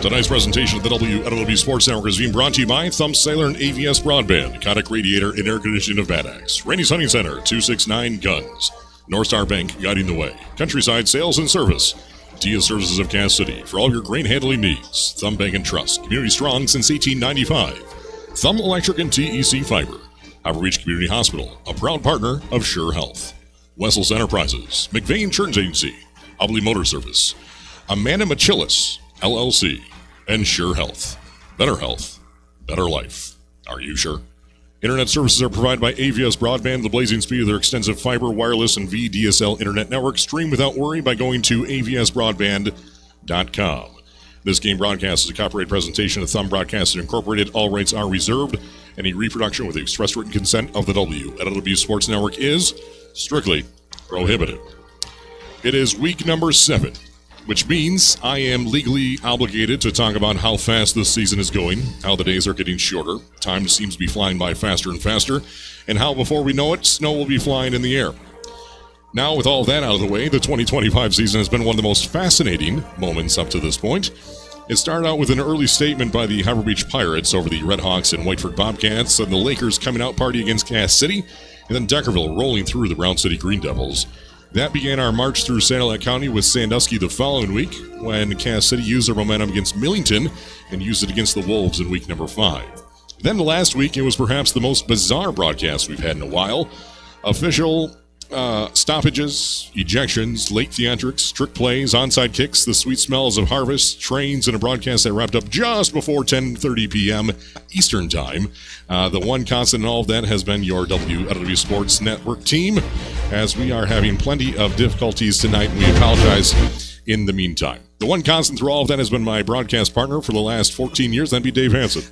Tonight's presentation of the WLEW Sports Network is being brought to you by Thumb Sailor and AVS Broadband, Kodak Radiator and Air Conditioning of Bad Axe, Rainey's Hunting Center, 269 Guns, North Star Bank guiding the way, Countryside Sales and Service, Dia Services of Cass City for all your grain handling needs, Thumb Bank and Trust, community strong since 1895, Thumb Electric and TEC Fiber, Outreach Community Hospital, a proud partner of Scheurer Health, Wessels Enterprises, McVeigh Insurance Agency, Ubly Motor Service, Amanda Machillis, LLC, and Scheurer Health. Better health, better life. Are you sure? Internet services are provided by AVS Broadband, the blazing speed of their extensive fiber, wireless, and VDSL internet network. Stream without worry by going to avsbroadband.com. This game broadcast is a copyright presentation of Thumb Broadcasting Incorporated. All rights are reserved. Any reproduction with the express written consent of the WLEW Sports Network is strictly prohibited. It is week number 7, which means I am legally obligated to talk about how fast this season is going, how the days are getting shorter, time seems to be flying by faster and faster, and how before we know it, snow will be flying in the air. Now, with all that out of the way, the 2025 season has been one of the most fascinating moments up to this point. It started out with an early statement by the Harbor Beach Pirates over the Red Hawks and Whiteford Bobcats, and the Lakers coming out party against Cass City, and then Deckerville rolling through the Brown City Green Devils. That began our march through Sanilac County with Sandusky the following week, when Cass City used their momentum against Millington and used it against the Wolves in week number 5. Then last week, it was perhaps the most bizarre broadcast we've had in a while. Official stoppages, ejections, late theatrics, trick plays, onside kicks, the sweet smells of harvest, trains, and a broadcast that wrapped up just before 10:30 p.m. Eastern Time. The one constant in all of that has been your WLEW Sports Network team, as we are having plenty of difficulties tonight, and we apologize in the meantime. The one constant through all of that has been my broadcast partner for the last 14 years, that'd be Dave Hansen.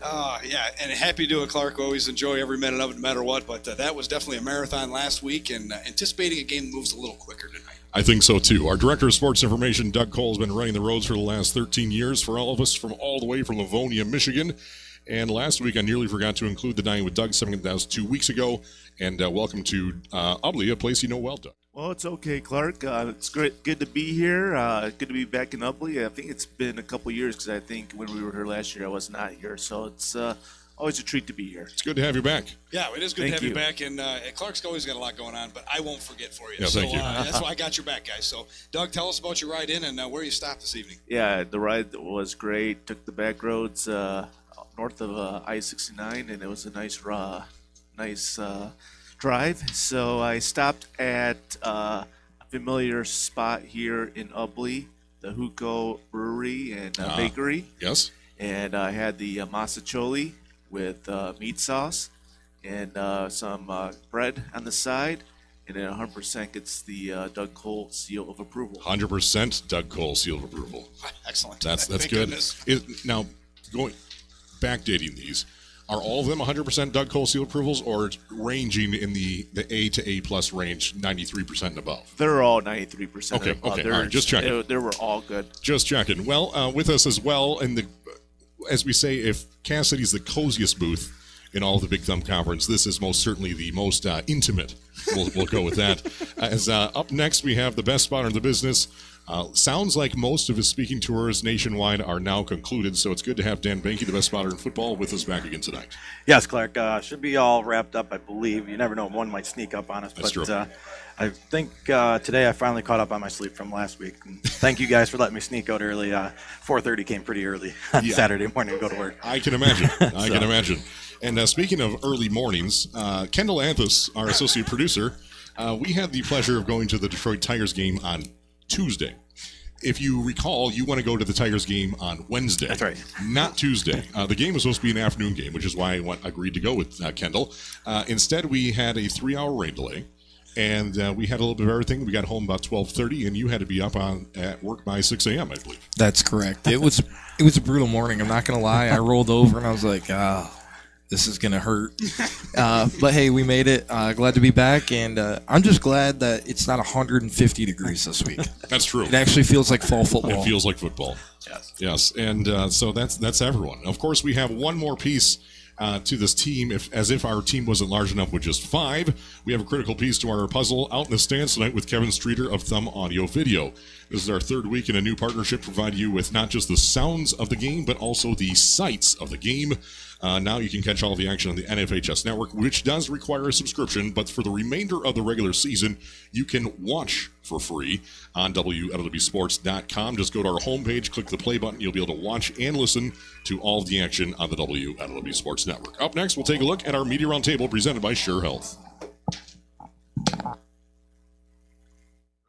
Yeah, and happy to do it, Clark. Always enjoy every minute of it, no matter what. But that was definitely a marathon last week, and anticipating a game that moves a little quicker tonight. I think so, too. Our Director of Sports Information, Doug Cole, has been running the roads for the last 13 years for all of us from all the way from Livonia, Michigan. And last week, I nearly forgot to include the Dining with Doug segment that was 2 weeks ago. And welcome to Ubly, a place you know well, Doug. Well, it's okay, Clark. It's good to be here. Good to be back in Ubly. I think it's been a couple years because I think when we were here last year, I was not here. So it's always a treat to be here. It's good to have you back. Yeah, it is good to have you back. And Clark's always got a lot going on, but I won't forget for you. Yeah, thank you. That's why I got your back, guys. So, Doug, tell us about your ride in and where you stopped this evening. Yeah, the ride was great. Took the back roads north of I-69, and it was a nice drive. So I stopped at a familiar spot here in Ubly, the Huco Brewery and Bakery. Yes. And I had the massacholi with meat sauce and some bread on the side. And then 100% gets the Doug Cole seal of approval. 100% Doug Cole seal of approval. Excellent. That's Thank good. Goodness. Now, backdating these, are all of them 100% Doug Cole seal approvals, or ranging in the A to A plus range, 93% and above? They're all 93%. Okay, all right, just checking. They were all good. Just checking. Well, with us as well, and as we say, if Cass City's the coziest booth in all of the Big Thumb Conference, this is most certainly the most intimate. We'll go with that. As up next, we have the best spotter in the business. Sounds like most of his speaking tours nationwide are now concluded, so it's good to have Dan Banky, the best spotter in football, with us back again tonight. Yes, Clark. Should be all wrapped up, I believe. You never know. One might sneak up on us. That's but true. I think today I finally caught up on my sleep from last week. And thank you guys for letting me sneak out early. 4:30 came pretty early on Saturday morning to go to work. I can imagine. I can imagine. And speaking of early mornings, Kendall Anthus, our associate producer, we had the pleasure of going to the Detroit Tigers game on Tuesday. If you recall, you want to go to the Tigers game on Wednesday. That's right. Not Tuesday. The game was supposed to be an afternoon game, which is why I agreed to go with Kendall. Instead, we had a 3-hour rain delay, and we had a little bit of everything. We got home about 12:30, and you had to be up at work by 6 a.m., I believe. That's correct. It was a brutal morning. I'm not going to lie. I rolled over, and I was like, this is going to hurt. But, hey, we made it. Glad to be back, and I'm just glad that it's not 150 degrees this week. That's true. It actually feels like fall football. It feels like football. Yes. Yes, and so that's everyone. Of course, we have one more piece to this team as if our team wasn't large enough with just 5. We have a critical piece to our puzzle out in the stands tonight with Kevin Streeter of Thumb Audio Video. This is our 3rd week in a new partnership to provide you with not just the sounds of the game, but also the sights of the game. Now you can catch all the action on the NFHS network, which does require a subscription, but for the remainder of the regular season, you can watch for free on WLEWsports.com. Just go to our homepage, click the play button. You'll be able to watch and listen to all of the action on the WLEW Sports Network. Up next, we'll take a look at our Media Roundtable presented by Scheurer Health.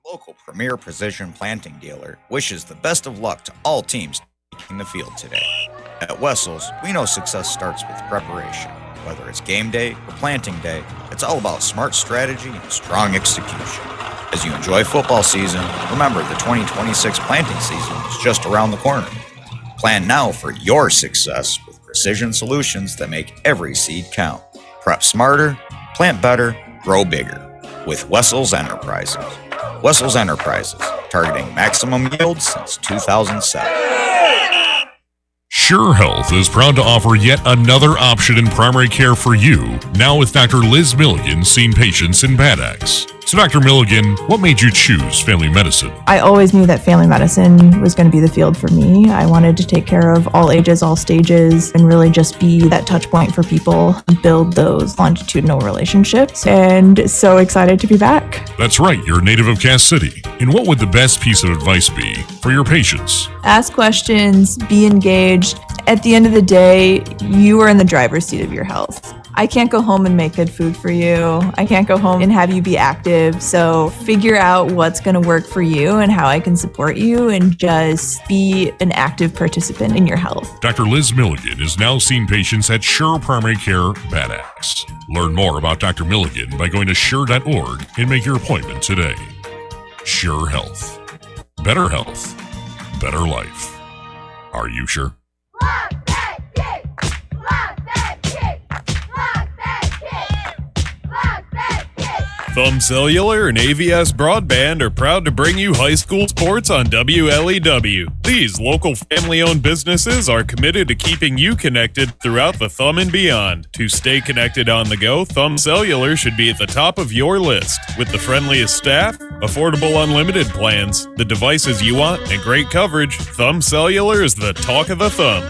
Local premier precision planting dealer wishes the best of luck to all teams taking the field today. At Wessel's, we know success starts with preparation. Whether it's game day or planting day, it's all about smart strategy and strong execution. As you enjoy football season, remember the 2026 planting season is just around the corner. Plan now for your success with precision solutions that make every seed count. Prep smarter, plant better, grow bigger with Wessel's Enterprises. Wessel's Enterprises, targeting maximum yield since 2007. Scheurer Health is proud to offer yet another option in primary care for you, now with Dr. Liz Milligan seeing patients in Bad Axe. So Dr. Milligan, what made you choose family medicine? I always knew that family medicine was going to be the field for me. I wanted to take care of all ages, all stages, and really just be that touch point for people, build those longitudinal relationships, and so excited to be back. That's right, you're a native of Cass City. And what would the best piece of advice be for your patients? Ask questions, be engaged. At the end of the day, you are in the driver's seat of your health. I can't go home and make good food for you. I can't go home and have you be active. So figure out what's going to work for you and how I can support you, and just be an active participant in your health. Dr. Liz Milligan is now seeing patients at Scheurer Primary Care Bad Axe. Learn more about Dr. Milligan by going to scheurer.org and make your appointment today. Scheurer Health. Better health. Better life. Are you sure? Thumb Cellular and AVS Broadband are proud to bring you high school sports on WLEW. These local family-owned businesses are committed to keeping you connected throughout the Thumb and beyond. To stay connected on the go, Thumb Cellular should be at the top of your list. With the friendliest staff, affordable unlimited plans, the devices you want, and great coverage, Thumb Cellular is the talk of the Thumb.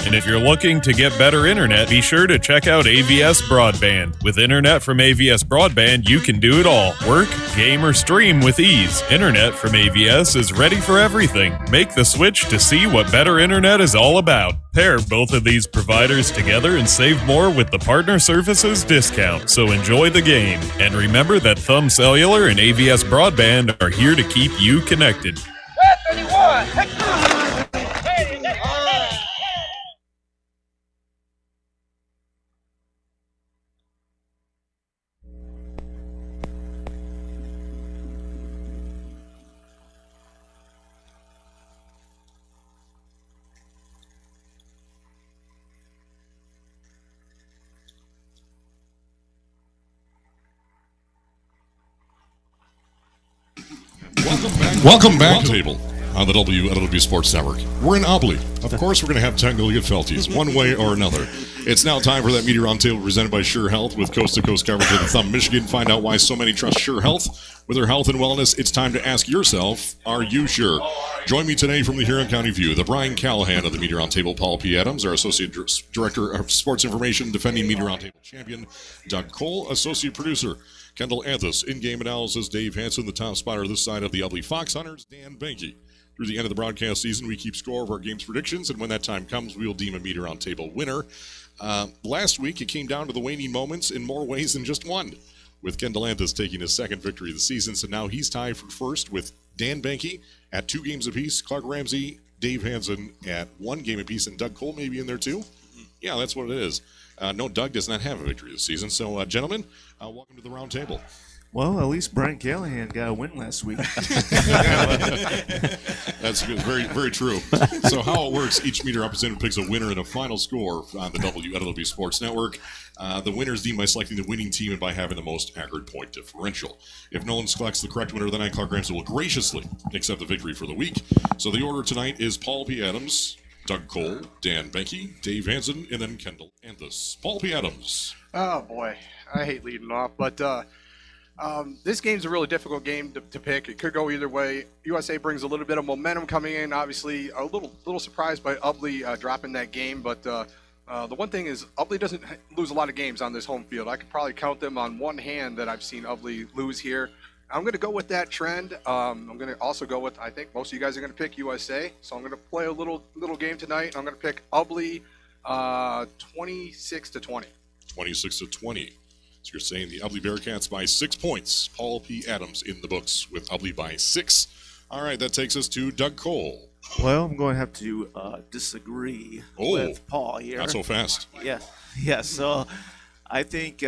And if you're looking to get better internet, be sure to check out AVS Broadband. With internet from AVS Broadband, you can do it all. Work, game, or stream with ease. Internet from AVS is ready for everything. Make the switch to see what better internet is all about. Pair both of these providers together and save more with the Partner Services discount. So enjoy the game. And remember that Thumb Cellular and AVS Broadband are here to keep you connected. 31! Welcome back to the table on the WLEW Sports Network. We're in Ubly. Of course, we're going to have technical difficulties one way or another. It's now time for that Media Roundtable presented by Scheurer Health with coast-to-coast coverage of the Thumb, Michigan. Find out why so many trust Scheurer Health. With their health and wellness, it's time to ask yourself, are you sure? Join me today from the Huron County View, the Brian Callahan of the Media Roundtable, Paul P. Adams, our Associate Director of Sports Information, defending Media Roundtable champion, Doug Cole, Associate Producer, Kendall Anthus, in-game analysis, Dave Hansen, the top spotter this side of the Ubly Fox Hunters, Dan Benke. Through the end of the broadcast season, we keep score of our games predictions, and when that time comes, we will deem a Media Roundtable winner. Last week, it came down to the waning moments in more ways than just one, with Kendall Anthus taking his second victory of the season. So now he's tied for first with Dan Benke at 2 games apiece, Clark Ramsey, Dave Hansen at 1 game apiece, and Doug Cole may be in there too. Yeah, that's what it is. No, Doug does not have a victory this season. So, gentlemen, welcome to the round table. Well, at least Brian Callahan got a win last week. That's very, very true. So how it works, each media representative picks a winner and a final score on the WLEW Sports Network. The winner is deemed by selecting the winning team and by having the most accurate point differential. If no one selects the correct winner of the night, Clark Ramsey will graciously accept the victory for the week. So the order tonight is Paul P. Adams, Doug Cole, Dan Benke, Dave Hansen, and then Kendall Anthus. Paul P. Adams. Oh, boy. I hate leading off, but this game's a really difficult game to pick. It could go either way. USA brings a little bit of momentum coming in. Obviously, a little surprised by Ubly dropping that game, but the one thing is Ubly doesn't lose a lot of games on this home field. I could probably count them on one hand that I've seen Ubly lose here. I'm going to go with that trend. I'm going to also go with, I think most of you guys are going to pick USA, so I'm going to play a little game tonight. I'm going to pick Ubly 26-20. 26-20. So you're saying the Ubly Bearcats by 6 points. Paul P. Adams in the books with Ubly by 6. All right, that takes us to Doug Cole. Well, I'm going to have to disagree with Paul here. Not so fast. Yeah. So I think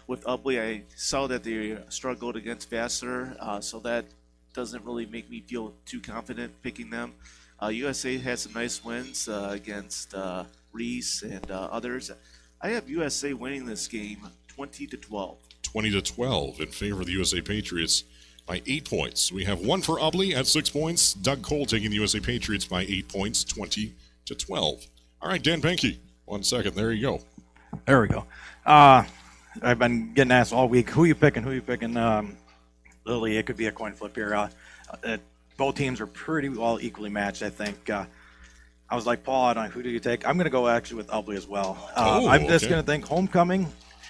with Ubly, I saw that they struggled against Vassar, so that doesn't really make me feel too confident picking them. USA had some nice wins against Reese and others. I have USA winning this game 20-12. 20-12 in favor of the USA Patriots by 8 points. We have one for Ubly at 6 points. Doug Cole taking the USA Patriots by 8 points, 20-12. All right, Dan Benke. 1 second. There you go. There we go. I've been getting asked all week, who you picking? Lily, it could be a coin flip here. Both teams are pretty well equally matched, I think. I was like, Paul, I don't know, who do you take? I'm going to go actually with Ubly as well. I'm just going to think homecoming,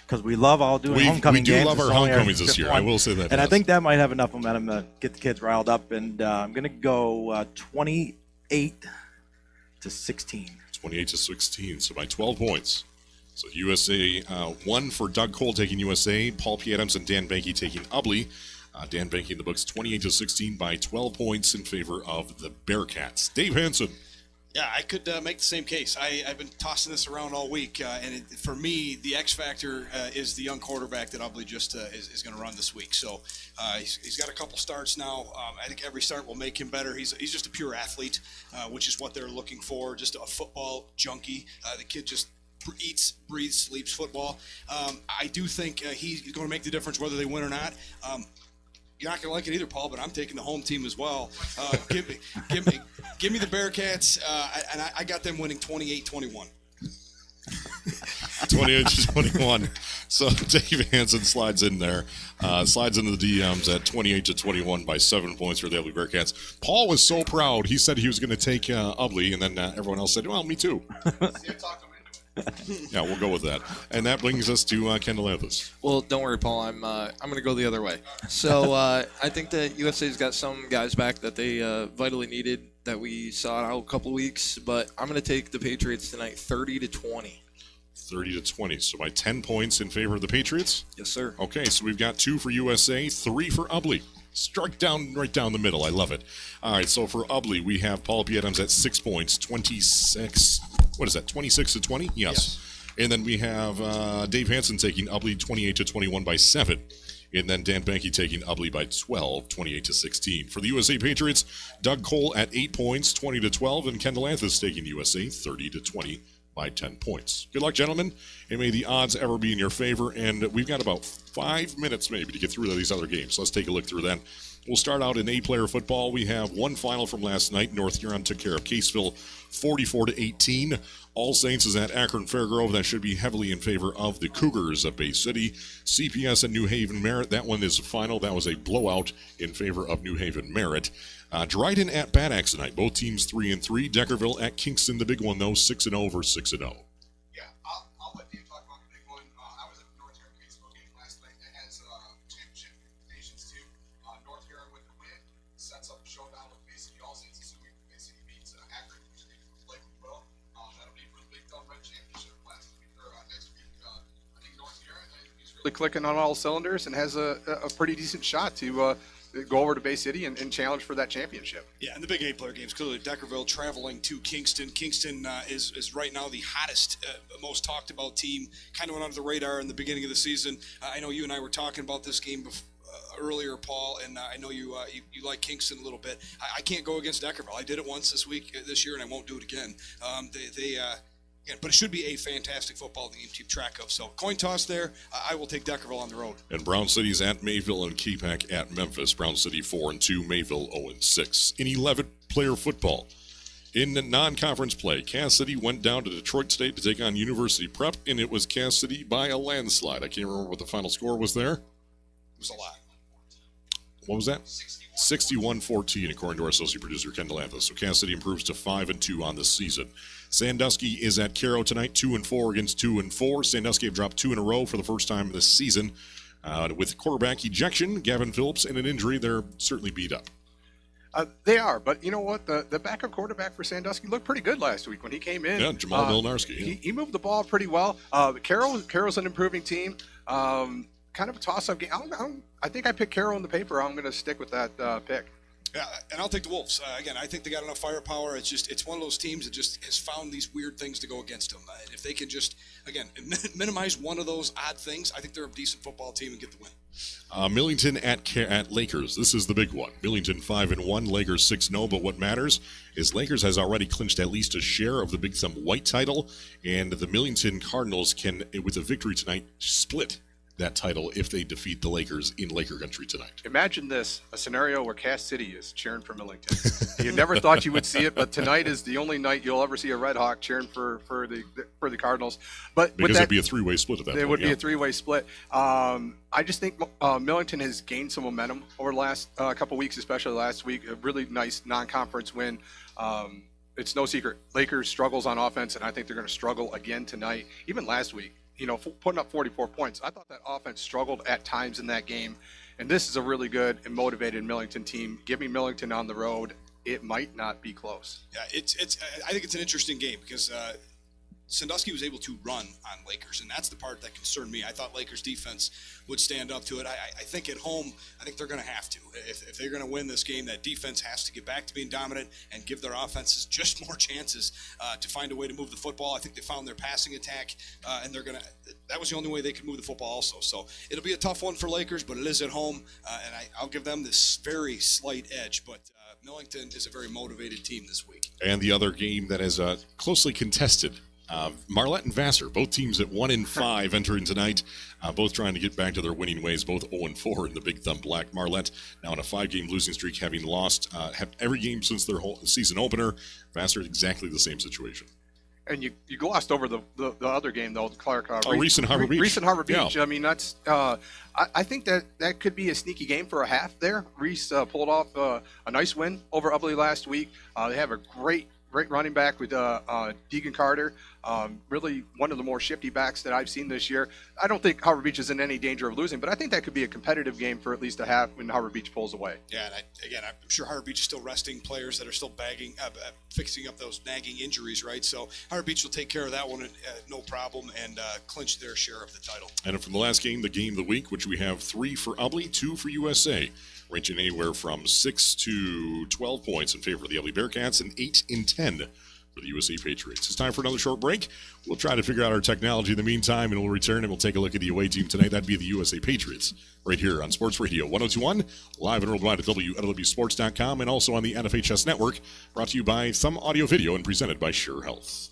because we love all doing homecoming games. We do love our homecomings this year. I will say that. And I think that might have enough momentum to get the kids riled up. And I'm going to go 28-16. 28-16, so by 12 points. So USA, one for Doug Cole taking USA, Paul P. Adams and Dan Benke taking Ubly. Dan Benke in the books 28-16 by 12 points in favor of the Bearcats. Dave Hansen. Yeah, I could make the same case. I've been tossing this around all week, and for me, the X factor is the young quarterback that Ubly just is going to run this week. So he's got a couple starts now. I think every start will make him better. He's just a pure athlete, which is what they're looking for, just a football junkie. The kid just eats, breathes, sleeps football. I do think he's going to make the difference whether they win or not. You're not going to like it either, Paul, but I'm taking the home team as well. Give me the Bearcats, and I got them winning 28-21. 28-21. So Dave Hansen slides in there, slides into the DMs at 28-21 by 7 points for the Ubly Bearcats. Paul was so proud. He said he was going to take Ubly, and then everyone else said, well, me too. Yeah, we'll go with that. And that brings us to Kendall Anthus. Well, don't worry, Paul. I'm going to go the other way. So I think that USA's got some guys back that they vitally needed that we saw out a couple weeks. But I'm going to take the Patriots tonight 30-20. 30-20. So by 10 points in favor of the Patriots? Yes, sir. Okay, so we've got 2 for USA, 3 for Ubly. Struck right down the middle. I love it. All right, so for Ubly, we have Paul P. Adams at 6 points, 26. What is that, 26-20? Yes. And then we have Dave Hansen taking Ubly 28-21 by 7. And then Dan Benke taking Ubly by 12, 28-16. For the USA Patriots, Doug Cole at 8 points, 20-12. And Kendall Anthus taking USA 30-20 by 10 points. Good luck, gentlemen, and may the odds ever be in your favor. And we've got about 5 minutes maybe to get through these other games. So let's take a look through that. We'll start out in A-player football. We have one final from last night. North Huron took care of Caseville 44-18. All Saints is at Akron Fairgrove. That should be heavily in favor of the Cougars of Bay City. CPS and New Haven Merritt. That one is final. That was a blowout in favor of New Haven Merritt. Dryden at Bad Axe tonight. Both teams 3-3. Deckerville at Kingston. The big one, though, 6-0 versus 6-0. Yeah, I'll let Dave talk about the big one. I was at the North Huron Caseville game last night that has championship implications too. North Huron with the win sets up a showdown with Bay City All Saints, assuming Bay City beats Akron, which they play well. That'll be for the Big 12 Red Championship next week. I think North Huron is really clicking on all cylinders and has a pretty decent shot to go over to Bay City and challenge for that championship. Yeah, and the big A-player games, clearly Deckerville traveling to Kingston. Kingston is right now the hottest, most talked about team, kind of went under the radar in the beginning of the season. I know you and I were talking about this game earlier, Paul, and I know you like Kingston a little bit. I can't go against Deckerville. I did it once this year, and I won't do it again. But it should be a fantastic football game to keep track of. So coin toss there. I will take Deckerville on the road. And Brown City's at Mayville and Keepack at Memphis. Brown City 4-2, Mayville 0-6. In 11-player football, In non-conference play, Cass City went down to Detroit State to take on University Prep, and it was Cass City by a landslide. I can't remember what the final score was there. It was a lot. What was that? 61-14, according to our associate producer, Ken DeLanthus. So Cass City improves to 5-2 on this season. Sandusky is at Caro tonight, 2-4 against 2-4. Sandusky have dropped 2 in a row for the first time this season. With quarterback ejection, Gavin Phillips, and an injury, they're certainly beat up. They are, but you know what? The backup quarterback for Sandusky looked pretty good last week when he came in. Yeah, Jamal Milnarski. He moved the ball pretty well. Carroll's an improving team. Kind of a toss-up game. I think I picked Carroll in the paper. I'm going to stick with that pick. Yeah, and I'll take the Wolves. Again, I think they got enough firepower. It's one of those teams that just has found these weird things to go against them. And if they can just, again, minimize one of those odd things, I think they're a decent football team and get the win. Millington at Lakers. This is the big one. Millington 5-1, Lakers 6-0. But what matters is Lakers has already clinched at least a share of the Big Thumb White title, and the Millington Cardinals can, with a victory tonight, split that title if they defeat the Lakers in Laker country tonight. Imagine this, a scenario where Cass City is cheering for Millington. You never thought you would see it, but tonight is the only night you'll ever see a Red Hawk cheering for the Cardinals. But because it'd be a three-way split at that point. It would be a three-way split. I just think Millington has gained some momentum over the last couple weeks, especially last week. A really nice non-conference win. It's no secret. Lakers struggles on offense, and I think they're going to struggle again tonight. Even last week, putting up 44 points. I thought that offense struggled at times in that game, and this is a really good and motivated Millington team. Give me Millington on the road. It might not be close. Yeah, I think it's an interesting game because Sandusky was able to run on Lakers, and that's the part that concerned me. I thought Lakers defense would stand up to it. I think at home, I think they're going to have to. If they're going to win this game, that defense has to get back to being dominant and give their offenses just more chances to find a way to move the football. I think they found their passing attack, and that was the only way they could move the football also. So it'll be a tough one for Lakers, but it is at home, and I'll give them this very slight edge. But Millington is a very motivated team this week. And the other game that is closely contested, Marlette and Vassar, both teams at 1-5 entering tonight, both trying to get back to their winning ways, both 0-4 in the Big Thumb Black. Marlette now on a 5-game losing streak, having lost every game since their whole season opener. Vassar exactly the same situation. And you glossed over the other game, though, Clark. Reese and Harbor Beach. Reese and Harbor Beach. Yeah. I mean, that's. I think that could be a sneaky game for a half there. Reese pulled off a nice win over Ubly last week. They have a great running back with Deegan Carter. Really one of the more shifty backs that I've seen this year. I don't think Harbor Beach is in any danger of losing, but I think that could be a competitive game for at least a half when Harbor Beach pulls away. Yeah, and I'm sure Harbor Beach is still resting players that are still fixing up those nagging injuries, right? So Harbor Beach will take care of that one, no problem, and clinch their share of the title. And from the last game, the game of the week, which we have 3 for Ubly, 2 for USA, ranging anywhere from 6 to 12 points in favor of the Ubly Bearcats and 8-10 for the USA Patriots. It's time for another short break. We'll try to figure out our technology in the meantime, and we'll return and we'll take a look at the away team tonight. That'd be the USA Patriots right here on Sports Radio 102.1, live and worldwide at WLEWsports.com, and also on the NFHS Network, brought to you by Thumb Audio Video and presented by Scheurer Health.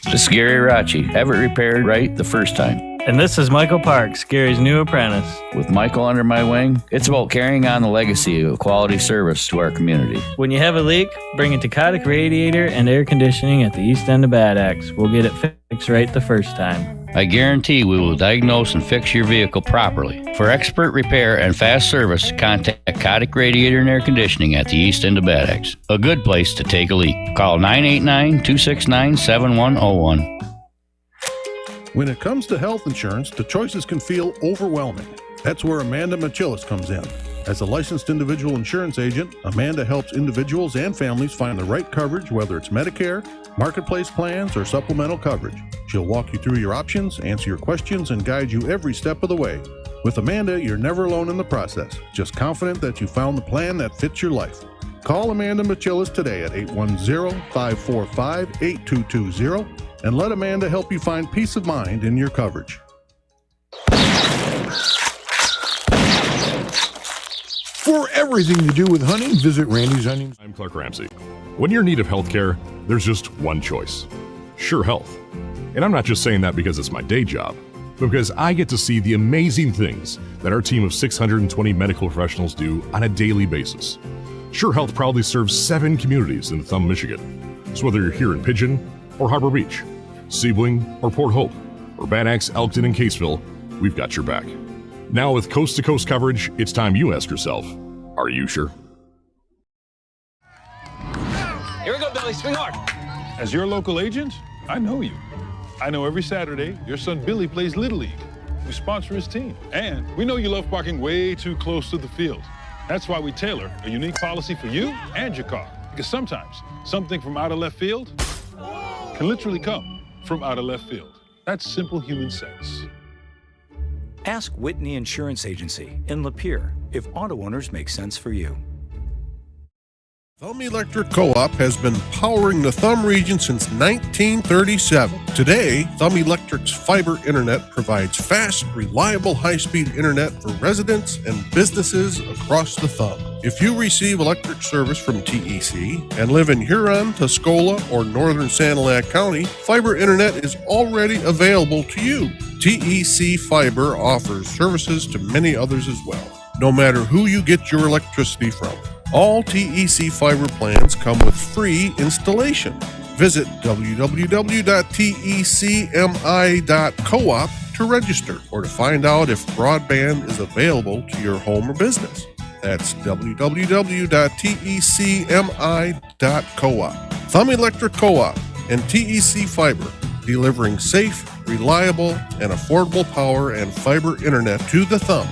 This is Gary Rachi. Have it repaired right the first time. And this is Michael Parks, Gary's new apprentice. With Michael under my wing, it's about carrying on the legacy of quality service to our community. When you have a leak, bring it to Kotick Radiator and Air Conditioning at the east end of Bad Axe. We'll get it fixed right the first time. I guarantee we will diagnose and fix your vehicle properly. For expert repair and fast service, contact Kotick Radiator and Air Conditioning at the east end of Bad Axe. A good place to take a leak. Call 989-269-7101. When it comes to health insurance, the choices can feel overwhelming. That's where Amanda Machilis comes in. As a licensed individual insurance agent, Amanda helps individuals and families find the right coverage, whether it's Medicare, marketplace plans, or supplemental coverage. She'll walk you through your options, answer your questions, and guide you every step of the way. With Amanda, you're never alone in the process, just confident that you found the plan that fits your life. Call Amanda Machilis today at 810-545-8220 and let Amanda help you find peace of mind in your coverage. For everything to do with hunting, visit Randy's Hunting. I'm Clark Ramsey. When you're in need of health care, there's just one choice: Sure Health. And I'm not just saying that because it's my day job, but because I get to see the amazing things that our team of 620 medical professionals do on a daily basis. Sure Health proudly serves 7 communities in Thumb, Michigan. So whether you're here in Pigeon or Harbor Beach, Sebewaing or Port Hope, or Bad Axe, Elkton, and Caseville, we've got your back. Now with coast-to-coast coverage, it's time you ask yourself, are you sure? Here we go, Billy. Swing hard. As your local agent, I know you. I know every Saturday your son Billy plays Little League. We sponsor his team. And we know you love parking way too close to the field. That's why we tailor a unique policy for you and your car. Because sometimes something from out of left field can literally come from out of left field. That's simple human sense. Ask Whitney Insurance Agency in Lapeer if auto owners make sense for you. Thumb Electric Co-op has been powering the Thumb region since 1937. Today, Thumb Electric's fiber internet provides fast, reliable, high-speed internet for residents and businesses across the Thumb. If you receive electric service from TEC and live in Huron, Tuscola, or northern Sanilac County, fiber internet is already available to you. TEC Fiber offers services to many others as well, no matter who you get your electricity from. All TEC fiber plans come with free installation. Visit www.tecmi.coop to register or to find out if broadband is available to your home or business. That's www.tecmi.coop. Thumb Electric Co-op and TEC Fiber, delivering safe, reliable, and affordable power and fiber internet to the Thumb.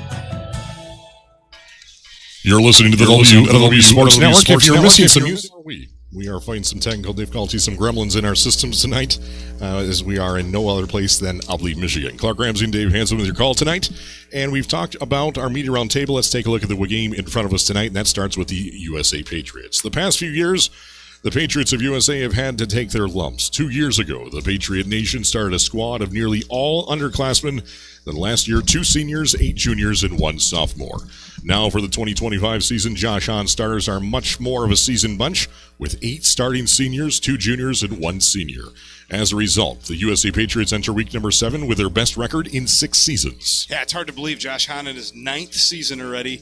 You're listening to the WLEW Sports Network. If you're missing some music, we are fighting some technical difficulties, some gremlins in our systems tonight, as we are in no other place than Ubly, Michigan. Clark Ramsey and Dave Hansen with your call tonight, and we've talked about our media round table. Let's take a look at the game in front of us tonight, and that starts with the USA Patriots. The past few years, the Patriots of USA have had to take their lumps. 2 years ago, the Patriot Nation started a squad of nearly all underclassmen. Then last year, 2 seniors, 8 juniors, and 1 sophomore. Now for the 2025 season, Josh Hahn's starters are much more of a seasoned bunch with 8 starting seniors, 2 juniors, and 1 senior. As a result, the USA Patriots enter week number 7 with their best record in 6 seasons. Yeah, it's hard to believe Josh Hahn in his 9th season already.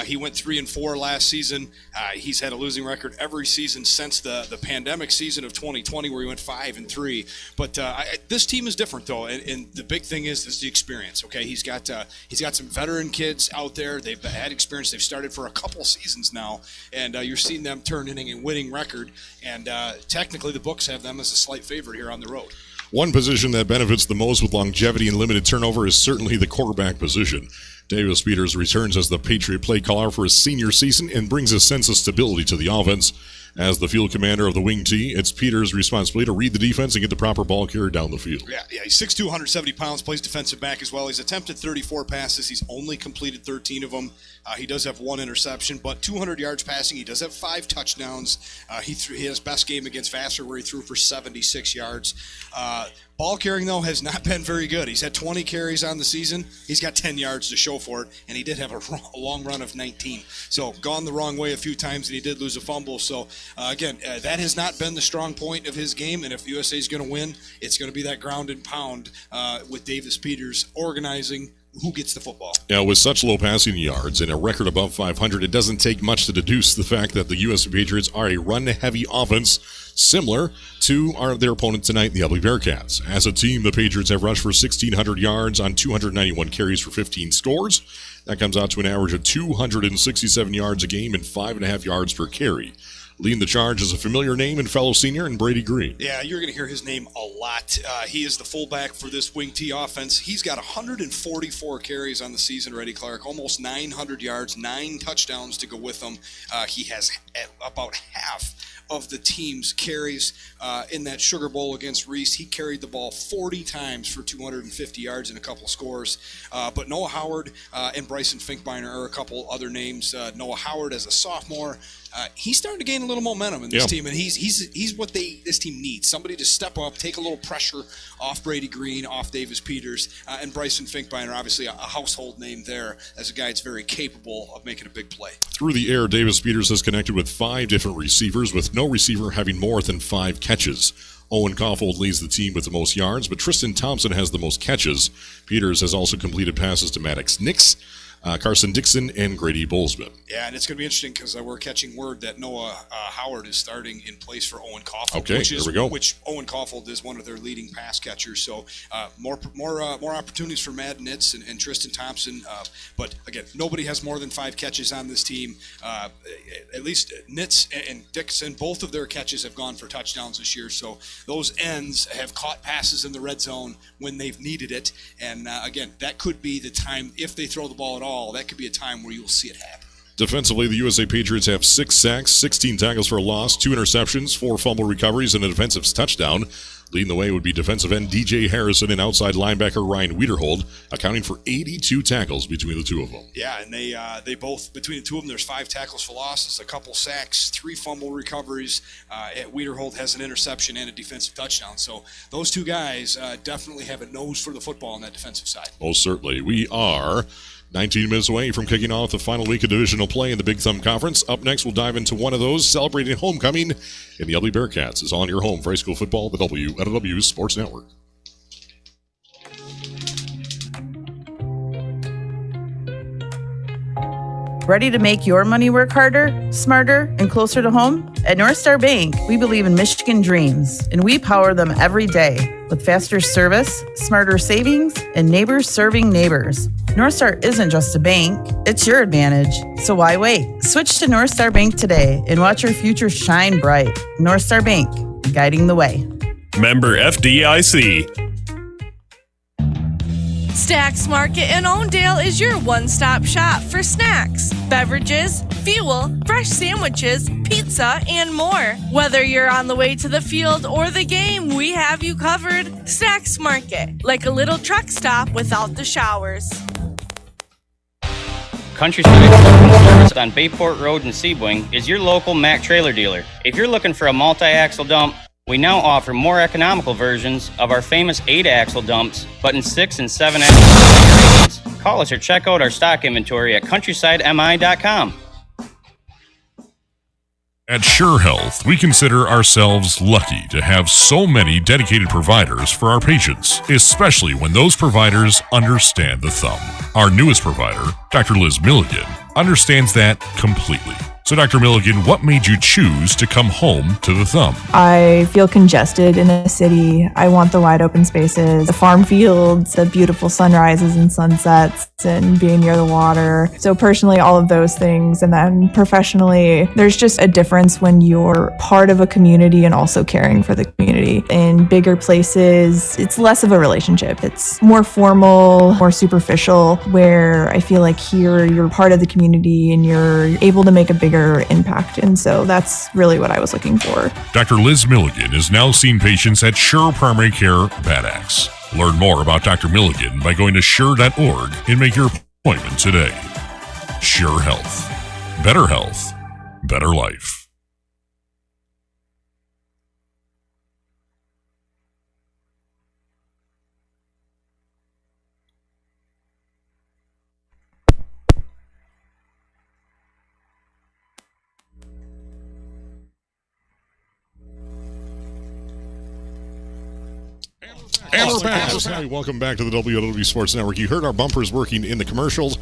He went 3-4 last season. He's had a losing record every season since the pandemic season of 2020, where he went 5-3. But this team is different, though, and the big thing is the experience. Okay, he's got some veteran kids out there. They've had experience. They've started for a couple seasons now, and you're seeing them turn in a winning record. And technically, the books have them as a slight favorite here on the road. One position that benefits the most with longevity and limited turnover is certainly the quarterback position. Davis Peters returns as the Patriot play caller for his senior season and brings a sense of stability to the offense. As the field commander of the wing T, it's Peters' responsibility to read the defense and get the proper ball carrier down the field. Yeah, he's 6'2", 170 pounds, plays defensive back as well. He's attempted 34 passes. He's only completed 13 of them. He does have 1 interception, but 200 yards passing. He does have 5 touchdowns. He has best game against Vassar, where he threw for 76 yards. Ball carrying, though, has not been very good. He's had 20 carries on the season. He's got 10 yards to show for it, and he did have a long run of 19. So gone the wrong way a few times, and he did lose a fumble. So, again, that has not been the strong point of his game, and if USA is going to win, it's going to be that ground and pound with Davis Peters organizing who gets the football. Yeah, with such low passing yards and a record above 500, it doesn't take much to deduce the fact that the USA Patriots are a run-heavy offense similar to their opponent tonight, the Ubly Bearcats. As a team, the Patriots have rushed for 1,600 yards on 291 carries for 15 scores. That comes out to an average of 267 yards a game and 5.5 yards per carry. Leading the charge is a familiar name and fellow senior in Brady Green. Yeah, you're going to hear his name a lot. He is the fullback for this wing T offense. He's got 144 carries on the season already, Clark. Almost 900 yards, 9 touchdowns to go with him. He has about half of the team's carries in that Sugar Bowl against Reese. He carried the ball 40 times for 250 yards and a couple scores. But Noah Howard and Bryson Finkbeiner are a couple other names. Noah Howard as a sophomore. He's starting to gain a little momentum in this team, and he's what this team needs. Somebody to step up, take a little pressure off Brady Green, off Davis Peters, and Bryson Finkbeiner, obviously a household name there as a guy that's very capable of making a big play. Through the air, Davis Peters has connected with 5 different receivers, with no receiver having more than 5 catches. Owen Kaufhold leads the team with the most yards, but Tristan Thompson has the most catches. Peters has also completed passes to Maddox Nix, Carson Dixon, and Grady Bolzman. Yeah, and it's going to be interesting because we're catching word that Noah Howard is starting in place for Owen Kaufeld. Okay, there we go. Which Owen Kaufeld is one of their leading pass catchers. So more opportunities for Matt Nitz and Tristan Thompson. But again, nobody has more than 5 catches on this team. At least Nitz and Dixon, both of their catches have gone for touchdowns this year. So those ends have caught passes in the red zone when they've needed it. And again, that could be the time, if they throw the ball at all, that could be a time where you'll see it happen. Defensively, the USA Patriots have 6 sacks, 16 tackles for a loss, 2 interceptions, 4 fumble recoveries, and a defensive touchdown. Leading the way would be defensive end DJ Harrison and outside linebacker Ryan Wiederhold, accounting for 82 tackles between the two of them. Yeah, and they both, between the two of them, there's 5 tackles for losses, a couple sacks, 3 fumble recoveries. Wiederhold has an interception and a defensive touchdown. So those two guys definitely have a nose for the football on that defensive side. Most certainly. We are 19 minutes away from kicking off the final week of divisional play in the Big Thumb Conference. Up next, we'll dive into one of those, celebrating homecoming in the Ubly Bearcats. Is on your home for high school football, the WLEW Sports Network. Ready to make your money work harder, smarter, and closer to home? At North Star Bank, we believe in Michigan dreams, and we power them every day with faster service, smarter savings, and neighbors serving neighbors. North Star isn't just a bank, it's your advantage. So why wait? Switch to North Star Bank today and watch your future shine bright. North Star Bank, guiding the way. Member FDIC. Stacks Market in Ondale is your one-stop shop for snacks, beverages, fuel, fresh sandwiches, pizza, and more. Whether you're on the way to the field or the game, we have you covered. Stacks Market, like a little truck stop without the showers. Countryside Service on Bayport Road in Sebewaing is your local Mack trailer dealer. If you're looking for a multi-axle dump, we now offer more economical versions of our famous 8-axle dumps, but in 6 and 7-axle configurations. Call us or check out our stock inventory at countrysidemi.com. At Sure Health, we consider ourselves lucky to have so many dedicated providers for our patients, especially when those providers understand the thumb. Our newest provider, Dr. Liz Milligan, understands that completely. So, Dr. Milligan, what made you choose to come home to the thumb? I feel congested in a city. I want the wide open spaces, the farm fields, the beautiful sunrises and sunsets, and being near the water. So personally, all of those things. And then professionally, there's just a difference when you're part of a community and also caring for the community. In bigger places, it's less of a relationship. It's more formal, more superficial, where I feel like here you're part of the community and you're able to make a bigger impact. And so that's really what I was looking for. Dr. Liz Milligan is now seeing patients at Scheurer Primary Care Bad Axe. Learn more about Dr. Milligan by going to Scheurer.org and make your appointment today. Sure Health. Better health. Better life. And we're back. Hi, welcome back to the WLEW Sports Network. You heard our bumpers working in the commercials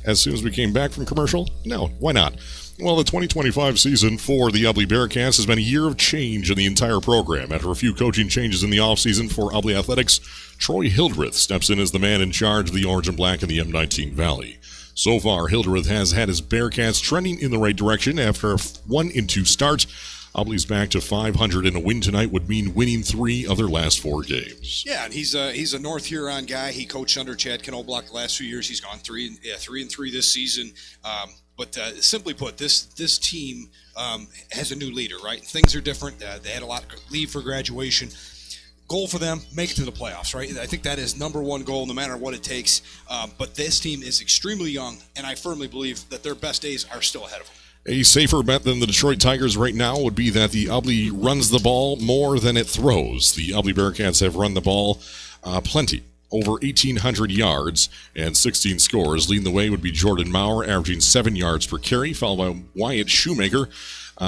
as soon as we came back from commercial? No, why not? Well, the 2025 season for the Ubly Bearcats has been a year of change in the entire program. After a few coaching changes in the offseason for Ubly Athletics, Troy Hildreth steps in as the man in charge of the Orange and Black in the M19 Valley. So far, Hildreth has had his Bearcats trending in the right direction after a 1-2 start. Ubly's back to 500, and a win tonight would mean winning 3 of their last 4 games. Yeah, and he's a North Huron guy. He coached under Chad Knobloch the last few years. He's gone 3-3 this season. But simply put, this team has a new leader, right? Things are different. They had a lot of leave for graduation. Goal for them, make it to the playoffs, right? I think that is number one goal, no matter what it takes. But this team is extremely young, and I firmly believe that their best days are still ahead of them. A safer bet than the Detroit Tigers right now would be that the Ubly runs the ball more than it throws. The Ubly Bearcats have run the ball plenty, over 1,800 yards and 16 scores. Leading the way would be Jordan Maurer, averaging 7 yards per carry, followed by Wyatt Shoemaker,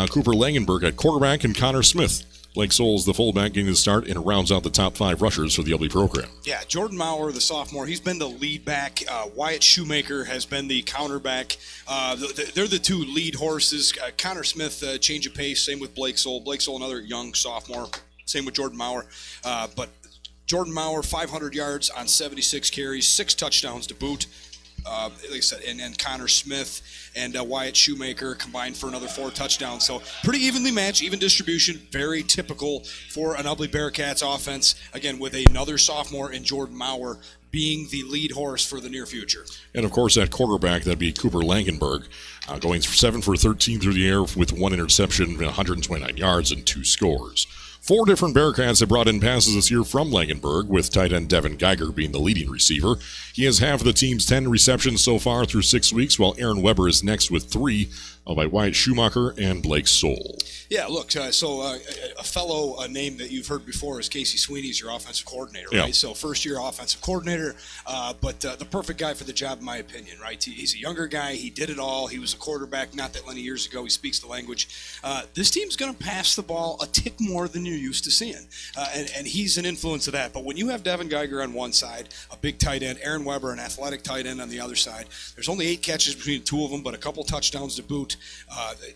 Cooper Langenberg at quarterback, and Connor Smith Blake Souls, the fullback, getting the start and rounds out the top 5 rushers for the Ubly program. Yeah, Jordan Maurer, the sophomore, he's been the lead back. Wyatt Shoemaker has been the counterback. They're the 2 lead horses. Connor Smith, change of pace, same with Blake Soul. Blake Soul, another young sophomore, same with Jordan Maurer. But Jordan Maurer, 500 yards on 76 carries, 6 touchdowns to boot. Like I said, and Connor Smith and Wyatt Shoemaker combined for another 4 touchdowns. So pretty evenly matched, even distribution, very typical for an Ubly Bearcats offense. Again, with another sophomore in Jordan Maurer being the lead horse for the near future. And, of course, that quarterback, that'd be Cooper Langenberg, going 7 for 13 through the air with 1 interception, 129 yards, and 2 scores. 4 different Bearcats have brought in passes this year from Langenberg, with tight end Devin Geiger being the leading receiver. He has half of the team's 10 receptions so far through 6 weeks, while Aaron Weber is next with 3, by Wyatt Schumacher and Blake Soul. Yeah, look, a fellow name that you've heard before is Casey Sweeney's your offensive coordinator, right? Yeah. So first-year offensive coordinator, but the perfect guy for the job, in my opinion, right? He's a younger guy. He did it all. He was a quarterback not that many years ago. He speaks the language. This team's going to pass the ball a tick more than you're used to seeing, and he's an influence of that. But when you have Devin Geiger on one side, a big tight end, Aaron Weber, an athletic tight end on the other side, there's only 8 catches between the 2 of them, but a couple touchdowns to boot.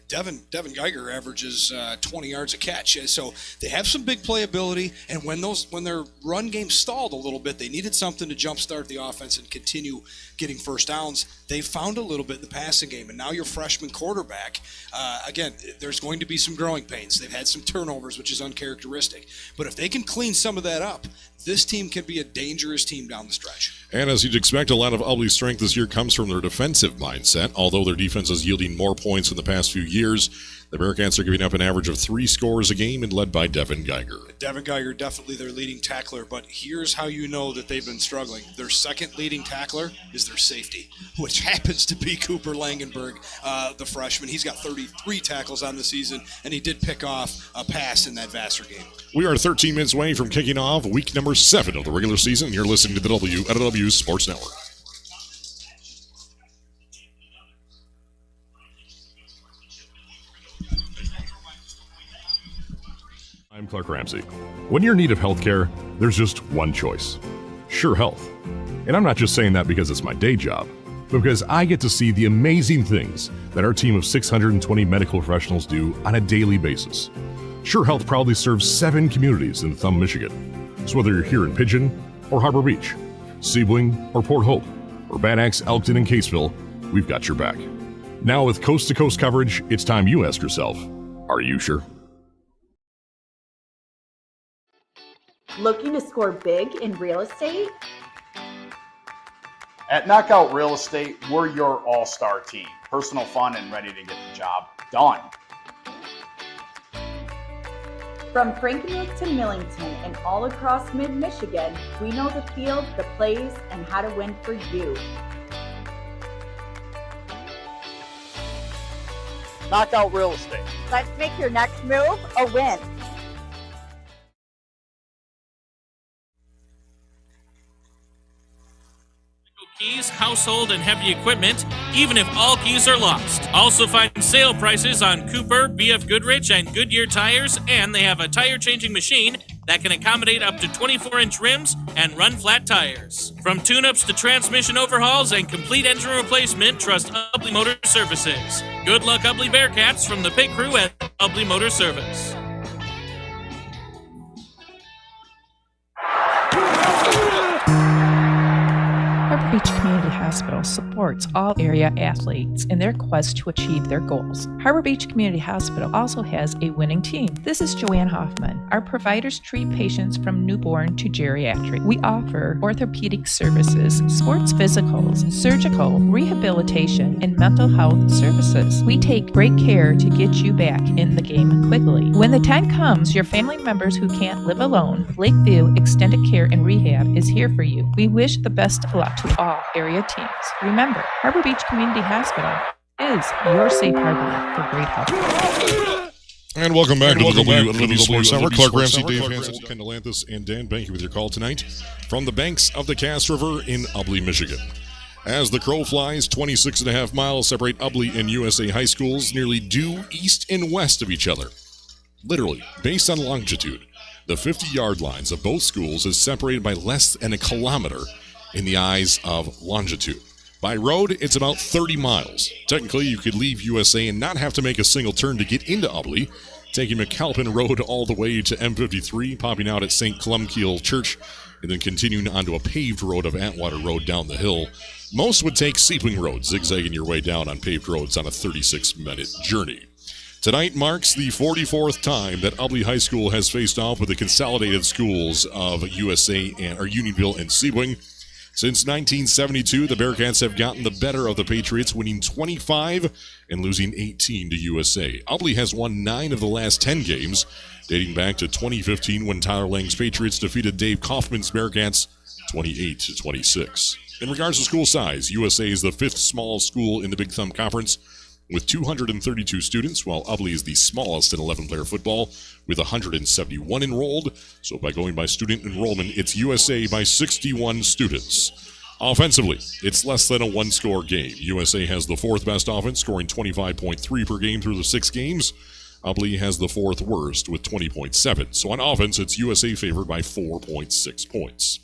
Devin Geiger averages 20 yards a catch, so they have some big playability. And when their run game stalled a little bit, they needed something to jumpstart the offense and continue getting first downs. They found a little bit in the passing game, and now your freshman quarterback. Again, there's going to be some growing pains. They've had some turnovers, which is uncharacteristic. But if they can clean some of that up, this team can be a dangerous team down the stretch. And as you'd expect, a lot of Ubly's strength this year comes from their defensive mindset. Although their defense is yielding more points in the past few years, the Bearcats are giving up an average of 3 scores a game and led by Devin Geiger. Devin Geiger, definitely their leading tackler, but here's how you know that they've been struggling. Their second leading tackler is their safety, which happens to be Cooper Langenberg, the freshman. He's got 33 tackles on the season, and he did pick off a pass in that Vassar game. We are 13 minutes away from kicking off week number 7 of the regular season. You're listening to the WLEW Sports Network. I'm Clark Ramsey. When you're in need of health care, there's just one choice: Sure Health. And I'm not just saying that because it's my day job, but because I get to see the amazing things that our team of 620 medical professionals do on a daily basis. Sure Health proudly serves 7 communities in Thumb, Michigan. So whether you're here in Pigeon or Harbor Beach, Sebewaing or Port Hope, or Bad Axe, Elkton, and Caseville, we've got your back. Now with coast-to-coast coverage, it's time you ask yourself, are you sure? Looking to score big in real estate? At Knockout Real Estate, we're your all-star team. Personal, fun, and ready to get the job done. From Frankenmuth to Millington and all across mid-Michigan, we know the field, the plays, and how to win for you. Knockout Real Estate. Let's make your next move a win. Keys, household, and heavy equipment, even if all keys are lost. Also find sale prices on Cooper, BF Goodrich, and Goodyear tires, and they have a tire changing machine that can accommodate up to 24-inch rims and run flat tires. From tune-ups to transmission overhauls and complete engine replacement, trust Ubly Motor Services. Good luck, Ubly Bearcats, from the pit crew at Ubly Motor Service. Harbor Beach Community Hospital supports all area athletes in their quest to achieve their goals. Harbor Beach Community Hospital also has a winning team. This is Joanne Hoffman. Our providers treat patients from newborn to geriatric. We offer orthopedic services, sports physicals, surgical, rehabilitation, and mental health services. We take great care to get you back in the game quickly. When the time comes, your family members who can't live alone, Lakeview Extended Care and Rehab is here for you. We wish the best of luck to all area teams. Remember, Harbor Beach Community Hospital is your safe harbor for great health. And welcome back to the WLEW Sports Network. Clark Ramsey, Dave Hansel, Ken Delanthus, and Dan Banky with your call tonight from the banks of the Cass River in Ubly, Michigan. As the crow flies, 26.5 miles separate Ubly and USA high schools, nearly due east and west of each other. Literally, based on longitude, the 50-yard lines of both schools is separated by less than a kilometer in the eyes of longitude. By road, it's about 30 miles. Technically, you could leave USA and not have to make a single turn to get into Ubly, taking McAlpin Road all the way to M53, popping out at St. Columkille Church, and then continuing onto a paved road of Atwater Road down the hill. Most would take Seeping Road, zigzagging your way down on paved roads on a 36-minute journey. Tonight marks the 44th time that Ubly High School has faced off with the consolidated schools of USA or Unionville and Sebewaing. Since 1972, the Bearcats have gotten the better of the Patriots, winning 25 and losing 18 to USA. Ubly has won 9 of the last 10 games, dating back to 2015 when Tyler Lang's Patriots defeated Dave Kaufman's Bearcats 28-26. In regards to school size, USA is the 5th smallest school in the Big Thumb Conference with 232 students, while Ubly is the smallest in 11-player football with 171 enrolled. So by going by student enrollment, it's USA by 61 students. Offensively, it's less than a one-score game. USA has the 4th best offense, scoring 25.3 per game through the 6 games. Ubly has the 4th worst with 20.7. So on offense, it's USA favored by 4.6 points.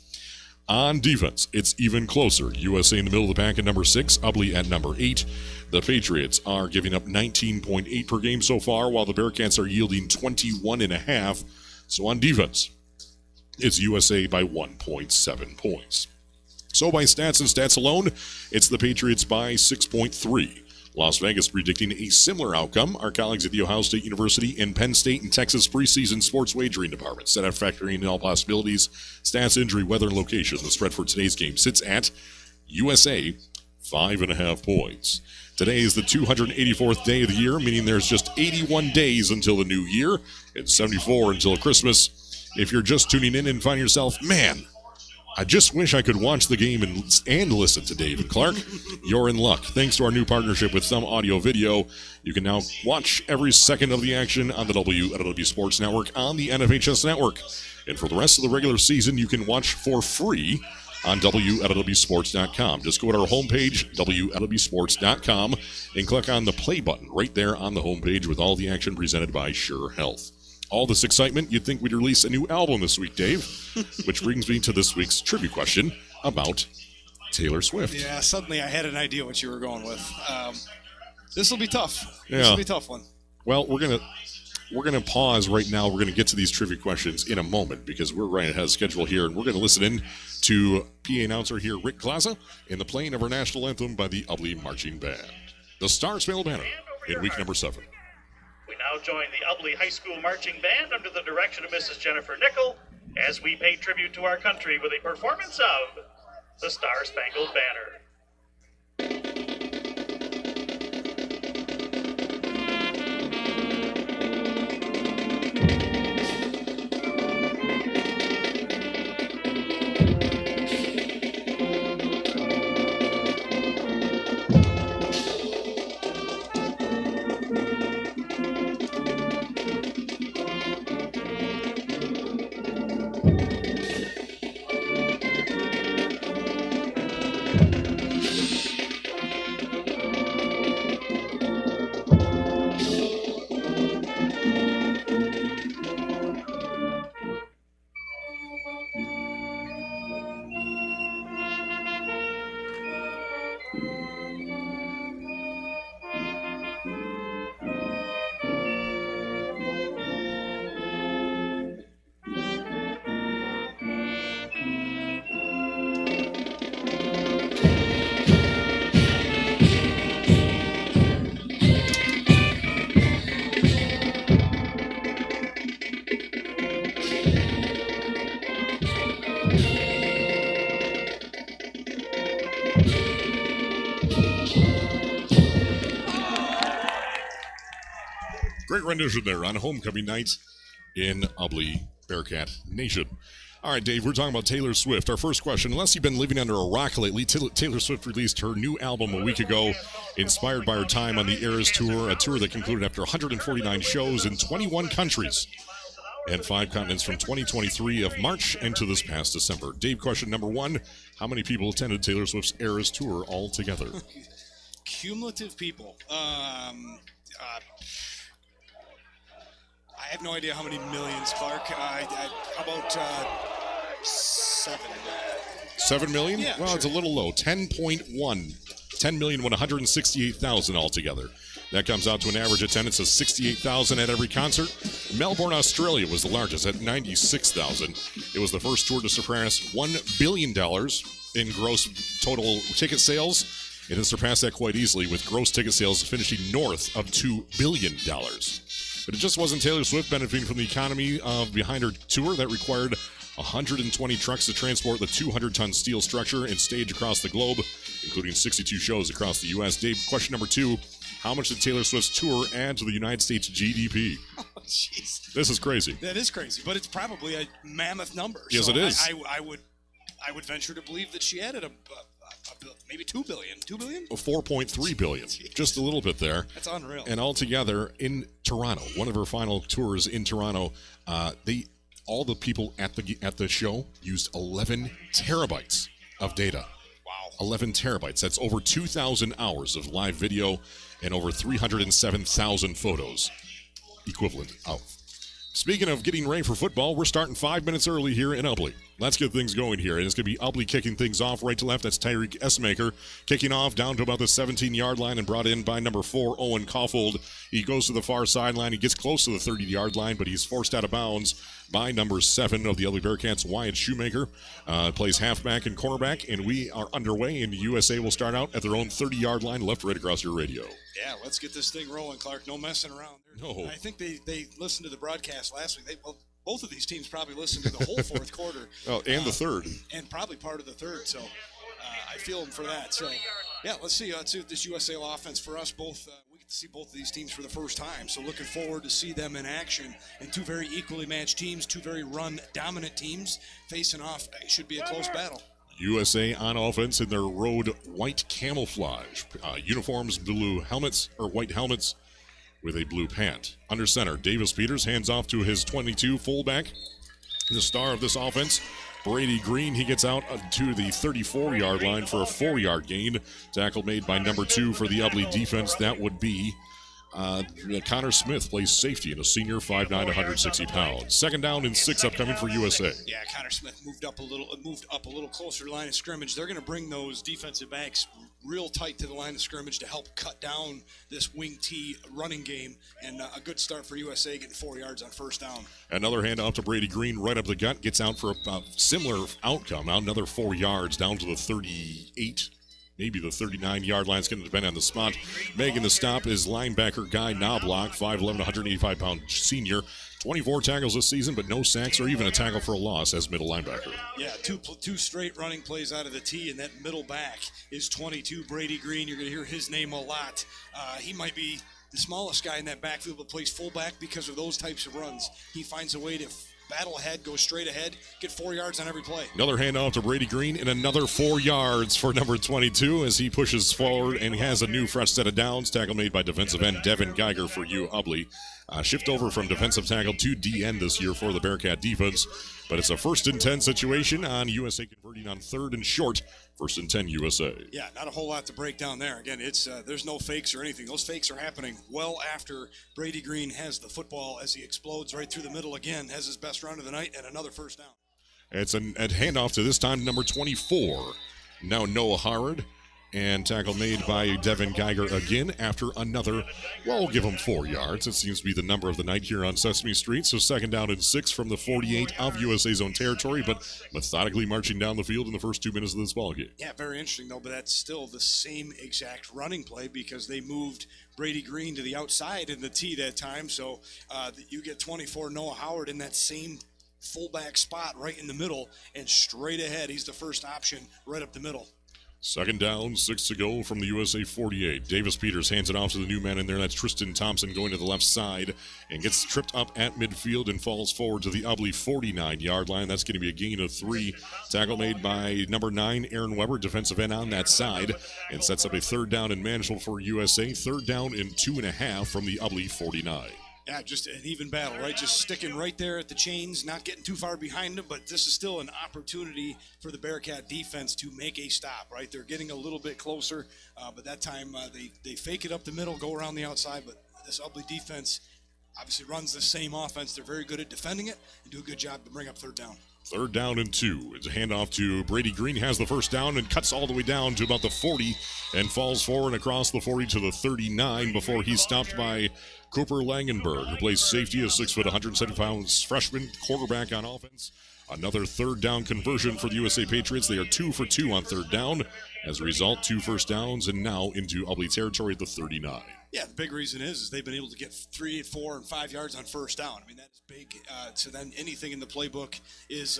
On defense, it's even closer. USA in the middle of the pack at number 6, Ubly at number 8. The Patriots are giving up 19.8 per game so far, while the Bearcats are yielding 21.5. So on defense, it's USA by 1.7 points. So by stats and stats alone, it's the Patriots by 6.3. Las Vegas predicting a similar outcome. Our colleagues at The Ohio State University and Penn State and Texas preseason sports wagering departments set out factoring in all possibilities, stats, injury, weather, and location. The spread for today's game sits at USA 5.5 points. Today is the 284th day of the year, meaning there's just 81 days until the new year and 74 until Christmas. If you're just tuning in and find yourself, man, I just wish I could watch the game and listen to Dave and Clark, you're in luck. Thanks to our new partnership with Thumb Audio Video, you can now watch every second of the action on the WLEW Sports Network on the MHSAA Network. And for the rest of the regular season, you can watch for free on WLEWsports.com. Just go to our homepage, WLEWsports.com, and click on the play button right there on the homepage with all the action presented by Scheurer Health. All this excitement, you'd think we'd release a new album this week, Dave, which brings me to this week's trivia question about Taylor Swift. Yeah, suddenly I had an idea what you were going with. This will be tough. Yeah. This will be a tough one. Well, we're gonna pause right now. We're gonna get to these trivia questions in a moment because we're right ahead of schedule here, and we're gonna listen in to PA announcer here, Rick Glaza, in the playing of our national anthem by the Ubly Marching Band. The Star Spangled Banner in week number 7. We now join the Ubly High School Marching Band under the direction of Mrs. Jennifer Nickel as we pay tribute to our country with a performance of the Star Spangled Banner. Great rendition there on homecoming night in Ubly Bearcat Nation. All right, Dave, we're talking about Taylor Swift. Our first question, unless you've been living under a rock lately, Taylor Swift released her new album a week ago, inspired by her time on the Eras Tour, a tour that concluded after 149 shows in 21 countries and 5 continents from 2023 of March into this past December. Dave, question number 1, how many people attended Taylor Swift's Eras Tour altogether? Cumulative people. I have no idea how many millions, Clark. How about 7? 7 million? Yeah, well, sure. It's a little low. 10.1. 10,168,000 altogether. That comes out to an average attendance of 68,000 at every concert. Melbourne, Australia was the largest at 96,000. It was the first tour to surpass $1 billion in gross total ticket sales. It has surpassed that quite easily, with gross ticket sales finishing north of $2 billion. But it just wasn't Taylor Swift benefiting from the economy behind her tour that required 120 trucks to transport the 200-ton steel structure and stage across the globe, including 62 shows across the U.S. Dave, question number 2, how much did Taylor Swift's tour add to the United States GDP? Oh, jeez. This is crazy. That is crazy, but it's probably a mammoth number. Yes, so it is. I would venture to believe that she added maybe $2 billion. $2 billion? 4.3 billion. Just a little bit there. That's unreal. And altogether, in Toronto, one of her final tours in Toronto, all the people at the show used 11 terabytes of data. Wow. 11 terabytes. That's over 2,000 hours of live video and over 307,000 photos equivalent of. Speaking of getting ready for football, we're starting 5 minutes early here in Ubly. Let's get things going here. And it's going to be Ubly kicking things off right to left. That's Tyreek Essmaker kicking off down to about the 17-yard line and brought in by number 4, Owen Caulfield. He goes to the far sideline. He gets close to the 30-yard line, but he's forced out of bounds by number 7 of the Ubly Bearcats, Wyatt Shoemaker. Plays halfback and cornerback, and we are underway, and USA will start out at their own 30-yard line, left right across your radio. Yeah, let's get this thing rolling, Clark. No messing around. No. I think they listened to the broadcast last week. Both of these teams probably listened to the whole fourth quarter. Oh, and the third. And probably part of the third, so I feel them for that. So, yeah, let's see what this USAL offense for us both. We get to see both of these teams for the first time, so looking forward to see them in action. And two very equally matched teams, two very run-dominant teams facing off. It should be a close battle. USA on offense in their road white camouflage uniforms, blue helmets, or white helmets with a blue pant. Under center, Davis Peters hands off to his 22 fullback, the star of this offense, Brady Green. He gets out to the 34-yard line for a 4-yard gain. Tackle made by number 2 for the Ubly defense. That would be Connor Smith, plays safety, and a senior, 5'9", 160 pounds. Second down and 6 upcoming for USA. Yeah, Connor Smith moved up a little closer to the line of scrimmage. They're going to bring those defensive backs real tight to the line of scrimmage to help cut down this wing T running game, and a good start for USA, getting 4 yards on first down. Another handoff to Brady Green right up the gut, gets out for a similar outcome. Out another 4 yards down to the 38. Maybe the 39-yard line is going to depend on the spot. Making the stop is linebacker Guy Knobloch, 5'11", 185-pound senior. 24 tackles this season, but no sacks or even a tackle for a loss as middle linebacker. Yeah, two straight running plays out of the T, and that middle back is 22, Brady Green. You're going to hear his name a lot. He might be the smallest guy in that backfield, but plays fullback because of those types of runs. He finds a way to battle ahead, go straight ahead, get 4 yards on every play. Another handoff to Brady Green and another 4 yards for number 22 as he pushes forward and has a new fresh set of downs. Tackle made by defensive end Devin Geiger for Ubly. Shift over from defensive tackle to DN this year for the Bearcat defense. But it's a 1st and 10 situation on USA converting on 3rd and short. 1st and 10 USA. Yeah, not a whole lot to break down there. Again, it's there's no fakes or anything. Those fakes are happening well after Brady Green has the football as he explodes right through the middle again, has his best run of the night, and another first down. It's a handoff to this time number 24. Now Noah Howard. And tackle made by Devin Geiger again after another, well, we'll give him 4 yards. It seems to be the number of the night here on Sesame Street. So 2nd down and 6 from the 48 of USA's own territory, but methodically marching down the field in the first 2 minutes of this ballgame. Yeah, very interesting, though, but that's still the same exact running play because they moved Brady Green to the outside in the T that time. So you get 24 Noah Howard in that same fullback spot right in the middle and straight ahead. He's the first option right up the middle. 2nd down, 6 to go from the USA 48. Davis Peters hands it off to the new man in there. That's Tristan Thompson going to the left side and gets tripped up at midfield and falls forward to the Ubly 49-yard line. That's going to be a gain of 3. Tackle made by number 9, Aaron Weber, defensive end on that side, and sets up a 3rd down and manageable for USA. 3rd down and 2.5 from the Ubly 49. Yeah, just an even battle, right? Just sticking right there at the chains, not getting too far behind them, but this is still an opportunity for the Bearcat defense to make a stop, right? They're getting a little bit closer, but that time they fake it up the middle, go around the outside, but this Ubly defense obviously runs the same offense. They're very good at defending it and do a good job to bring up third down. 3rd down and 2. It's a handoff to Brady Green. Has the first down and cuts all the way down to about the 40 and falls forward across the 40 to the 39 before he's stopped by Cooper Langenberg, who plays safety, a 6 foot, 170 pounds freshman quarterback on offense. Another 3rd down conversion for the USA Patriots. They are 2 for 2 on 3rd down. As a result, 2 first downs and now into Ubly territory at the 39. Yeah, the big reason is they've been able to get 3, 4, and 5 yards on first down. I mean, that is big. So then anything in the playbook is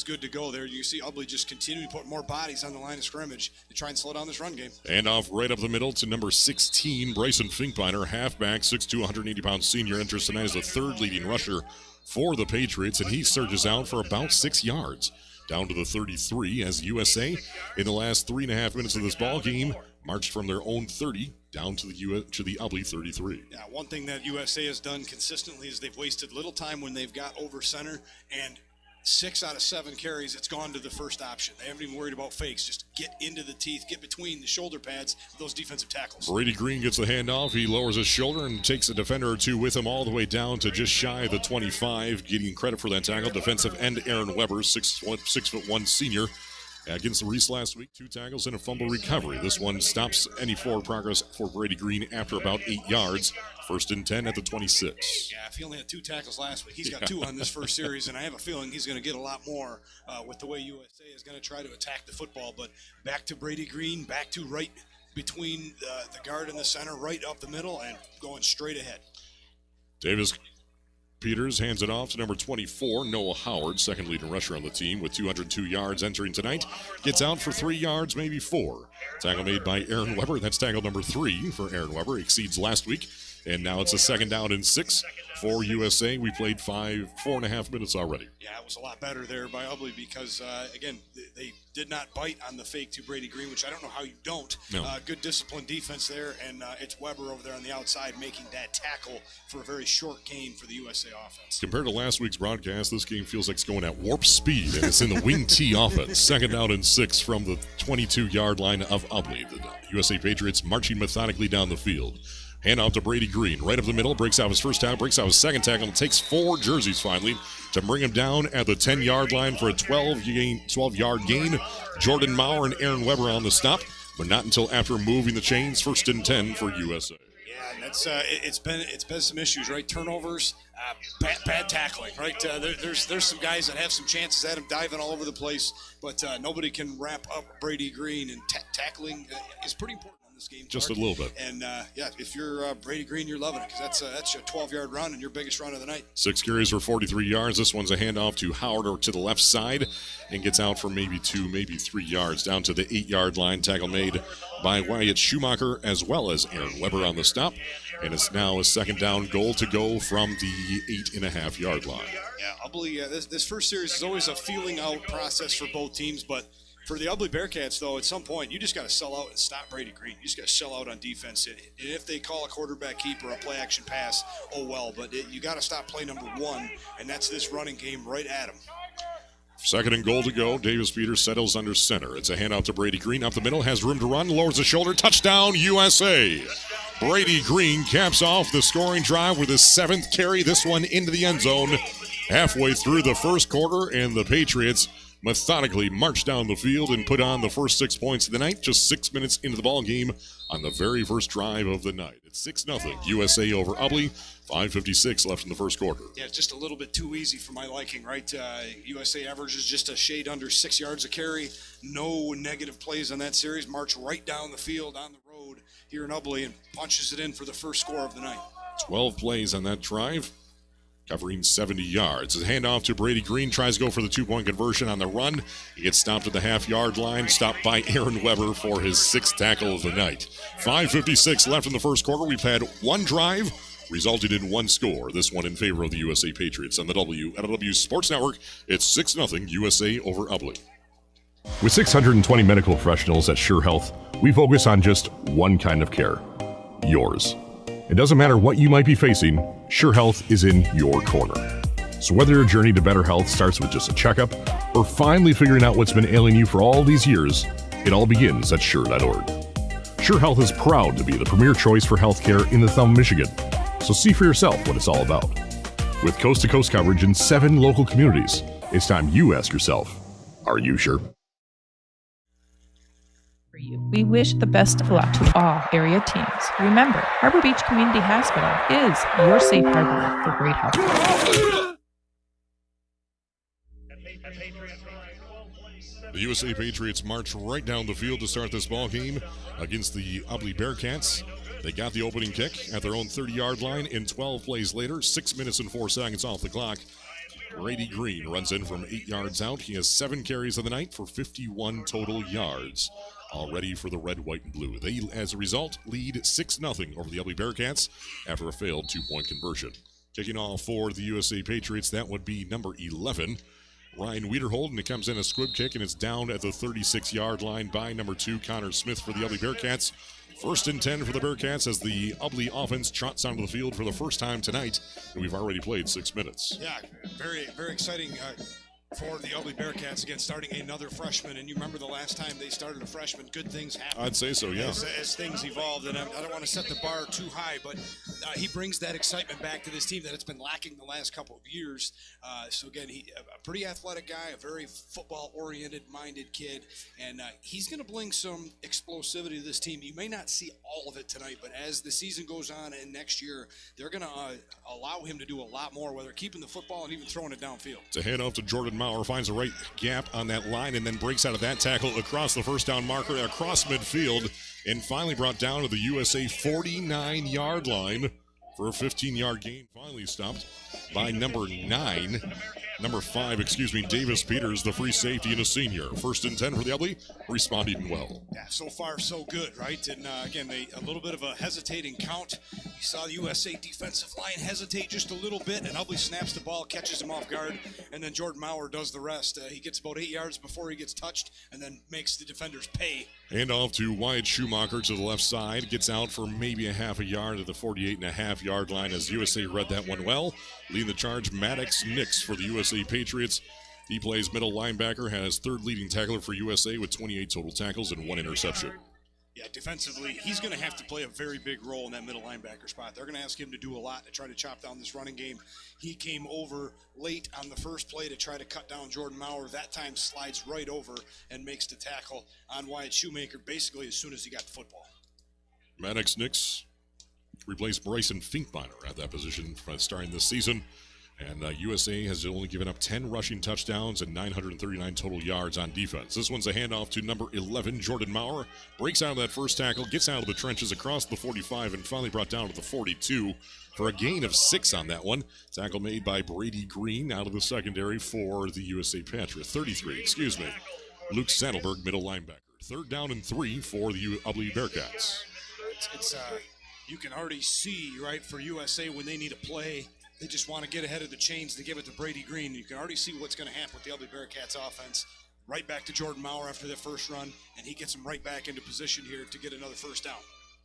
good to go there. You see Ubly just continue to put more bodies on the line of scrimmage to try and slow down this run game. And off right up the middle to number 16, Bryson Finkbeiner, halfback, 6'2", 180-pound senior. Enters tonight as the 3rd leading rusher for the Patriots, and he surges out for about 6 yards. Down to the 33 as USA in the last 3.5 minutes of this ball game marched from their own 30 down to the Ubly 33. Yeah, one thing that USA has done consistently is they've wasted little time when they've got over center, and 6 out of 7 carries, it's gone to the first option. They haven't even worried about fakes. Just get into the teeth, get between the shoulder pads of those defensive tackles. Brady Green gets the handoff. He lowers his shoulder and takes a defender or two with him all the way down to just shy of the 25. Getting credit for that tackle, defensive end Aaron Weber, 6'1" senior. Against the Reese last week, 2 tackles and a fumble recovery. This one stops any forward progress for Brady Green after about 8 yards. 1st and 10 at the 26. Yeah, if he only had 2 tackles last week, he's got 2 on this first series, and I have a feeling he's going to get a lot more with the way USA is going to try to attack the football. But back to Brady Green, back to right between the guard and the center, right up the middle, and going straight ahead. Davis Peters hands it off to number 24, Noah Howard, 2nd leading rusher on the team with 202 yards entering tonight. Gets out for 3 yards, maybe 4. Tackle made by Aaron Weber. That's tackle number 3 for Aaron Weber. Exceeds last week. And now it's a 2nd down and 6 for USA. We played 4.5 minutes already. Yeah, it was a lot better there by Ubly because, again, they did not bite on the fake to Brady Green, which I don't know how you don't. No. Good disciplined defense there, and it's Weber over there on the outside making that tackle for a very short gain for the USA offense. Compared to last week's broadcast, this game feels like it's going at warp speed, and it's in the wing T offense. 2nd down and 6 from the 22-yard line of Ubly. The USA Patriots marching methodically down the field. Hand off to Brady Green, right up the middle, breaks out his first tackle, breaks out his 2nd tackle, and takes 4 jerseys finally to bring him down at the 10-yard line for a 12-yard gain. Jordan Maurer and Aaron Weber on the stop, but not until after moving the chains. 1st and 10 for USA. Yeah, and that's it's been some issues, right? Turnovers, bad tackling, right? There's some guys that have some chances at him diving all over the place, but nobody can wrap up Brady Green, and tackling is pretty important. This game just a little bit. And yeah, if you're Brady Green, you're loving it because that's your 12-yard run and your biggest run of the night. 6 carries for 43 yards. This one's a handoff to Howard or to the left side and gets out for maybe 2, maybe 3 yards down to the 8-yard line. Tackle made by Wyatt Schumacher as well as Aaron Weber on the stop. And it's now a 2nd down, goal to go from the 8.5-yard line. Yeah, Ubly, this first series is always a feeling out process for both teams, but for the Ubly Bearcats, though, at some point, you just got to sell out and stop Brady Green. You just got to sell out on defense. And if they call a quarterback keep or a play-action pass, oh, well. But you got to stop play number 1, and that's this running game right at him. 2nd and goal to go. Davis Peters settles under center. It's a handoff to Brady Green. Up the middle, has room to run, lowers the shoulder. Touchdown, USA. Brady Green caps off the scoring drive with his 7th carry. This one into the end zone. Halfway through the first quarter, and the Patriots methodically marched down the field and put on the first 6 points of the night, just 6 minutes into the ball game on the very first drive of the night. It's 6-0 USA over Ubly. 5:56 left in the first quarter. Yeah, it's just a little bit too easy for my liking, right? USA averages just a shade under 6 yards a carry. No negative plays on that series. March right down the field on the road here in Ubly and punches it in for the first score of the night. 12 plays on that drive, covering 70 yards. A handoff to Brady Green, tries to go for the 2-point conversion on the run. He gets stopped at the half-yard line, stopped by Aaron Weber for his 6th tackle of the night. 5:56 left in the first quarter. We've had one drive, resulted in 1 score. This one in favor of the USA Patriots. On the WLEW Sports Network, it's 6-0 USA over Ubly. With 620 medical professionals at Scheurer Health, we focus on just one kind of care, yours. It doesn't matter what you might be facing, Scheurer Health is in your corner. So whether your journey to better health starts with just a checkup or finally figuring out what's been ailing you for all these years, it all begins at Scheurer.org. Scheurer Health is proud to be the premier choice for healthcare in the Thumb, Michigan. So see for yourself what it's all about. With coast-to-coast coverage in 7 local communities, it's time you ask yourself, are you sure? We wish the best of luck to all area teams. Remember, Harbor Beach Community Hospital is your safe harbor for great health. The USA Patriots march right down the field to start this ball game against the Ubly Bearcats. They got the opening kick at their own 30-yard line, and 12 plays later, 6 minutes and 4 seconds off the clock, Brady Green runs in from 8 yards out. He has 7 carries of the night for 51 total yards. All ready for the red, white, and blue. They, as a result, lead 6-0 over the Ubly Bearcats after a failed 2-point conversion. Kicking off for the USA Patriots, that would be number 11, Ryan Wiederhold, and it comes in a squib kick, and it's down at the 36-yard line by number 2, Connor Smith for the Ubly Bearcats. 1st and 10 for the Bearcats as the Ubly offense trots onto the field for the first time tonight, and we've already played 6 minutes. Yeah, very, very exciting for the Ubly Bearcats, again, starting another freshman. And you remember the last time they started a freshman, good things happen. I'd say so, yeah. As things evolved, and I don't want to set the bar too high, but he brings that excitement back to this team that it's been lacking the last couple of years. So, again, a pretty athletic guy, a very football-oriented, minded kid, and he's going to bring some explosivity to this team. You may not see all of it tonight, but as the season goes on and next year, they're going to allow him to do a lot more, whether keeping the football and even throwing it downfield. It's a handoff to Jordan Maurer, finds the right gap on that line and then breaks out of that tackle across the first down marker, across midfield, and finally brought down to the USA 49-yard line for a 15-yard gain. Finally stopped by number 5, Davis Peters, the free safety and a senior. 1st and 10 for the Ubly, responding well. Yeah, so far so good, right? And again, a little bit of a hesitating count. You saw the USA defensive line hesitate just a little bit, and Ubly snaps the ball, catches him off guard, and then Jordan Maurer does the rest. He gets about 8 yards before he gets touched, and then makes the defenders pay. Hand off to Wyatt Schumacher to the left side. Gets out for maybe a half a yard at the 48.5-yard line as USA read that one well. Leading the charge, Maddox Nix for the USA Patriots. He plays middle linebacker, has 3rd leading tackler for USA with 28 total tackles and 1 interception. Yeah, defensively, he's going to have to play a very big role in that middle linebacker spot. They're going to ask him to do a lot to try to chop down this running game. He came over late on the first play to try to cut down Jordan Maurer. That time slides right over and makes the tackle on Wyatt Shoemaker basically as soon as he got the football. Maddox Nix replaced Bryson Finkbeiner at that position starting this season. And USA has only given up 10 rushing touchdowns and 939 total yards on defense. This one's a handoff to number 11, Jordan Maurer. Breaks out of that first tackle, gets out of the trenches across the 45, and finally brought down to the 42 for a gain of 6 on that one. Tackle made by Brady Green out of the secondary for the USA Patriots. 33, Luke Saddleberg, middle linebacker. 3rd down and 3 for the Ubly Bearcats. You can already see, right, for USA when they need a play, they just want to get ahead of the chains to give it to Brady Green. You can already see what's going to happen with the Ubly Bearcats offense. Right back to Jordan Maurer after their first run, and he gets them right back into position here to get another first down.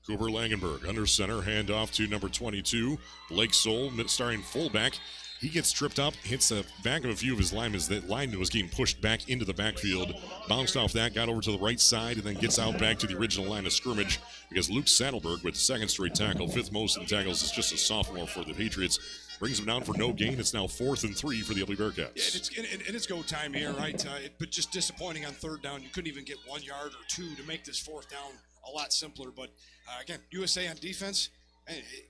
Cooper Langenberg under center, handoff to number 22, Blake Soul, starting fullback. He gets tripped up, hits the back of a few of his linemen. That lineman was getting pushed back into the backfield. Bounced off that, got over to the right side, and then gets out back to the original line of scrimmage because Luke Saddleberg, with 2nd straight tackle, 5th most in tackles, is just a sophomore for the Patriots. Brings him down for no gain. It's now 4th and 3 for the Ubly Bearcats. Yeah, and it's go time here, right? But just disappointing on 3rd down. You couldn't even get 1 yard or 2 to make this 4th down a lot simpler. But again, USA on defense,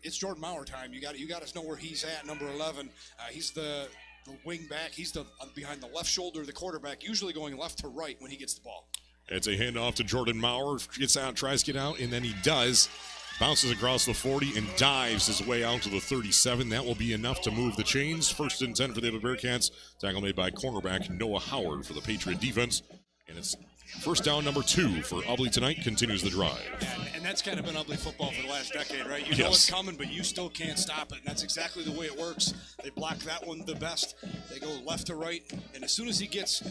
it's Jordan Maurer time. You got to know where he's at. Number 11, he's the wing back. He's behind the left shoulder of the quarterback, usually going left to right when he gets the ball. It's a handoff to Jordan Maurer. Gets out, tries to get out, and then he does. Bounces across the 40 and dives his way out to the 37. That will be enough to move the chains. 1st and 10 for the Ubly Bearcats. Tackle made by cornerback Noah Howard for the Patriot defense. And it's first down number 2 for Ubly tonight. Continues the drive. Yeah, and that's kind of been Ubly football for the last decade, right? You know it's coming, but you still can't stop it. And that's exactly the way it works. They block that one the best. They go left to right. And as soon as he gets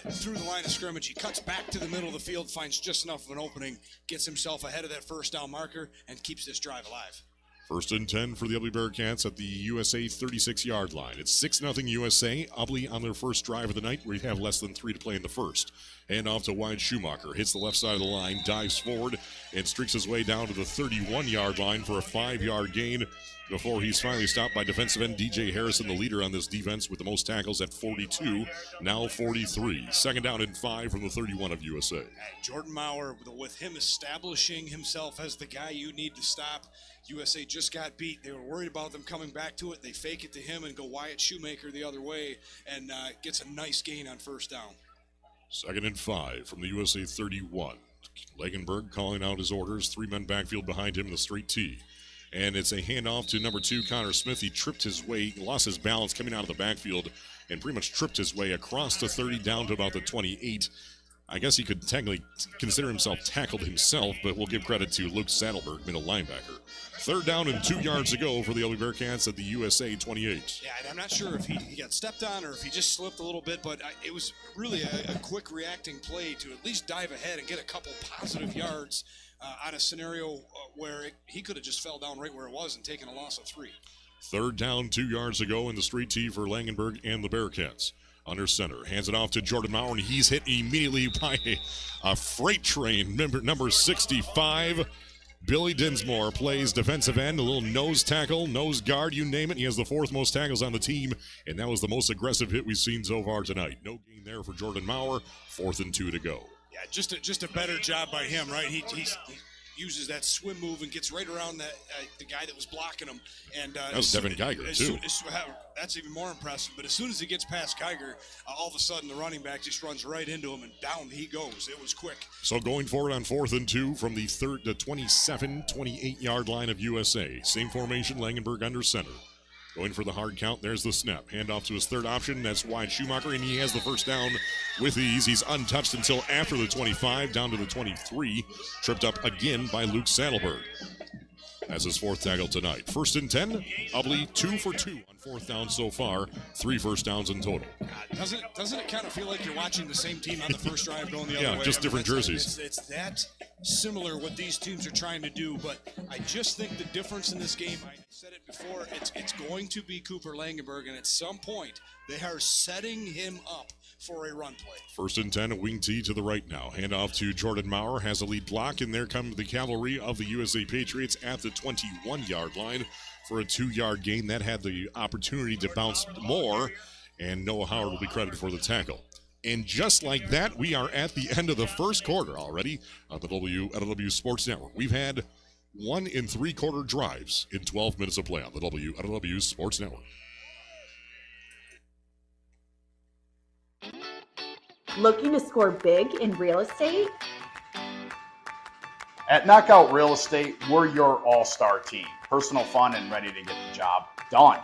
through the line of scrimmage, he cuts back to the middle of the field, finds just enough of an opening, gets himself ahead of that first down marker, and keeps this drive alive. 1st and 10 for the Ubly Bearcats at the USA 36-yard line. It's 6-0 USA. Ubly on their first drive of the night. We have less than 3 to play in the first. Hand off to Wyatt Schumacher. Hits the left side of the line, dives forward, and streaks his way down to the 31-yard line for a 5-yard gain. before he's finally stopped by defensive end DJ Harrison, the leader on this defense with the most tackles at 42, now 43. Second down and 5 from the 31 of USA. Jordan Maurer, with him establishing himself as the guy you need to stop. USA just got beat. They were worried about them coming back to it. They fake it to him and go Wyatt Shoemaker the other way, and gets a nice gain on first down. Second and 5 from the USA 31. Langenberg calling out his orders. 3 men backfield behind him in the straight tee. And it's a handoff to number 2, Connor Smith. He tripped his way, lost his balance coming out of the backfield, and pretty much tripped his way across the 30 down to about the 28. I guess he could technically consider himself tackled himself, but we'll give credit to Luke Saddleberg, middle linebacker. Third down and 2 yards to go for the Ubly Bearcats at the USA 28. Yeah, and I'm not sure if he got stepped on or if he just slipped a little bit, but it was really a quick reacting play to at least dive ahead and get a couple positive yards on a scenario where he could have just fell down right where it was and taken a loss of 3. Third down, 2 yards to go in the straight tee for Langenberg and the Bearcats. Under center, hands it off to Jordan Maurer, and he's hit immediately by a freight train. Number 65, Billy Dinsmore, plays defensive end, a little nose tackle, nose guard, you name it. He has the 4th most tackles on the team, and that was the most aggressive hit we've seen so far tonight. No gain there for Jordan Maurer. 4th and 2 to go. Yeah, just a better job by him, right? He uses that swim move and gets right around the guy that was blocking him. And that was Devin Geiger, too. That's even more impressive. But as soon as he gets past Geiger, all of a sudden the running back just runs right into him, and down he goes. It was quick. So going forward on 4th and 2 from the 27, 28-yard line of USA. Same formation, Langenberg under center. Going for the hard count. There's the snap. Handoff to his third option. That's Wyatt Shoemaker, and he has the first down with ease. He's untouched until after the 25, down to the 23. Tripped up again by Luke Saddleberg. That's his 4th tackle tonight. 1st and 10. Ubly 2 for 2 on 4th down so far. 3 first downs in total. Doesn't it kind of feel like you're watching the same team on the first drive going the other way? Yeah, just different jerseys. It's that similar what these teams are trying to do, but I just think the difference in this game, I said it before, it's going to be Cooper Langenberg, and at some point they are setting him up for a run play. 1st and 10, a wing tee to the right now. Handoff to Jordan Maurer, has a lead block, and there come the cavalry of the USA Patriots at the 21-yard line for a 2-yard gain. That had the opportunity to bounce more, and Noah Howard will be credited for the tackle. And just like that, we are at the end of the first quarter already on the WLEW Sports Network. We've had 1 3/4 drives in 12 minutes of play on the WLEW Sports Network. Looking to score big in real estate? At Knockout Real Estate, we're your all-star team. Personal, fun, and ready to get the job done.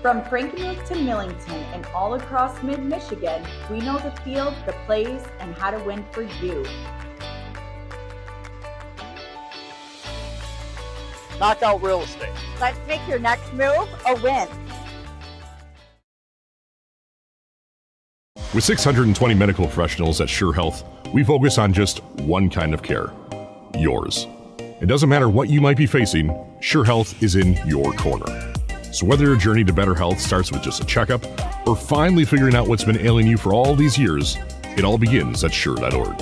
From Frankenmuth to Millington and all across mid-Michigan, we know the field, the plays, and how to win for you. Knockout Real Estate. Let's make your next move a win. With 620 medical professionals at Scheurer Health, we focus on just one kind of care, yours. It doesn't matter what you might be facing, Scheurer Health is in your corner. So whether your journey to better health starts with just a checkup or finally figuring out what's been ailing you for all these years, it all begins at Scheurer.org.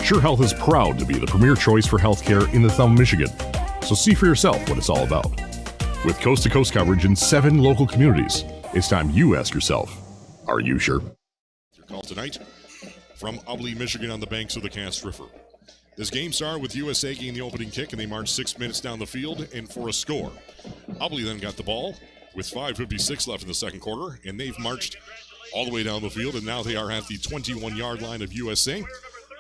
Scheurer Health is proud to be the premier choice for healthcare in the Thumb, Michigan. So see for yourself what it's all about. With coast-to-coast coverage in 7 local communities, it's time you ask yourself, are you sure? Your call tonight from Ubly, Michigan on the banks of the Cass River. This game started with USA getting the opening kick, and they marched 6 minutes down the field and for a score. Ubly then got the ball with 5:56 left in the second quarter, and they've marched all the way down the field, and now they are at the 21-yard line of USA.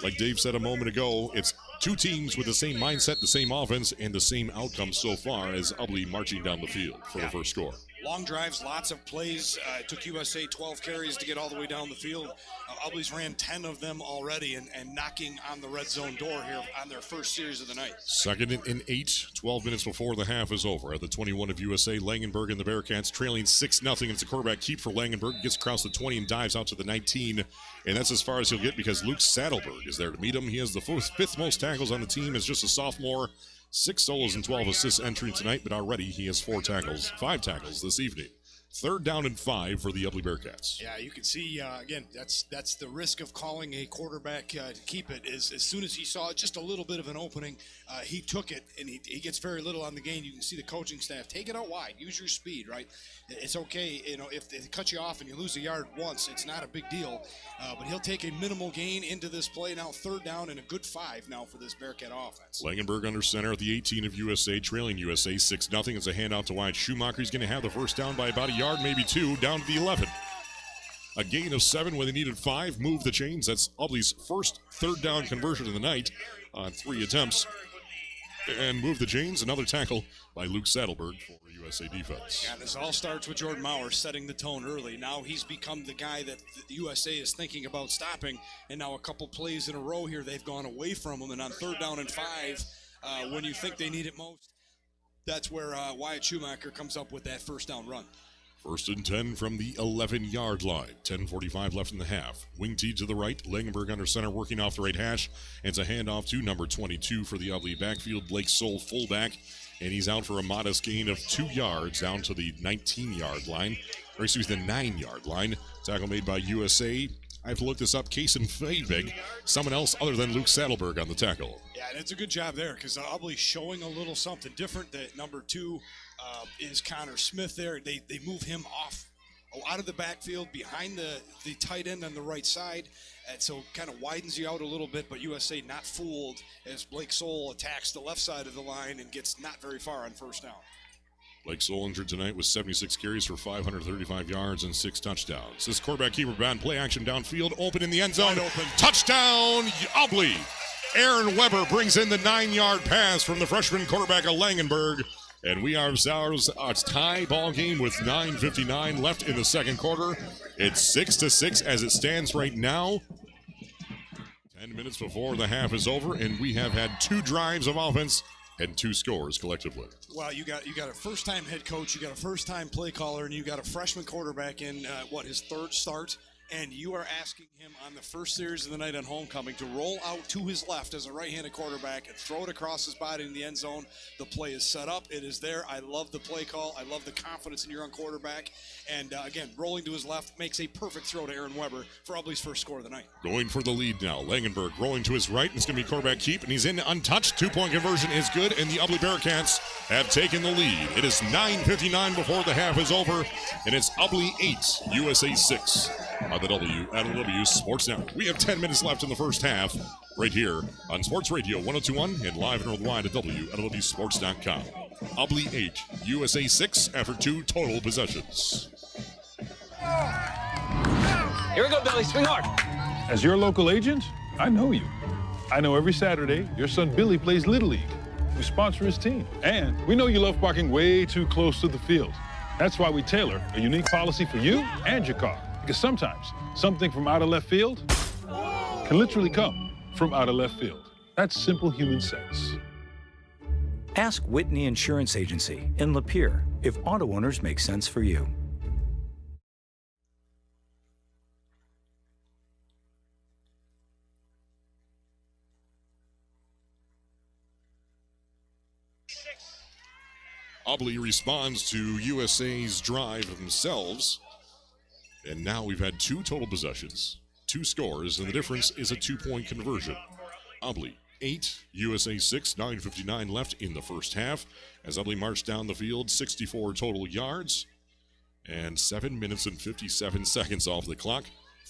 Like Dave said a moment ago, it's 2 teams with the same mindset, the same offense, and the same outcome so far as Ubly marching down the field for the first score. Long drives, lots of plays. It took USA 12 carries to get all the way down the field. Ubly's ran 10 of them already and knocking on the red zone door here on their first series of the night. 2nd and 8, 12 minutes before the half is over. At the 21 of USA, Langenberg and the Bearcats trailing 6-0. It's a quarterback keep for Langenberg. Gets across the 20 and dives out to the 19. And that's as far as he'll get because Luke Saddleberg is there to meet him. He has the 5th most tackles on the team as just a sophomore. 6 solos and 12 assists entering tonight, but already he has 5 tackles this evening. 3rd down and 5 for the Ubly Bearcats. Yeah, you can see, again, that's the risk of calling a quarterback to keep it. Is as soon as he saw just a little bit of an opening, he took it, and he gets very little on the gain. You can see the coaching staff, take it out wide, use your speed, right? It's okay, if they cut you off and you lose a yard once, it's not a big deal. But he'll take a minimal gain into this play. Now 3rd down and a good 5 now for this Bearcat offense. Langenberg under center at the 18 of USA, trailing USA 6-0 as a handout to Wyatt Schumacher. He's going to have the first down by about a yard, maybe 2, down to the 11. A gain of 7 when they needed 5. Move the chains. That's Ubly's first 3rd down conversion of the night on 3 attempts. And move the chains. Another tackle by Luke Saddleberg for USA defense. Yeah, this all starts with Jordan Maurer setting the tone early. Now he's become the guy that the USA is thinking about stopping. And now a couple plays in a row here, they've gone away from him. And on 3rd down and 5, when you think they need it most, that's where Wyatt Schumacher comes up with that first down run. 1st and 10 from the 11-yard line. 10:45 left in the half. Wing tee to the right. Langenberg under center working off the right hash. It's a handoff to number 22 for the Ubly backfield. Blake Soul fullback. And he's out for a modest gain of 2 yards down to the 19-yard line. Or excuse me, the 9-yard line. Tackle made by USA. I have to look this up. Kason Fabig, someone else other than Luke Saddleberg on the tackle. Yeah, and it's a good job there because Ubly showing a little something different. That number 2 is Connor Smith there. They move him off out of the backfield behind the tight end on the right side. And so kind of widens you out a little bit, but USA not fooled as Blake Soul attacks the left side of the line and gets not very far on first down. Blake Soul injured tonight with 76 carries for 535 yards and 6 touchdowns. This quarterback keeper band play action downfield, open in the end zone. Wide open. Touchdown, Ubly. Aaron Weber brings in the 9-yard pass from the freshman quarterback of Langenberg. And we are ourselves a tie ball game with 9:59 left in the second quarter. It's 6-6 as it stands right now. 10 minutes before the half is over, and we have had 2 drives of offense and 2 scores collectively. Well, you got a first-time head coach, you got a first-time play caller, and you got a freshman quarterback in, his 3rd start, and you are asking him on the first series of the night on homecoming to roll out to his left as a right-handed quarterback and throw it across his body in the end zone. The play is set up. It is there. I love the play call. I love the confidence in your young quarterback. And, again, rolling to his left makes a perfect throw to Aaron Weber for Ubly's first score of the night. Going for the lead now. Langenberg rolling to his right. It's going to be quarterback keep, and he's in untouched. 2-point conversion is good, and the Ubly Bearcats have taken the lead. It is 9:59 before the half is over, and it's Ubly 8, USA 6 on the WLEW Sports Network. We have 10 minutes left in the first half right here on Sports Radio 102.1 and live and worldwide at WLEWsports.com. Ubly 8, USA 6 after 2 total possessions. Here we go, Billy. Swing hard. As your local agent, I know you. I know every Saturday your son Billy plays Little League. We sponsor his team. And we know you love parking way too close to the field. That's why we tailor a unique policy for you and your car. Because sometimes something from out of left field can literally come from out of left field. That's simple human sense. Ask Whitney Insurance Agency in Lapeer if auto owners make sense for you. Ubly responds to USA's drive themselves. And now we've had 2 total possessions, 2 scores, and the difference is a 2-point conversion. Ubly 8, USA 6, 9:59 left in the first half. As Ubly marched down the field, 64 total yards and 7 minutes and 57 seconds off the clock.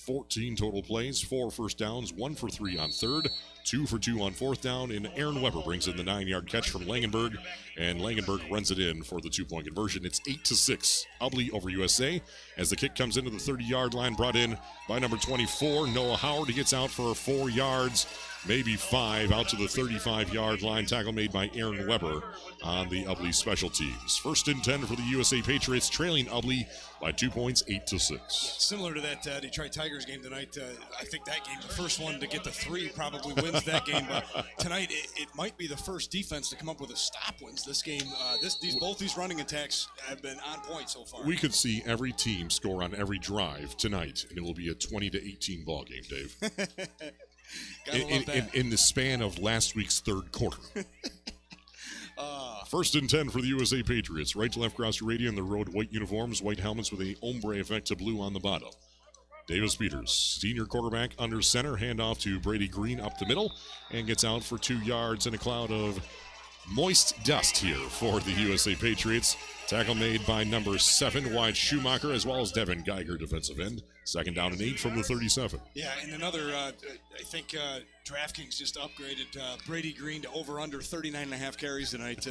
14 total plays, 4 first downs, 1 for 3 on 3rd, 2 for 2 on 4th down, and Aaron Weber brings in the 9-yard catch from Langenberg, and Langenberg runs it in for the 2-point conversion. It's 8-6, Ubly over USA, as the kick comes into the 30-yard line, brought in by number 24, Noah Howard. He gets out for 4 yards, maybe 5, out to the 35-yard line. Tackle made by Aaron Weber on the Ubly special teams. 1st and 10 for the USA Patriots, trailing Ubly by 2 points, 8-6. Similar to that Detroit Tigers game tonight, I think that game, the first one to get the 3 probably wins that game. But tonight, it might be the first defense to come up with a stop wins this game. Both these running attacks have been on point so far. We could see every team score on every drive tonight, and it will be a 20-18 ball game, Dave. Gotta love that. In the span of last week's third quarter. First and 10 for the USA Patriots. Right to left cross your radio in the road white uniforms, white helmets with a ombre effect to blue on the bottom. Davis Peters, senior quarterback under center, handoff to Brady Green up the middle, and gets out for 2 yards in a cloud of moist dust here for the USA Patriots. Tackle made by number 7, Wyatt Schumacher, as well as Devin Geiger, defensive end. Second down and 8 from the 37. Yeah, and another, I think DraftKings just upgraded Brady Green to over-under 39.5 carries tonight.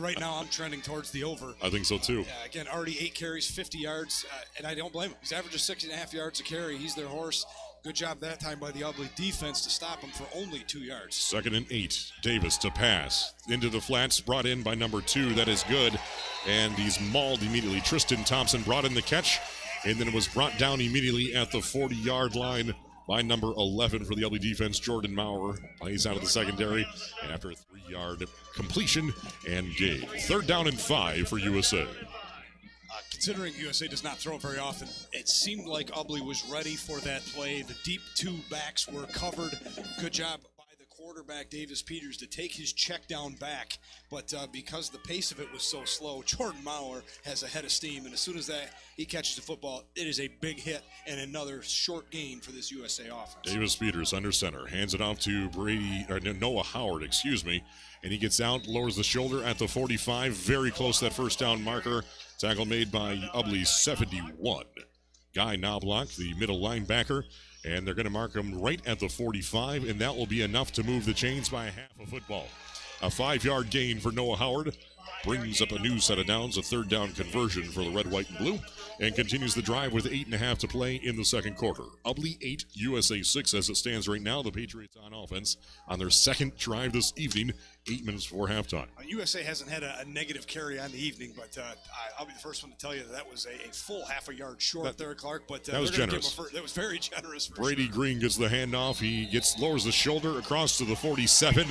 Right now, I'm trending towards the over. I think so, too. Again, already 8 carries, 50 yards, and I don't blame him. He's averaging 6.5 yards a carry. He's their horse. Good job that time by the Ubly defense to stop him for only 2 yards. Second and 8. Davis to pass. Into the flats, brought in by number 2. That is good. And he's mauled immediately. Tristan Thompson brought in the catch, and then it was brought down immediately at the 40-yard line by number 11 for the Ubly defense, Jordan Maurer. Plays out of the secondary after a 3-yard completion and gain. Third down and 5 for USA. Considering USA does not throw it very often, it seemed like Ubly was ready for that play. The deep 2 backs were covered. Good job by the quarterback, Davis Peters, to take his check down back. But because the pace of it was so slow, Jordan Maurer has a head of steam. And as soon as he catches the football, it is a big hit and another short gain for this USA offense. Davis Peters under center, hands it off to Noah Howard, and he gets out, lowers the shoulder at the 45, very close to that first down marker. Tackle made by Ubly's 71. Guy Knobloch, the middle linebacker, and they're going to mark him right at the 45, and that will be enough to move the chains by half a football. A 5-yard gain for Noah Howard brings up a new set of downs, a third down conversion for the red, white, and blue, and continues the drive with 8.5 to play in the second quarter. Ubly 8, USA 6 as it stands right now. The Patriots on offense on their second drive this evening, 8 minutes before halftime. USA hasn't had a negative carry on the evening, but I'll be the first one to tell you that was a full half a yard short there, Clark. But that was generous. That was very generous. Brady Green gets the handoff. He lowers the shoulder across to the 47.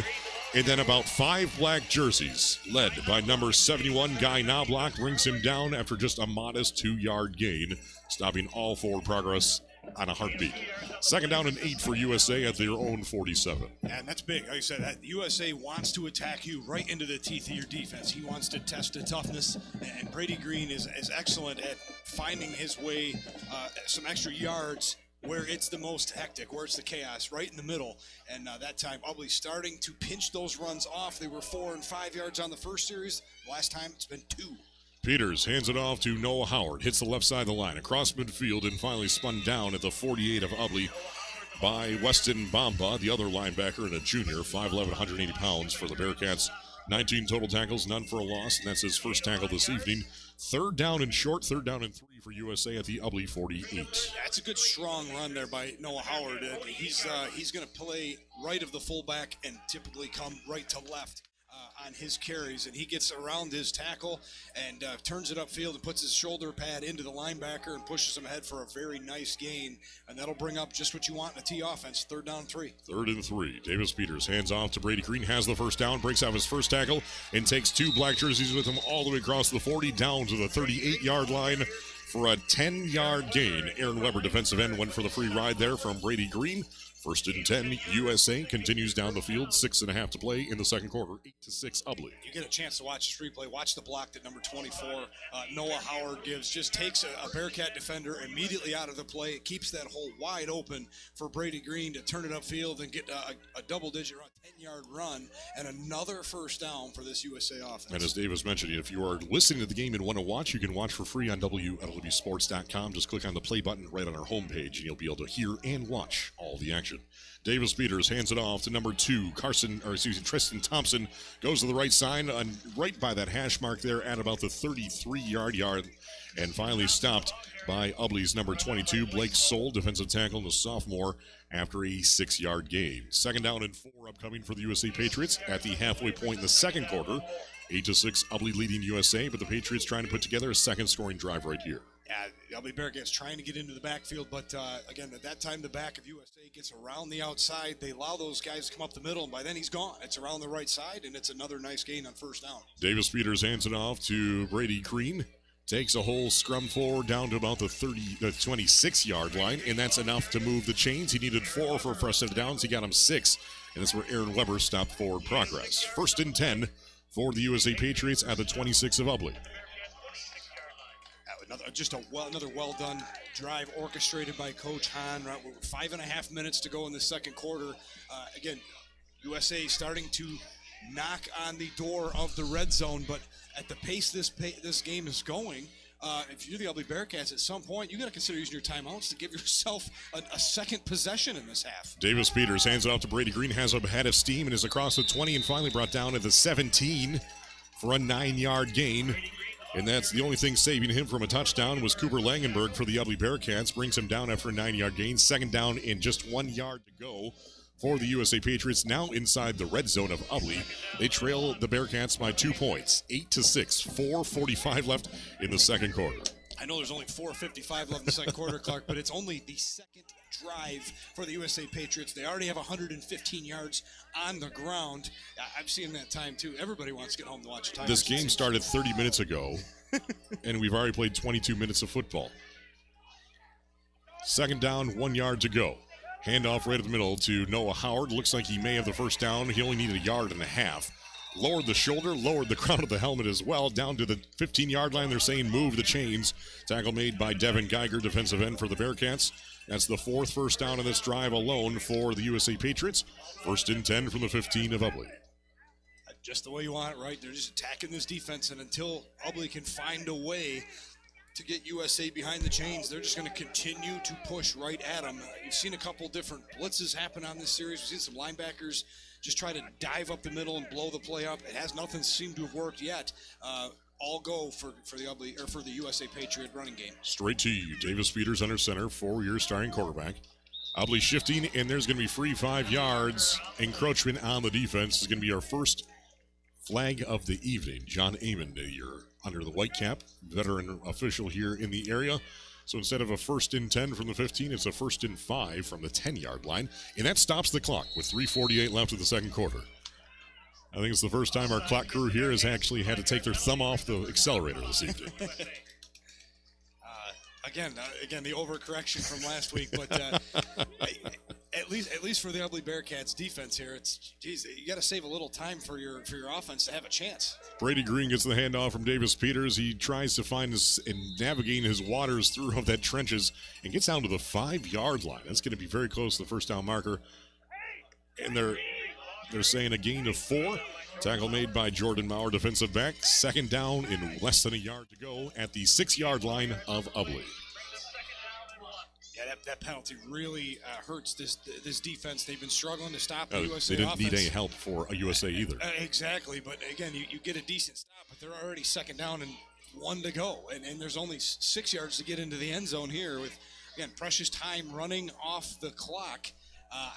And then about 5 black jerseys, led by number 71, Guy Knobloch, brings him down after just a modest 2-yard gain, stopping all forward progress on a heartbeat. Second down and 8 for USA at their own 47. And that's big. Like I said, USA wants to attack you right into the teeth of your defense. He wants to test the toughness, and Brady Green is excellent at finding his way some extra yards where it's the most hectic, where it's the chaos, right in the middle. And that time, Ubly starting to pinch those runs off. They were 4 and 5 yards on the first series. Last time, it's been 2. Peters hands it off to Noah Howard, hits the left side of the line, across midfield, and finally spun down at the 48 of Ubly by Weston Bamba, the other linebacker and a junior, 5'11", 180 pounds for the Bearcats. 19 total tackles, none for a loss, and that's his first tackle this evening. Third down and short, third down and 3 for USA at the Ubly 48. That's a good strong run there by Noah Howard. He's going to play right of the fullback and typically come right to left on his carries, and he gets around his tackle and turns it upfield and puts his shoulder pad into the linebacker and pushes him ahead for a very nice gain, and that'll bring up just what you want in a T offense. Third down and 3. Third and 3. Davis Peters hands off to Brady Green, has the first down, breaks out his first tackle, and takes 2 black jerseys with him all the way across the 40 down to the 38-yard line for a 10-yard gain. Aaron Weber, defensive end, went for the free ride there from Brady Green. First and 10, USA continues down the field. 6.5 to play in the second quarter. 8-6, Ubly. You get a chance to watch this replay. Watch the block that number 24, Noah Howard gives. Just takes a Bearcat defender immediately out of the play. It keeps that hole wide open for Brady Green to turn it upfield and get a double-digit run, 10-yard run, and another first down for this USA offense. And as Davis mentioned, if you are listening to the game and want to watch, you can watch for free on WLEWsports.com. Just click on the play button right on our homepage, and you'll be able to hear and watch all the action. Davis Peters hands it off to number 2, Tristan Thompson goes to the right side, right by that hash mark there at about the 33-yard, and finally stopped by Ubly's number 22, Blake Soul, defensive tackle and a sophomore, after a 6-yard gain. Second down and 4 upcoming for the USA Patriots at the halfway point in the second quarter. 8-6, Ubly leading USA, but the Patriots trying to put together a second scoring drive right here. Ubly Bearcats trying to get into the backfield, but again, at that time, the back of USA gets around the outside. They allow those guys to come up the middle, and by then he's gone. It's around the right side, and it's another nice gain on first down. Davis Peters hands it off to Brady Green. Takes a whole scrum forward down to about the 26-yard line, and that's enough to move the chains. He needed 4 for a first set of downs. He got him 6, and that's where Aaron Weber stopped forward progress. First and 10 for the USA Patriots at the 26 of Ubly. Another well-done drive orchestrated by Coach Hahn. Right, with 5.5 minutes to go in the second quarter. Again, USA starting to knock on the door of the red zone, but at the pace this game is going, if you're the Ubly Bearcats, at some point you got to consider using your timeouts to give yourself a second possession in this half. Davis Peters hands it off to Brady Green, has a head of steam and is across the 20 and finally brought down at the 17 for a 9-yard gain. And that's the only thing saving him from a touchdown was Cooper Langenberg for the Ubly Bearcats. Brings him down after a 9-yard gain. Second down and just 1 yard to go for the USA Patriots. Now inside the red zone of Ubly. They trail the Bearcats by 2 points, 8-6, 4:45 left in the second quarter. I know there's only 4:55 left in the second quarter, Clark, but it's only the second drive for the USA Patriots. They already have 115 yards on the ground. I've seen that time, too. Everybody wants to get home to watch time. This game started 30 minutes ago, and we've already played 22 minutes of football. Second down, 1 yard to go. Handoff right at the middle to Noah Howard. Looks like he may have the first down. He only needed 1.5 yards. Lowered the shoulder, lowered the crown of the helmet as well, down to the 15-yard line. They're saying move the chains. Tackle made by Devin Geiger, defensive end for the Bearcats. That's the fourth first down in this drive alone for the USA Patriots. 1st and 10 from the 15 of Ubly. Just the way you want it, right? They're just attacking this defense, and until Ubly can find a way to get USA behind the chains, they're just going to continue to push right at them. You've seen a couple different blitzes happen on this series. We've seen some linebackers just try to dive up the middle and blow the play up. It has nothing seemed to have worked yet. All go for the Ubly or for the USA Patriot running game. Straight to you, Davis Peters under center for your starting quarterback. Ubly shifting, and there's going to be free 5 yards. Encroachment on the defense is going to be our first flag of the evening. John Amon, you're under the white cap, veteran official here in the area. So instead of a 1st and 10 from the 15, it's a 1st and 5 from the 10-yard line. And that stops the clock with 3:48 left in the second quarter. I think it's the first time our clock crew here has actually had to take their thumb off the accelerator this evening. Again, the overcorrection from last week, but at least for the Ubly Bearcats defense here, you got to save a little time for your offense to have a chance. Brady Green gets the handoff from Davis Peters. He tries to find and navigate his waters through that trenches and gets down to the 5-yard line. That's going to be very close to the first down marker. And they're saying a gain of 4. Tackle made by Jordan Maurer, defensive back. Second down in less than 1 yard to go at the 6-yard line of Ubly. Yeah, that penalty really hurts this defense. They've been struggling to stop the USA They didn't offense. need any help for a USA either. Exactly, but again, you get a decent stop, but they're already second down and 1 to go, and there's only 6 yards to get into the end zone here with, again, precious time running off the clock.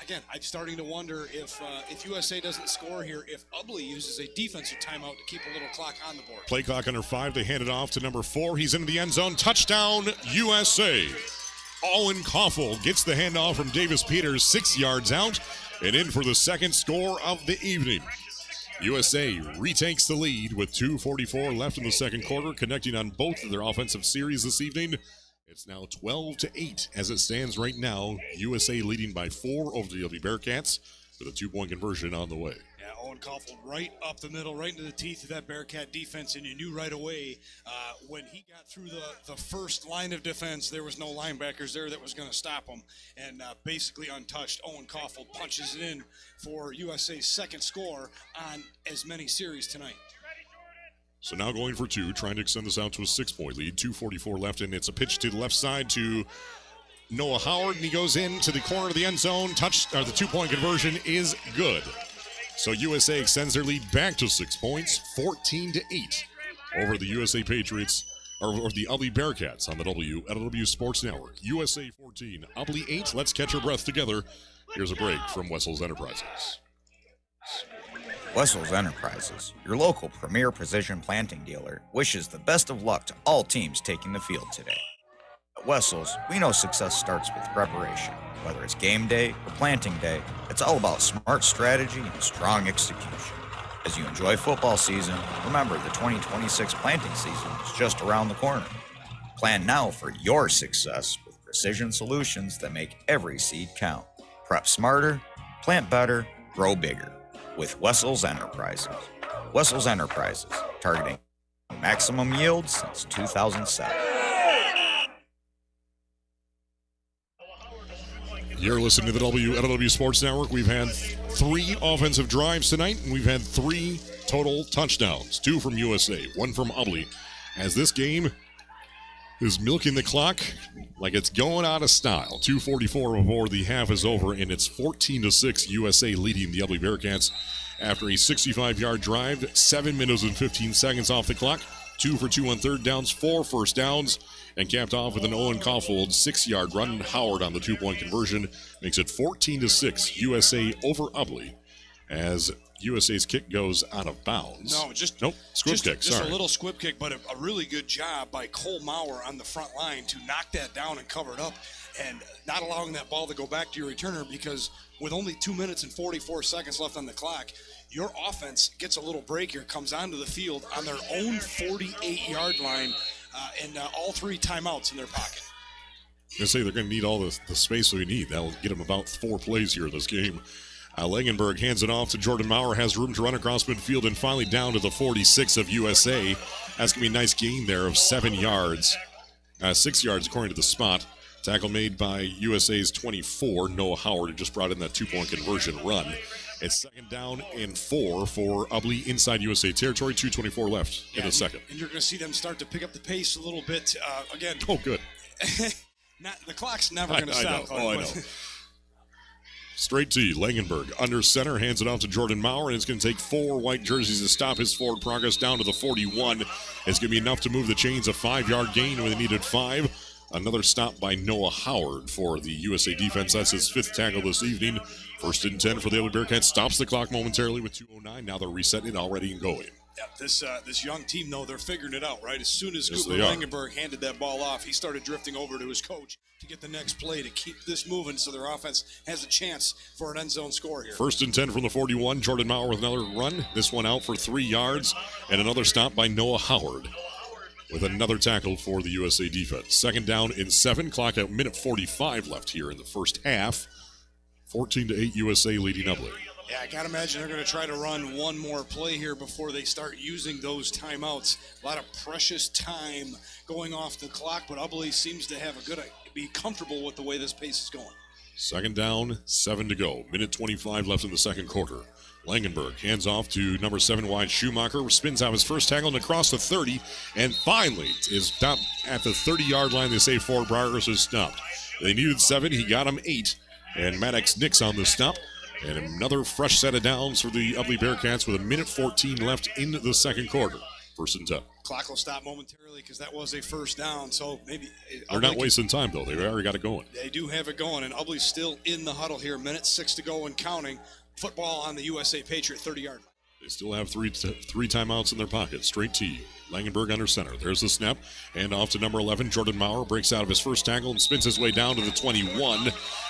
Again, I'm starting to wonder if USA doesn't score here, if Ubly uses a defensive timeout to keep a little clock on the board. Play clock under 5. They hand it off to number 4. He's into the end zone. Touchdown, USA. Owen Koffel gets the handoff from Davis Peters, 6 yards out, and in for the second score of the evening. USA retakes the lead with 2:44 left in the second quarter, connecting on both of their offensive series this evening. It's now 12-8 as it stands right now. USA leading by 4 over the Ubly Bearcats with a 2-point conversion on the way. Yeah, Owen Koffel right up the middle, right into the teeth of that Bearcat defense, and you knew right away when he got through the first line of defense, there was no linebackers there that was going to stop him. And basically untouched, Owen Koffel punches it in for USA's second score on as many series tonight. So now going for 2, trying to extend this out to a 6-point lead. 2:44 left, and it's a pitch to the left side to Noah Howard, and he goes into the corner of the end zone. The 2-point conversion is good. So USA extends their lead back to 6 points, 14-8 over the USA Patriots, or the Ubly Bearcats on the WLEW Sports Network. USA 14, Ubly 8. Let's catch our breath together. Here's a break from Wessel's Enterprises. Wessel's Enterprises, your local premier precision planting dealer, wishes the best of luck to all teams taking the field today. At Wessel's, we know success starts with preparation. Whether it's game day or planting day, it's all about smart strategy and strong execution. As you enjoy football season, remember the 2026 planting season is just around the corner. Plan now for your success with precision solutions that make every seed count. Prep smarter, plant better, grow bigger with Wessel's Enterprises. Wessels Enterprises, targeting maximum yield since 2007. You're listening to the WLEW Sports Network. We've had 3 offensive drives tonight, and we've had 3 total touchdowns. 2 from USA, 1 from Ubly. As this game is milking the clock like it's going out of style. 2:44 before the half is over, and it's 14-6 USA leading the Ubly Bearcats after a 65-yard drive, 7 minutes and 15 seconds off the clock. 2 for 2 on third downs, 4 first downs, and capped off with an Owen Caulfield 6-yard run. Howard on the 2-point conversion makes it 14-6 USA over Ubly as USA's kick goes out of bounds. Squib kick. Just a little squib kick, but a really good job by Cole Maurer on the front line to knock that down and cover it up and not allowing that ball to go back to your returner, because with only 2 minutes and 44 seconds left on the clock, your offense gets a little break here, comes onto the field on their own 48-yard line, and all 3 timeouts in their pocket. I say they're going to need all the space they need. That'll get them about 4 plays here in this game. Langenberg hands it off to Jordan Maurer, has room to run across midfield, and finally down to the 46 of USA. That's going to be a nice gain there of 7 yards. 6 yards according to the spot. Tackle made by USA's 24, Noah Howard, who just brought in that 2-point conversion run. It's second down and 4 for Ubly inside USA territory. 2:24 left in the second. And you're going to see them start to pick up the pace a little bit. Again. Oh, good. The clock's never going to stop. I know. Straight to Langenberg. Under center, hands it off to Jordan Maurer, and it's going to take 4 white jerseys to stop his forward progress down to the 41. It's going to be enough to move the chains. A 5-yard gain when they needed 5. Another stop by Noah Howard for the USA defense. That's his 5th tackle this evening. 1st and 10 for the Ubly Bearcats. Stops the clock momentarily with 2:09. Now they're resetting it already and going. Yeah, this young team, though, they're figuring it out, right? As soon as Cooper Langenberg handed that ball off, he started drifting over to his coach to get the next play to keep this moving so their offense has a chance for an end zone score here. 1st and 10 from the 41. Jordan Maurer with another run. This one out for 3 yards. And another stop by Noah Howard with another tackle for the USA defense. 2nd down and 7. Clock at minute 45 left here in the first half. 14-8 USA leading Ubly. Yeah, I gotta imagine they're going to try to run one more play here before they start using those timeouts. A lot of precious time going off the clock, but Ubly seems to have be comfortable with the way this pace is going. 2nd down, 7 to go. Minute 25 left in the second quarter. Langenberg hands off to number 7 wide Schumacher, spins out his first tackle and across the 30, and finally is stopped at the 30-yard line. They say Ford Bragers is stopped. They needed 7, he got him 8, and Maddox Nix on the stop. And another fresh set of downs for the Ubly Bearcats with a minute 14 left in the second quarter. 1st and 10. Clock will stop momentarily because that was a first down, so maybe they're not wasting time, though. They've already got it going. They do have it going, and Ubly's still in the huddle here. Minute 6 to go and counting. Football on the USA Patriot 30-yard line. They still have three timeouts in their pocket. Straight to you. Langenberg under center. There's the snap. And off to number 11. Jordan Maurer breaks out of his first tackle and spins his way down to the 21.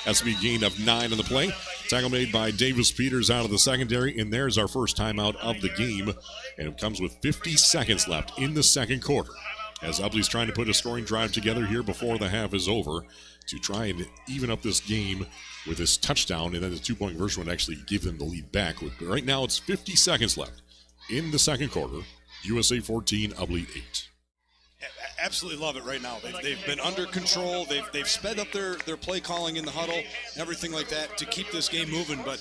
That's going to be a gain of 9 on the play. Tackle made by Davis Peters out of the secondary. And there's our first timeout of the game. And it comes with 50 seconds left in the second quarter. As Ubly's trying to put a scoring drive together here before the half is over to try and even up this game with this touchdown, and then the 2-point conversion would actually give them the lead back. But right now it's 50 seconds left in the second quarter. USA 14, Ubly 8. Absolutely love it right now. They've been under control. They've sped up their play calling in the huddle, everything like that to keep this game moving. But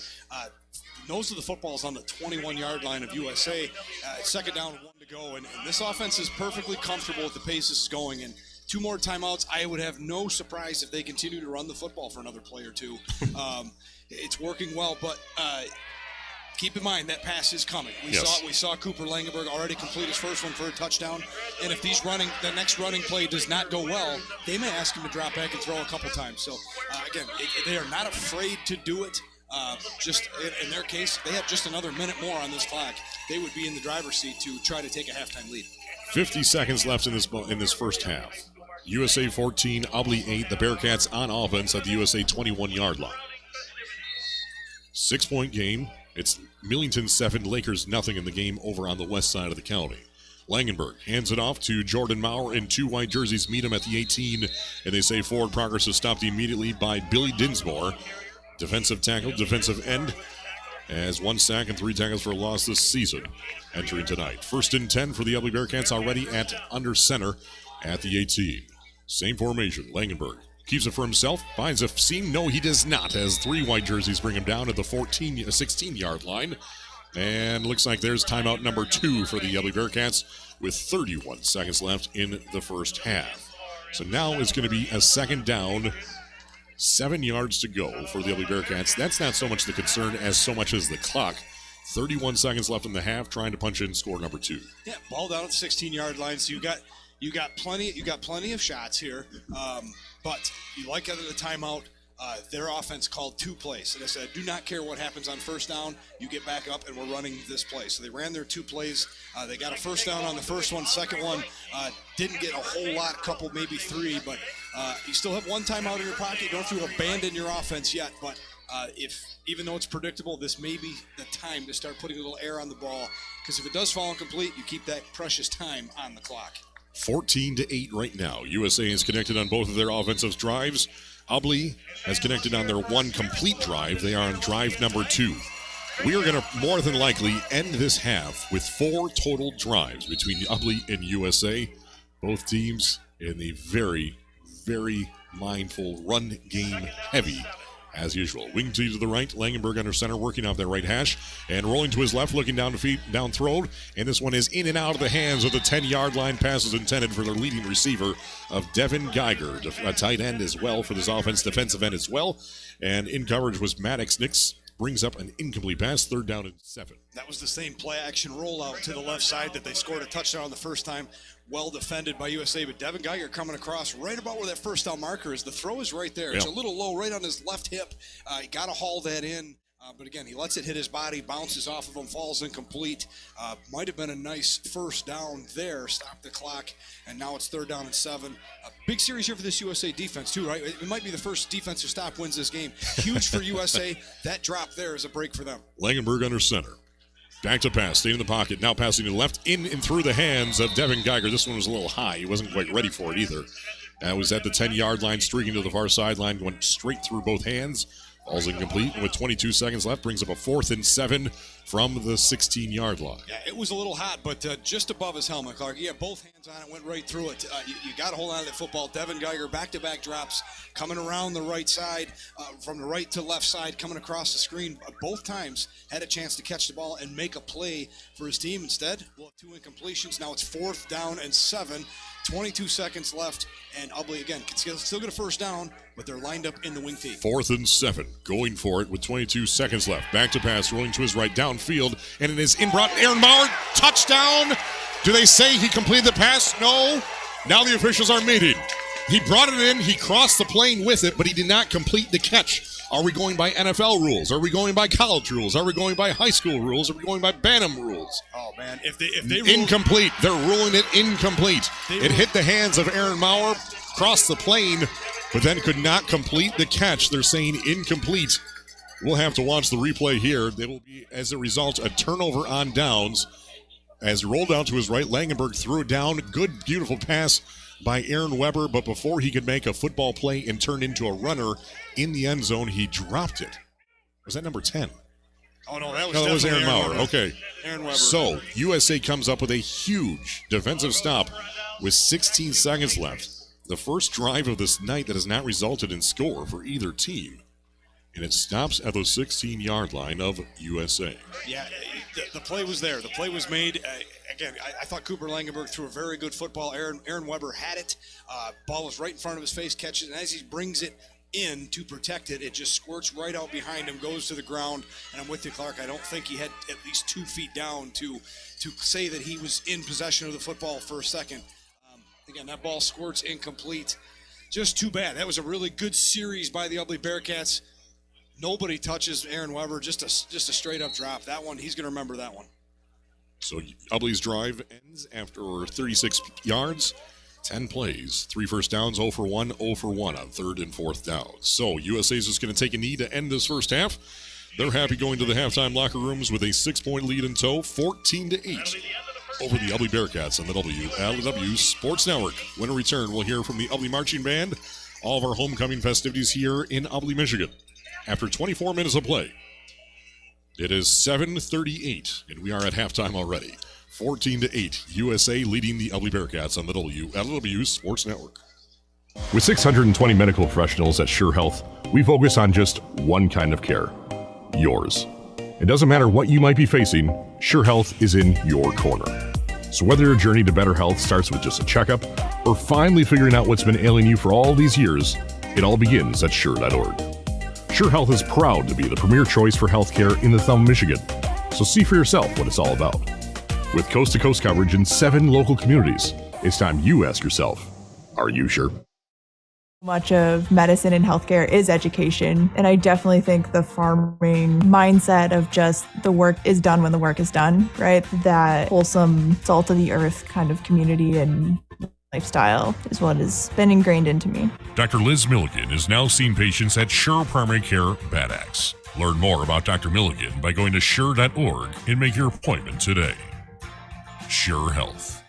nose of the football is on the 21-yard line of USA. Second down, 1 to go. And this offense is perfectly comfortable with the pace this is going. And 2 more timeouts. I would have no surprise if they continue to run the football for another play or 2. It's working well, but keep in mind that pass is coming. We saw Cooper Langenberg already complete his first one for a touchdown, and if the next running play does not go well, they may ask him to drop back and throw a couple times. So again, they are not afraid to do it. Just in their case, they have just another minute more on this clock. They would be in the driver's seat to try to take a halftime lead. 50 seconds left in this first half. USA 14, Ubly 8. The Bearcats on offense at the USA 21-yard line. 6-point game. It's Millington 7, Lakers nothing in the game over on the west side of the county. Langenberg hands it off to Jordan Maurer, and 2 white jerseys meet him at the 18, and they say forward progress is stopped immediately by Billy Dinsmore. Defensive tackle, defensive end. as 1 sack and 3 tackles for a loss this season entering tonight. 1st and 10 for the Ubly Bearcats already at under center at the 18. Same formation. Langenberg keeps it for himself, finds a seam. No, he does not, as 3 white jerseys bring him down at the 16-yard line. And looks like there's timeout number 2 for the Ubly Bearcats with 31 seconds left in the first half. So now it's going to be a 2nd down, 7 yards to go for the Ubly Bearcats. That's not so much the concern as so much as the clock. 31 seconds left in the half, trying to punch in score number 2. Yeah, ball down at the 16-yard line, so you got plenty of shots here. But you like out of the timeout. Their offense called 2 plays. And they said, do not care what happens on 1st down. You get back up, and we're running this play. So they ran their 2 plays. They got a 1st down on the first one. 2nd one didn't get a whole lot, couple, maybe 3. But you still have 1 timeout in your pocket. You don't have to abandon your offense yet. But even though it's predictable, this may be the time to start putting a little air on the ball. Because if it does fall incomplete, you keep that precious time on the clock. 14-8 right now. USA is connected on both of their offensive drives. Ubly has connected on their 1 complete drive. They are on drive number 2. We are going to more than likely end this half with 4 total drives between Ubly and USA. Both teams in the very, very mindful run game heavy as usual. Wing T to the right, Langenberg under center, working off that right hash, and rolling to his left, looking down to feet, down thrown, and this one is in and out of the hands of the 10-yard line. Pass is intended for their leading receiver of Devin Geiger, a tight end as well for this offense, defensive end as well, and in coverage was Maddox. Nix brings up an incomplete pass, 3rd down and 7. That was the same play-action rollout to the left side that they scored a touchdown the first time. Well defended by USA, but Devin Geiger coming across right about where that 1st down marker is. The throw is right there. It's a little low right on his left hip. He got to haul that in. But again, he lets it hit his body, bounces off of him, falls incomplete. Might have been a nice 1st down there, stop the clock, and now it's 3rd down and 7. A big series here for this USA defense too, right? It might be the first defensive stop wins this game. Huge for USA. That drop there is a break for them. Langenberg under center. Back to pass, staying in the pocket, now passing to the left, in and through the hands of Devin Geiger. This one was a little high. He wasn't quite ready for it either. That was at the 10-yard line, streaking to the far sideline, went straight through both hands. Ball's incomplete, and with 22 seconds left, brings up a 4th and 7 from the 16-yard line. Yeah, it was a little hot, but just above his helmet, Clark. Yeah, both hands on it, went right through it. You got to hold on to that football. Devin Geiger, back-to-back drops, coming around the right side, from the right to left side, coming across the screen. Both times had a chance to catch the ball and make a play for his team. Instead, we'll have 2 incompletions. Now it's 4th down and 7. 22 seconds left, and Ubly, again, can still get a 1st down, but they're lined up in the wing tee. 4th and 7, going for it with 22 seconds left. Back to pass, rolling to his right, downfield, and it is in-brought. Aaron Bauer, touchdown! Do they say he completed the pass? No. Now the officials are meeting. He brought it in, he crossed the plane with it, but he did not complete the catch. Are we going by NFL rules? Are we going by college rules? Are we going by high school rules? Are we going by Bantam rules? Oh, man. If they rule incomplete. They're ruling it incomplete. It hit the hands of Aaron Maurer, crossed the plane, but then could not complete the catch. They're saying incomplete. We'll have to watch the replay here. There will be, as a result, a turnover on downs. As rolled out to his right, Langenberg threw it down. Good, beautiful pass by Aaron Weber, but before he could make a football play and turn into a runner in the end zone, he dropped it. Was that number 10? Oh, no, that was Aaron Maurer. Okay. Aaron Weber. So, USA comes up with a huge defensive stop with 16 seconds left. The first drive of this night that has not resulted in score for either team. And it stops at the 16-yard line of USA. Yeah, the play was there. The play was made. Again, I thought Cooper Langenberg threw a very good football. Aaron Weber had it. Ball was right in front of his face, catches it. And as he brings it in to protect it, it just squirts right out behind him, goes to the ground. And I'm with you, Clark. I don't think he had at least 2 feet down to say that he was in possession of the football for a second. Again, that ball squirts incomplete. Just too bad. That was a really good series by the Ubly Bearcats. Nobody touches Aaron Weber. Just a straight-up drop. That one, he's going to remember that one. So Ubly's drive ends after 36 yards, 10 plays, 3 first downs, 0 for 1, 0 for 1 on 3rd and 4th downs. So USA's just going to take a knee to end this first half. They're happy going to the halftime locker rooms with a 6-point lead in tow, 14-8 over the Ubly Bearcats on the WLEW Sports Network. When we return, we'll hear from the Ubly Marching Band, all of our homecoming festivities here in Ubly, Michigan. After 24 minutes of play. It is 7:38, and we are at halftime already. 14-8, USA leading the Ubly Bearcats on the WLEW Sports Network. With 620 medical professionals at Scheurer Health, we focus on just one kind of care, yours. It doesn't matter what you might be facing, Scheurer Health is in your corner. So whether your journey to better health starts with just a checkup or finally figuring out what's been ailing you for all these years, it all begins at Scheurer.org. Scheurer Health is proud to be the premier choice for healthcare in the Thumb, Michigan. So see for yourself what it's all about. With coast-to-coast coverage in 7 local communities, it's time you ask yourself, are you sure? Much of medicine and healthcare is education, and I definitely think the farming mindset of just the work is done when the work is done, right? That wholesome, salt of the earth kind of community and lifestyle is what has been ingrained into me. Dr. Liz Milligan is now seeing patients at Scheurer Primary Care Bad Axe. Learn more about Dr. Milligan by going to Scheurer.org and make your appointment today. Scheurer Health.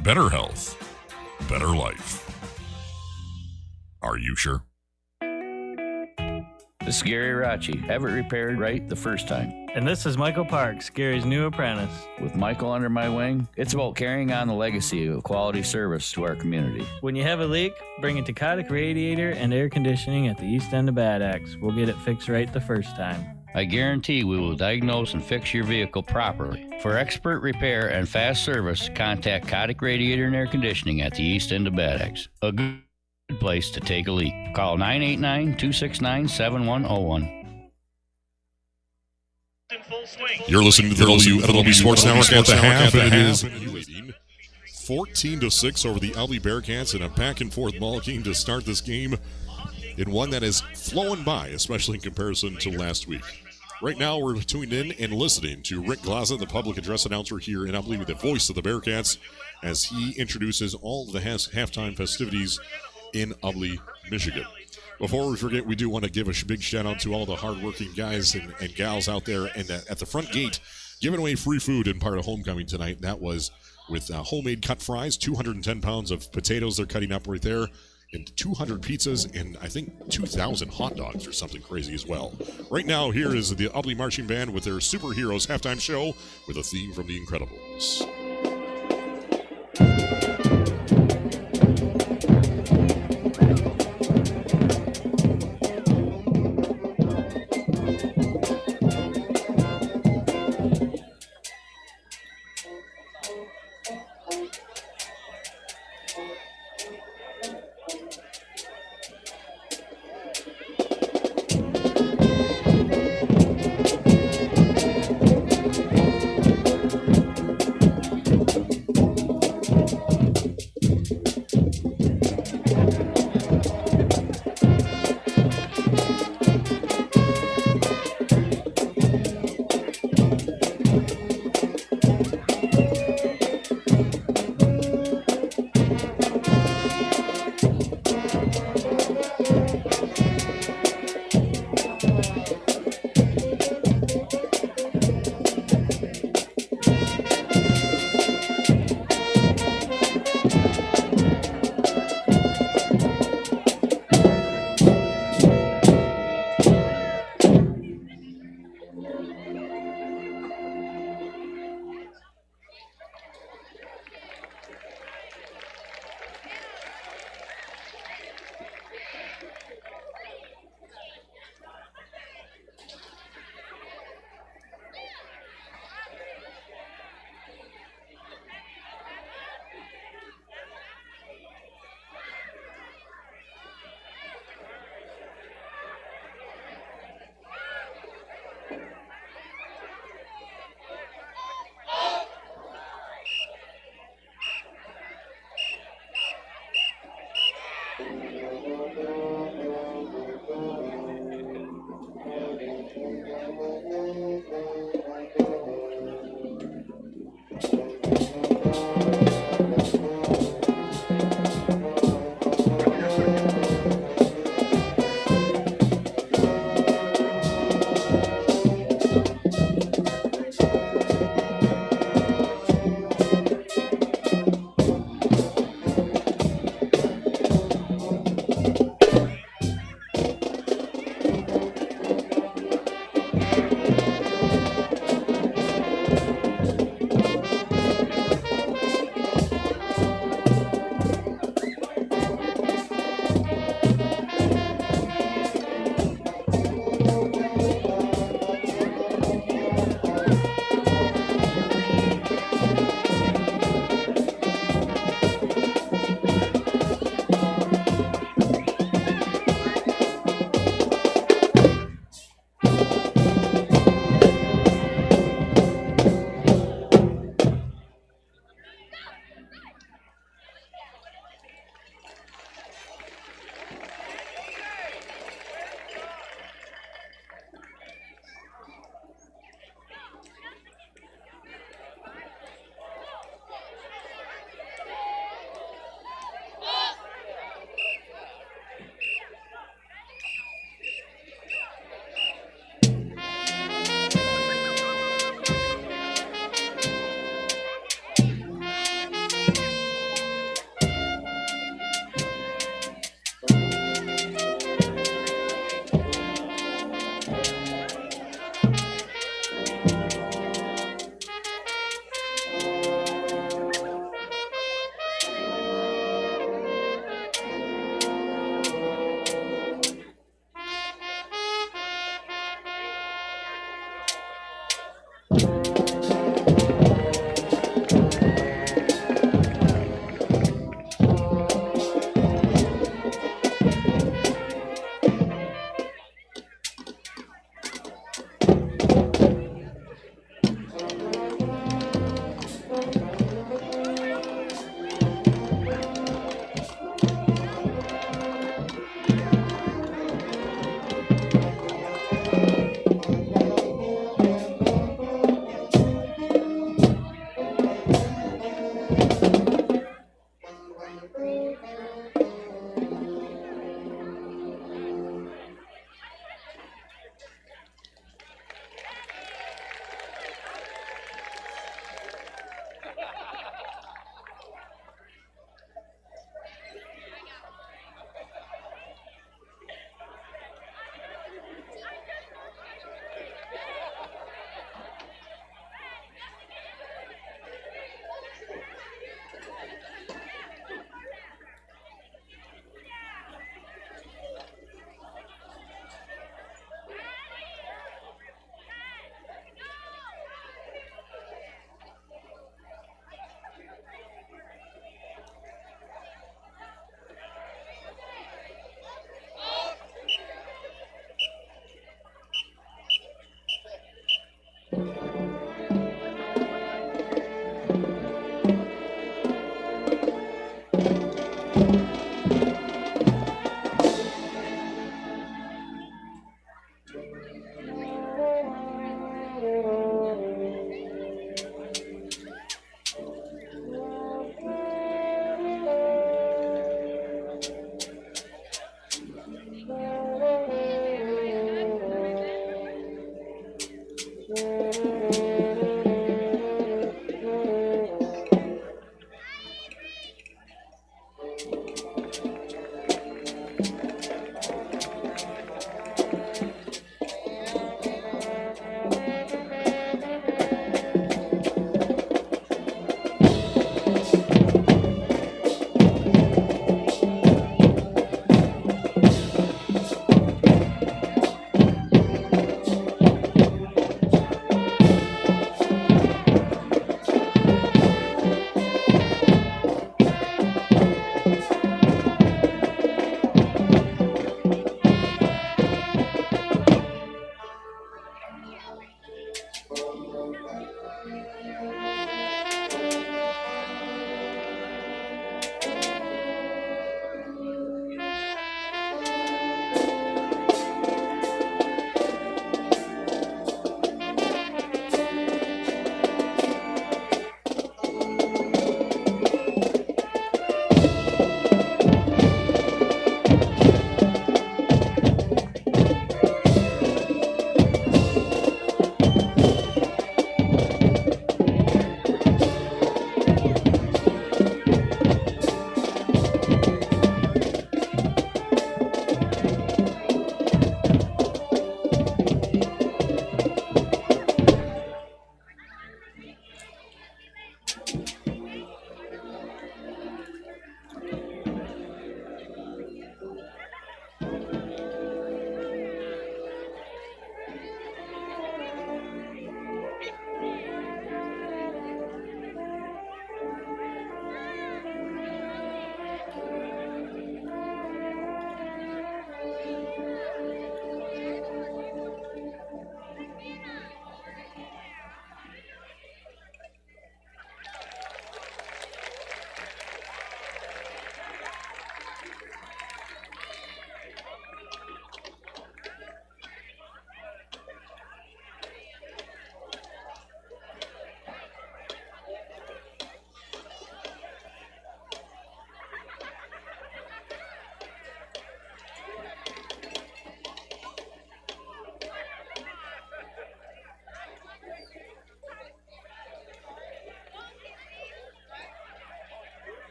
Better health. Better life. Are you sure? This is Gary Rachi. Have it repaired right the first time. And this is Michael Parks, Gary's new apprentice. With Michael under my wing, it's about carrying on the legacy of quality service to our community. When you have a leak, bring it to Kotick Radiator and Air Conditioning at the east end of Bad Axe. We'll get it fixed right the first time. I guarantee we will diagnose and fix your vehicle properly. For expert repair and fast service, contact Kotick Radiator and Air Conditioning at the east end of Bad Axe. A good place to take a leak. Call 989-269-7101. You're listening to the WLEW Sports Network at the half, and it is 14-6 over the Ubly Bearcats in a back-and-forth ball game to start this game in one that is flowing by, especially in comparison to last week. Right now, we're tuned in and listening to Rick Glaza, the public address announcer here in Ubly, the voice of the Bearcats, as he introduces all of the halftime festivities in Ubly, Michigan. Before we forget, we do want to give a big shout out to all the hardworking guys and gals out there and at the front gate giving away free food in part of homecoming tonight. That was with homemade cut fries, 210 pounds of potatoes they're cutting up right there, and 200 pizzas, and I think 2,000 hot dogs or something crazy as well. Right now, here is the Ubly Marching Band with their Superheroes halftime show with a theme from The Incredibles.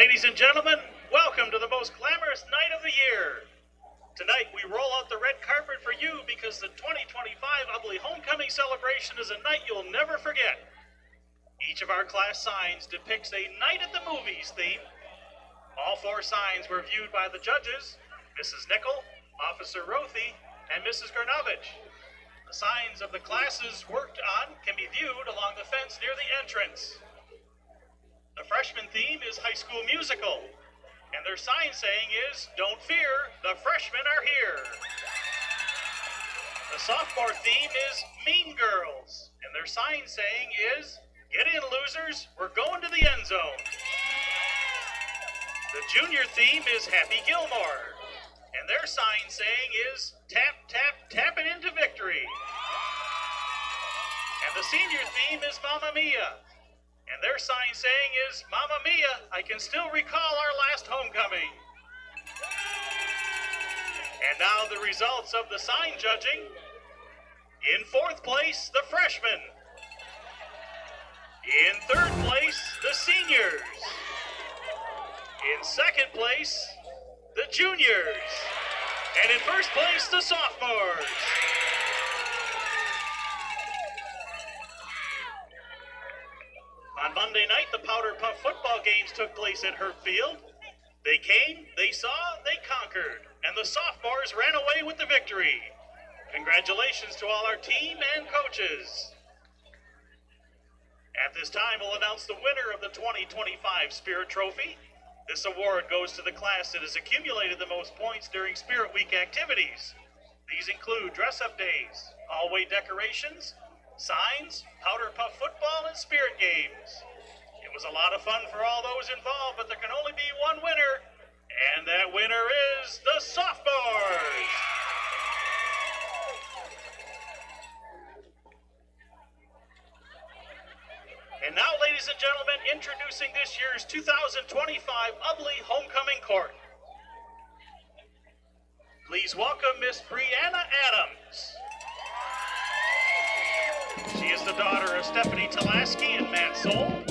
Ladies and gentlemen, welcome to the most glamorous night of the year. Tonight, we roll out the red carpet for you because the 2025 Ubly Homecoming Celebration is a night you'll never forget. Each of our class signs depicts a night at the movies theme. All 4 signs were viewed by the judges, Mrs. Nickel, Officer Rothy, and Mrs. Gernovich. The signs of the classes worked on can be viewed along the fence near the entrance. The freshman theme is High School Musical, and their sign saying is, "Don't fear, the freshmen are here." The sophomore theme is Mean Girls, and their sign saying is, "Get in, losers, we're going to the end zone." The junior theme is Happy Gilmore, and their sign saying is, "Tap, tap, tap it into victory." And the senior theme is Mamma Mia, and their sign saying is, "Mamma Mia, I can still recall our last homecoming." And now the results of the sign judging. In 4th place, the freshmen. In 3rd place, the seniors. In 2nd place, the juniors. And in 1st place, the sophomores. On Monday night, the Powder Puff football games took place at Herb Field. They came, they saw, they conquered, and the sophomores ran away with the victory. Congratulations to all our team and coaches. At this time, we'll announce the winner of the 2025 Spirit Trophy. This award goes to the class that has accumulated the most points during Spirit Week activities. These include dress-up days, hallway decorations, signs, Powder Puff football, and Spirit games. It was a lot of fun for all those involved, but there can only be one winner, and that winner is the sophomores. And now, ladies and gentlemen, introducing this year's 2025 Ubly Homecoming Court. Please welcome Miss Brianna Adams. She is the daughter of Stephanie Talaski and Matt Soul.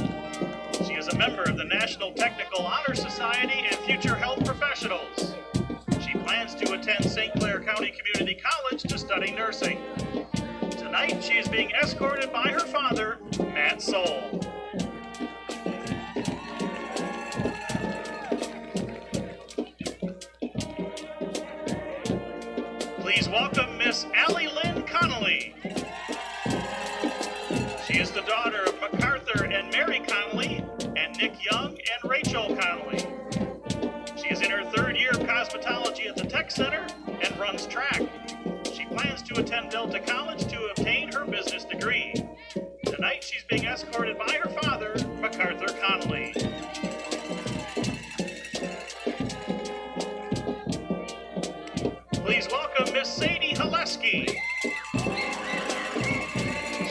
She is a member of the National Technical Honor Society and Future Health Professionals. She plans to attend St. Clair County Community College to study nursing. Tonight, she is being escorted by her father, Matt Soul. Please welcome Miss Allie Lynn Connolly. She is the daughter of MacArthur and Mary Connolly, and Nick Young and Rachel Connolly. She is in her 3rd year of cosmetology at the Tech Center and runs track. She plans to attend Delta College to obtain her business degree. Tonight, she's being escorted by her father, MacArthur Connolly. Please welcome Miss Sadie Haleski.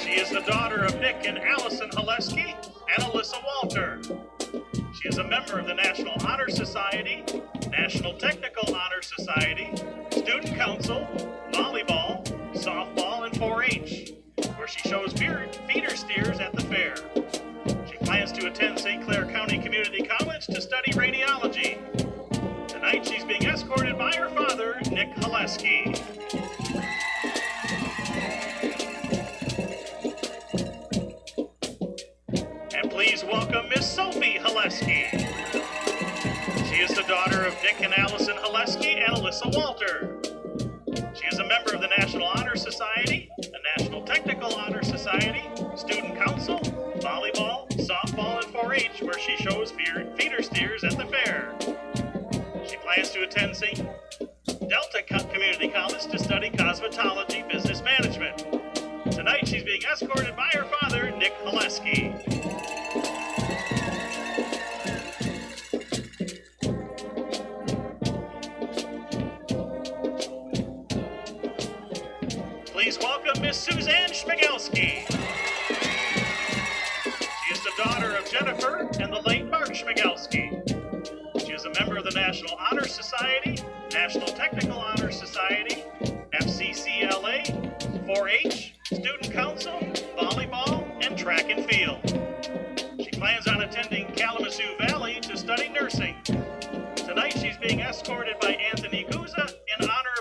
She is the daughter of Nick and Allison Haleski and Alyssa Walter. She is a member of the National Honor Society, National Technical Honor Society, Student Council, volleyball, softball, and 4-H, where she shows feeder steers at the fair. She plans to attend St. Clair County Community College to study radiology. Tonight, she's being escorted by her father, Nick Haleski. And please welcome Miss Sophie Haleski. She is the daughter of Nick and Allison Haleski and Alyssa Walter. She is a member of the National Honor Society, the National Technical Honor Society, Student Council, volleyball, softball, and 4-H, where she shows feeder steers at the fair. She plans to attend St. Delta Community College to study cosmetology business management. Tonight, she's being escorted by her father, Nick Haleski. Please welcome Miss Suzanne Schmigelski. She is the daughter of Jennifer and the late Mark Schmigelski. She is a member of the National Honor Society, National Technical Honor Society, FCCLA, 4-H, Student Council, volleyball, and track and field. She plans on attending Kalamazoo Valley to study nursing. Tonight she's being escorted by Anthony Guzza in honor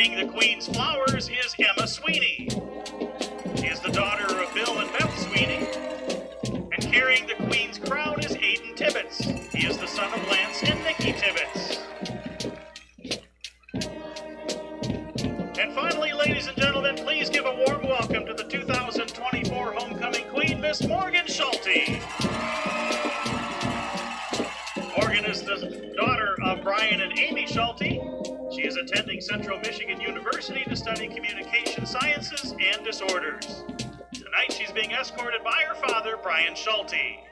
carrying the Queen's flowers is Emma Sweeney. She is the daughter of Bill and Beth Sweeney. And carrying the Queen's crown is Aiden Tibbetts. He is the son of Lance and Nikki Tibbetts. And finally, ladies and gentlemen, please give a warm welcome to the 2024 homecoming queen, Miss Morgan Schulte. Morgan is the daughter of Brian and Amy Schulte. She is attending Central Michigan University to study communication sciences and disorders. Tonight, she's being escorted by her father, Brian Schulte. And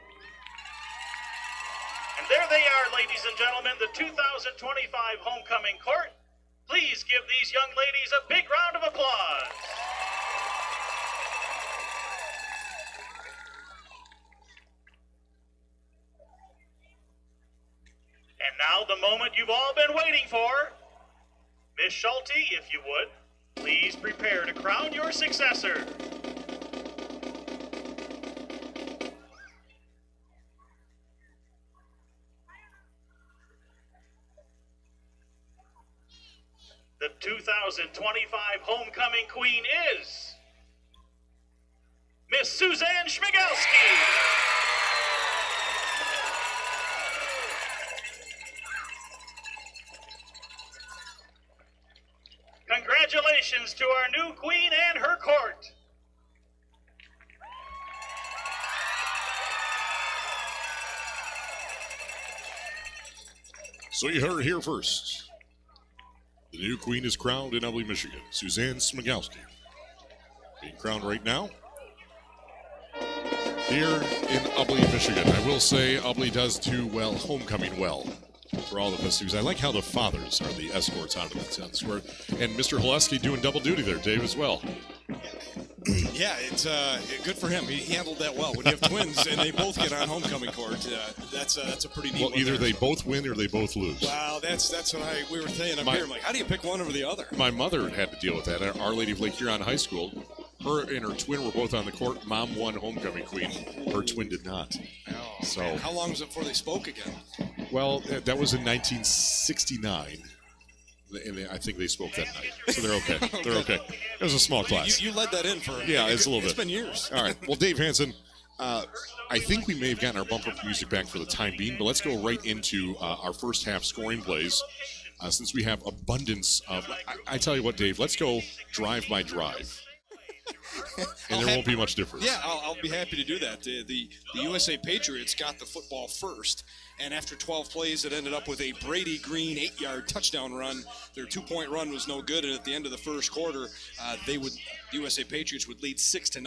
there they are, ladies and gentlemen, the 2025 homecoming court. Please give these young ladies a big round of applause. And now the moment you've all been waiting for. Miss Schulte, if you would, please prepare to crown your successor. The 2025 homecoming queen is Miss Suzanne Schmigalski. Congratulations to our new queen and her court. So you heard it here first. The new queen is crowned in Ubly, Michigan. Suzanne Smigalski being crowned right now here in Ubly, Michigan. I will say Ubly does do well, homecoming well for all the festivities. I like how the fathers are the escorts out of the town square. And Mr. Haleski doing double duty there, Dave, as well. Yeah, it's good for him. He handled that well. When you have twins and they both get on homecoming court, that's a pretty neat. Well, either they both win or they both lose. Wow, that's what we were saying up here. I'm like, how do you pick one over the other? My mother had to deal with that. Our Lady of Lake Huron High School, her and her twin were both on the court. Mom won homecoming queen. Her twin did not. Oh, so man. How long was it before they spoke again? Well, that was in 1969. And I think they spoke that night, so they're okay. They're okay. It was a small class. You led that in for it's a little bit. It's been years. All right. Well, Dave Hansen, I think we may have gotten our bumper music back for the time being, but let's go right into our first half scoring plays. Since we have abundance of, I tell you what, Dave, let's go drive by drive. And there won't be much difference. Yeah, I'll be happy to do that. The USA Patriots got the football first, and after 12 plays, it ended up with a Brady Green 8-yard touchdown run. Their 2-point run was no good, and at the end of the first quarter, the USA Patriots would lead 6-0.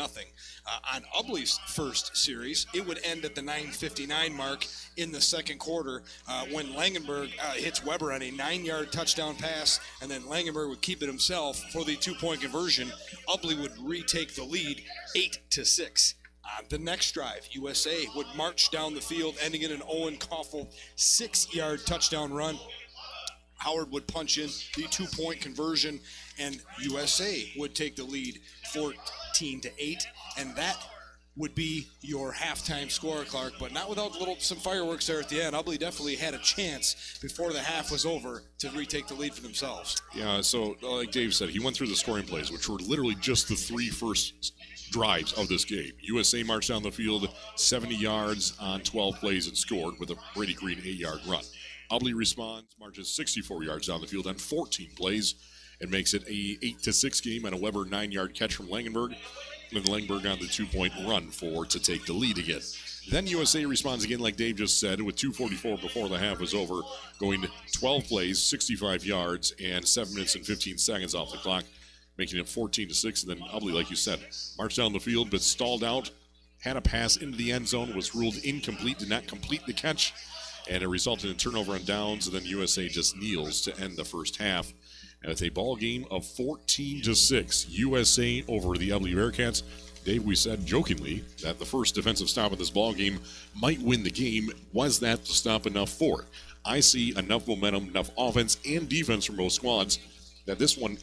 On Ubly's first series, it would end at the 9:59 mark in the second quarter when Langenberg hits Weber on a 9-yard touchdown pass, and then Langenberg would keep it himself for the 2-point conversion. Ubly would retake the lead 8-6. On the next drive, USA would march down the field, ending in an Owen Koffel 6-yard touchdown run. Howard would punch in the 2-point conversion, and USA would take the lead 14-8, and that would be your halftime score, Clark, but not without some fireworks there at the end. Ubly definitely had a chance before the half was over to retake the lead for themselves. Yeah, so like Dave said, he went through the scoring plays, which were literally just the 3 first drives of this game. USA marched down the field 70 yards on 12 plays and scored with a Brady Green 8-yard run. Ubly responds, marches 64 yards down the field on 14 plays, and makes it a 8-6 game on a Weber 9-yard catch from Langenberg. And Langenberg on the 2-point run to take the lead again. Then USA responds again, like Dave just said, with 2:44 before the half was over, going 12 plays, 65 yards, and 7 minutes and 15 seconds off the clock, making it 14-6. And then Ubly, like you said, marched down the field, but stalled out, had a pass into the end zone, was ruled incomplete, did not complete the catch, and it resulted in turnover on downs. And then USA just kneels to end the first half. And with a ball game of 14-6, USA over the Ubly Bearcats. Dave, we said jokingly that the first defensive stop of this ball game might win the game. Was that the stop enough for it? I see enough momentum, enough offense and defense from both squads that this one,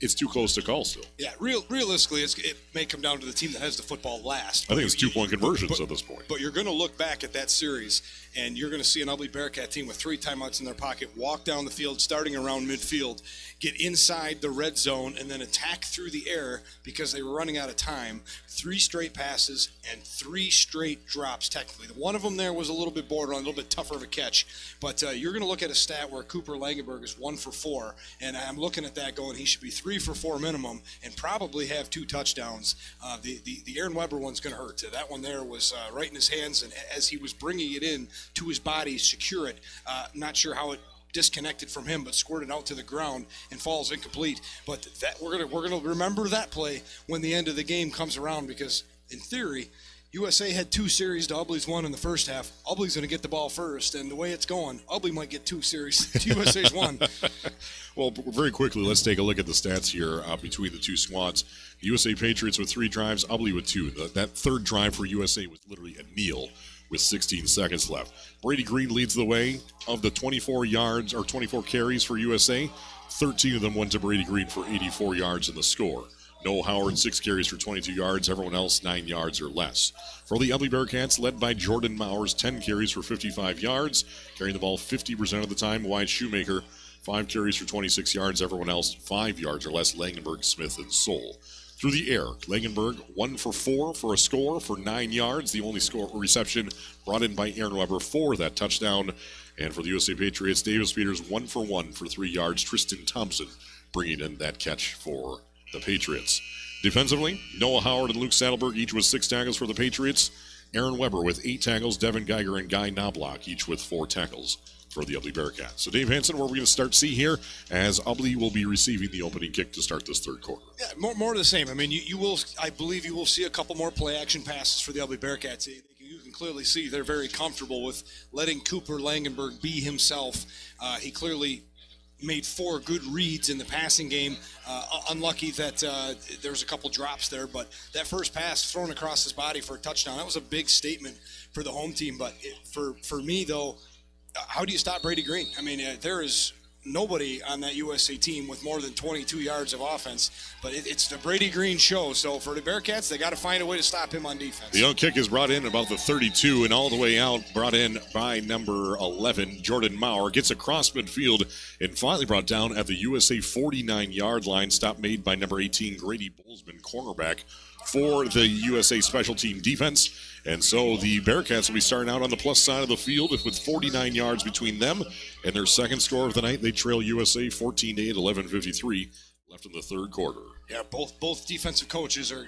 it's too close to call still. Yeah, realistically, it may come down to the team that has the football last. I think it's 2-point conversions at this point. But you're going to look back at that series, and you're going to see an Ubly Bearcat team with 3 timeouts in their pocket walk down the field, starting around midfield, get inside the red zone, and then attack through the air because they were running out of time. 3 straight passes and 3 straight drops, technically. One of them there was a little bit borderline, a little bit tougher of a catch. But you're going to look at a stat where Cooper Langenberg is 1 for 4, and I'm looking at that going, he should be 3 for 4 minimum and probably have 2 touchdowns. The Aaron Weber one's going to hurt. That one there was right in his hands, and as he was bringing it in to his body, secure it, not sure how it disconnected from him, but squirted out to the ground and falls incomplete. But that we're gonna remember that play when the end of the game comes around, because in theory, USA had 2 series to Ubly's 1 in the first half. Ubly's going to get the ball first, and the way it's going, Ubly might get 2 series to USA's 1. Well, very quickly, let's take a look at the stats here between the 2 squads. The USA Patriots with 3 drives, Ubly with 2. That third drive for USA was literally a kneel with 16 seconds left. Brady Green leads the way. Of the 24 carries for USA, 13 of them went to Brady Green for 84 yards in the score. Noah Howard, 6 carries for 22 yards. Everyone else, 9 yards or less. For the Ubly Bearcats, led by Jordan Mowers, 10 carries for 55 yards, carrying the ball 50% of the time. Wyatt Shoemaker, 5 carries for 26 yards. Everyone else, 5 yards or less. Langenberg, Smith, and Soul. Through the air, Langenberg 1 for 4 for a score for 9 yards. The only reception brought in by Aaron Weber for that touchdown. And for the USA Patriots, Davis Peters 1 for 1 for 3 yards. Tristan Thompson bringing in that catch for the Patriots. Defensively, Noah Howard and Luke Saddleberg each with 6 tackles for the Patriots. Aaron Weber with 8 tackles. Devin Geiger and Guy Knobloch each with 4 tackles for the Ubly Bearcats. So Dave Hansen, where we're going to start see here as Ubly will be receiving the opening kick to start this third quarter. Yeah, more of the same. I mean, you will. I believe you will see a couple more play action passes for the Ubly Bearcats. You can clearly see they're very comfortable with letting Cooper Langenberg be himself. He clearly made 4 good reads in the passing game. Unlucky that there's a couple drops there, but that first pass thrown across his body for a touchdown, that was a big statement for the home team. But for me, though, how do you stop Brady Green? I mean, there is nobody on that USA team with more than 22 yards of offense, but it's the Brady Green show. So for the Bearcats, they got to find a way to stop him on defense. The young kick is brought in about the 32 and all the way out, brought in by number 11, Jordan Maurer. Gets across midfield and finally brought down at the USA 49-yard line. Stop made by number 18, Grady Bolzman, cornerback for the USA special team defense. And so the Bearcats will be starting out on the plus side of the field with 49 yards between them and their second score of the night. They trail USA 14-8, 11:53 left in the third quarter. Yeah, both defensive coaches are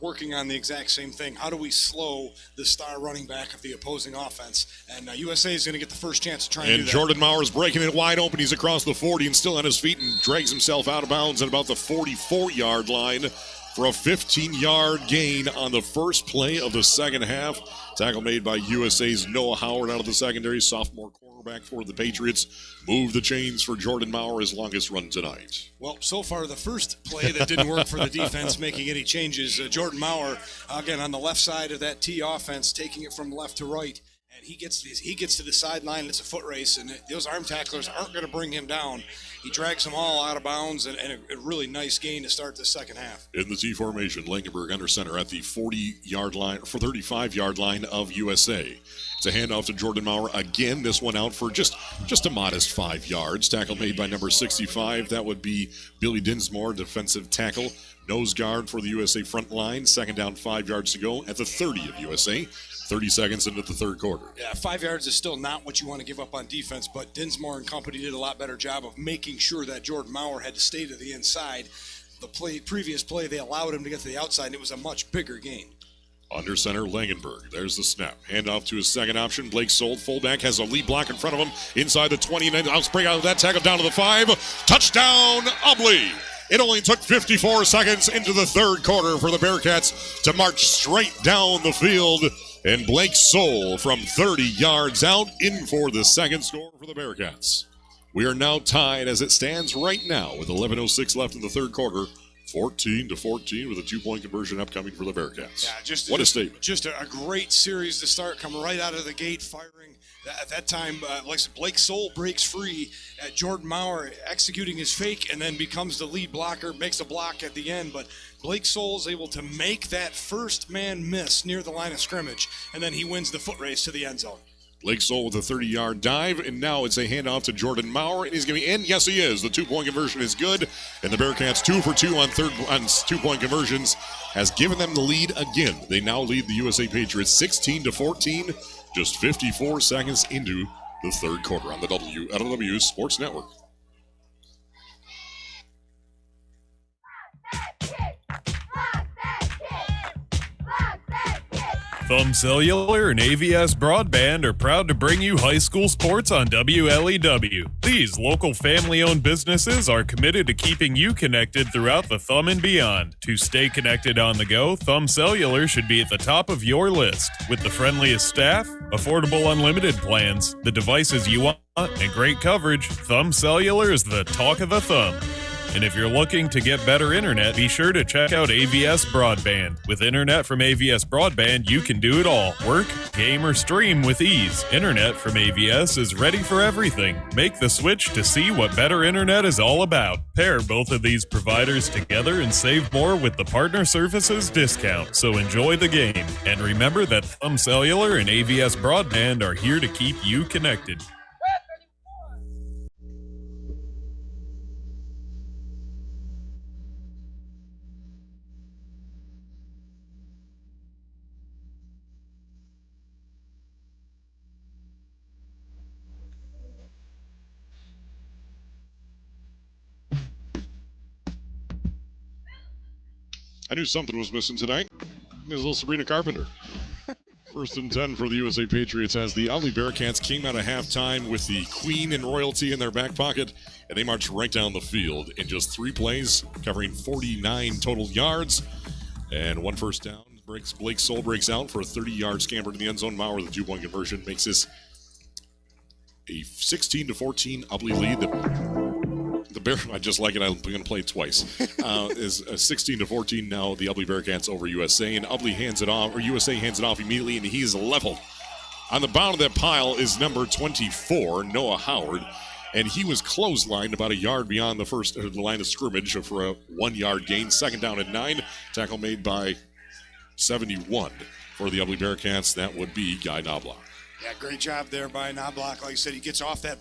working on the exact same thing. How do we slow the star running back of the opposing offense? And USA is going to get the first chance to try and do that. Jordan Mauer's breaking it wide open. He's across the 40 and still on his feet and drags himself out of bounds at about the 44-yard line for a 15-yard gain on the first play of the second half. Tackle made by USA's Noah Howard out of the secondary. Sophomore cornerback for the Patriots. Move the chains for Jordan Maurer, his longest run tonight. Well, so far the first play that didn't work for the defense, making any changes. Jordan Maurer, again, on the left side of that T offense, taking it from left to right. And he gets to the sideline. It's a foot race, and those arm tacklers aren't going to bring him down. He drags them all out of bounds, and a really nice gain to start the second half. In the T formation, Langenberg under center at the 40-yard line, for 35-yard line of USA. It's a handoff to Jordan Maurer again. This one out for just a modest 5 yards. Tackle made by number 65. That would be Billy Dinsmore, defensive tackle. Nose guard for the USA front line. Second down, 5 yards to go at the 30 of USA. 30 seconds into the third quarter. Yeah, 5 yards is still not what you want to give up on defense, but Dinsmore and company did a lot better job of making sure that Jordan Maurer had to stay to the inside. The previous play, they allowed him to get to the outside, and it was a much bigger gain. Under center, Langenberg. There's the snap. Handoff to his second option. Blake Sold, fullback, has a lead block in front of him. Inside the 20, and then I'll spring out of that tackle down to the 5. Touchdown, Ubly! It only took 54 seconds into the third quarter for the Bearcats to march straight down the field. And Blake Soul from 30 yards out in for the second score for the Bearcats. We are now tied as it stands right now with 11:06 left in the third quarter. 14-14 with a 2-point conversion upcoming for the Bearcats. Yeah, what a statement. Just a great series to start, coming right out of the gate, firing. At that time, like I said, Blake Soul breaks free at Jordan Maurer, executing his fake, and then becomes the lead blocker, makes a block at the end. But Blake Soul is able to make that first man miss near the line of scrimmage, and then he wins the foot race to the end zone. Blake Soul with a 30-yard dive, and now it's a handoff to Jordan Maurer, and he's going to be in. Yes, he is. The 2-point conversion is good, and the Bearcats 2 for 2 on 2-point conversions has given them the lead again. They now lead the USA Patriots 16-14, just 54 seconds into the third quarter on the WLEW Sports Network. Thumb Cellular and AVS Broadband are proud to bring you high school sports on WLEW. These local family-owned businesses are committed to keeping you connected throughout the Thumb and beyond. To stay connected on the go, Thumb Cellular should be at the top of your list. With the friendliest staff, affordable unlimited plans, the devices you want, and great coverage, Thumb Cellular is the talk of the Thumb. And if you're looking to get better internet, be sure to check out AVS Broadband. With internet from AVS Broadband, you can do it all. Work, game, or stream with ease. Internet from AVS is ready for everything. Make the switch to see what better internet is all about. Pair both of these providers together and save more with the Partner Services discount. So enjoy the game. And remember that Thumb Cellular and AVS Broadband are here to keep you connected. I knew something was missing tonight. There's little Sabrina Carpenter. 1st and 10 for the USA Patriots as the Ubly Bearcats came out of halftime with the Queen and royalty in their back pocket, and they marched right down the field in just 3 plays, covering 49 total yards and 1 first down. Blake Soul breaks out for a 30-yard scamper to the end zone. Maurer with a 2-point conversion makes this a 16-14 Ubly lead. The Bear, I just like it. I'm going to play it twice. Is 16-14 now. The Ubly Bearcats over USA, and Ubly hands it off, or USA hands it off immediately, and he's leveled. On the bottom of that pile is number 24, Noah Howard, and he was clotheslined about a yard beyond the line of scrimmage for a 1-yard gain. 2nd down and 9. Tackle made by 71 for the Ubly Bearcats. That would be Guy Knobloch. Yeah, great job there by Knobloch. Like I said, he gets off that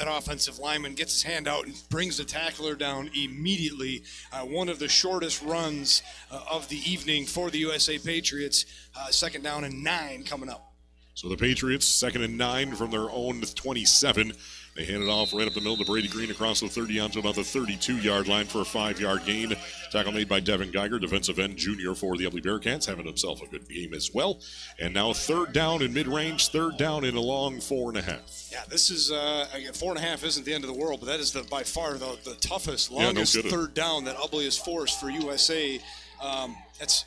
offensive lineman, gets his hand out, and brings the tackler down immediately. One of the shortest runs of the evening for the USA Patriots. 2nd down and 9 coming up. So the Patriots, 2nd and 9 from their own 27. They hand it off right up the middle to Brady Green across the 30 onto about the 32-yard line for a 5-yard gain. Tackle made by Devin Geiger, defensive end junior for the Ubly Bearcats, having himself a good game as well. And now 3rd down in mid-range, 3rd down in a long 4.5. Yeah, this is, again, 4.5 isn't the end of the world, but that is by far the toughest, longest 3rd down that Ubly has forced for USA. That's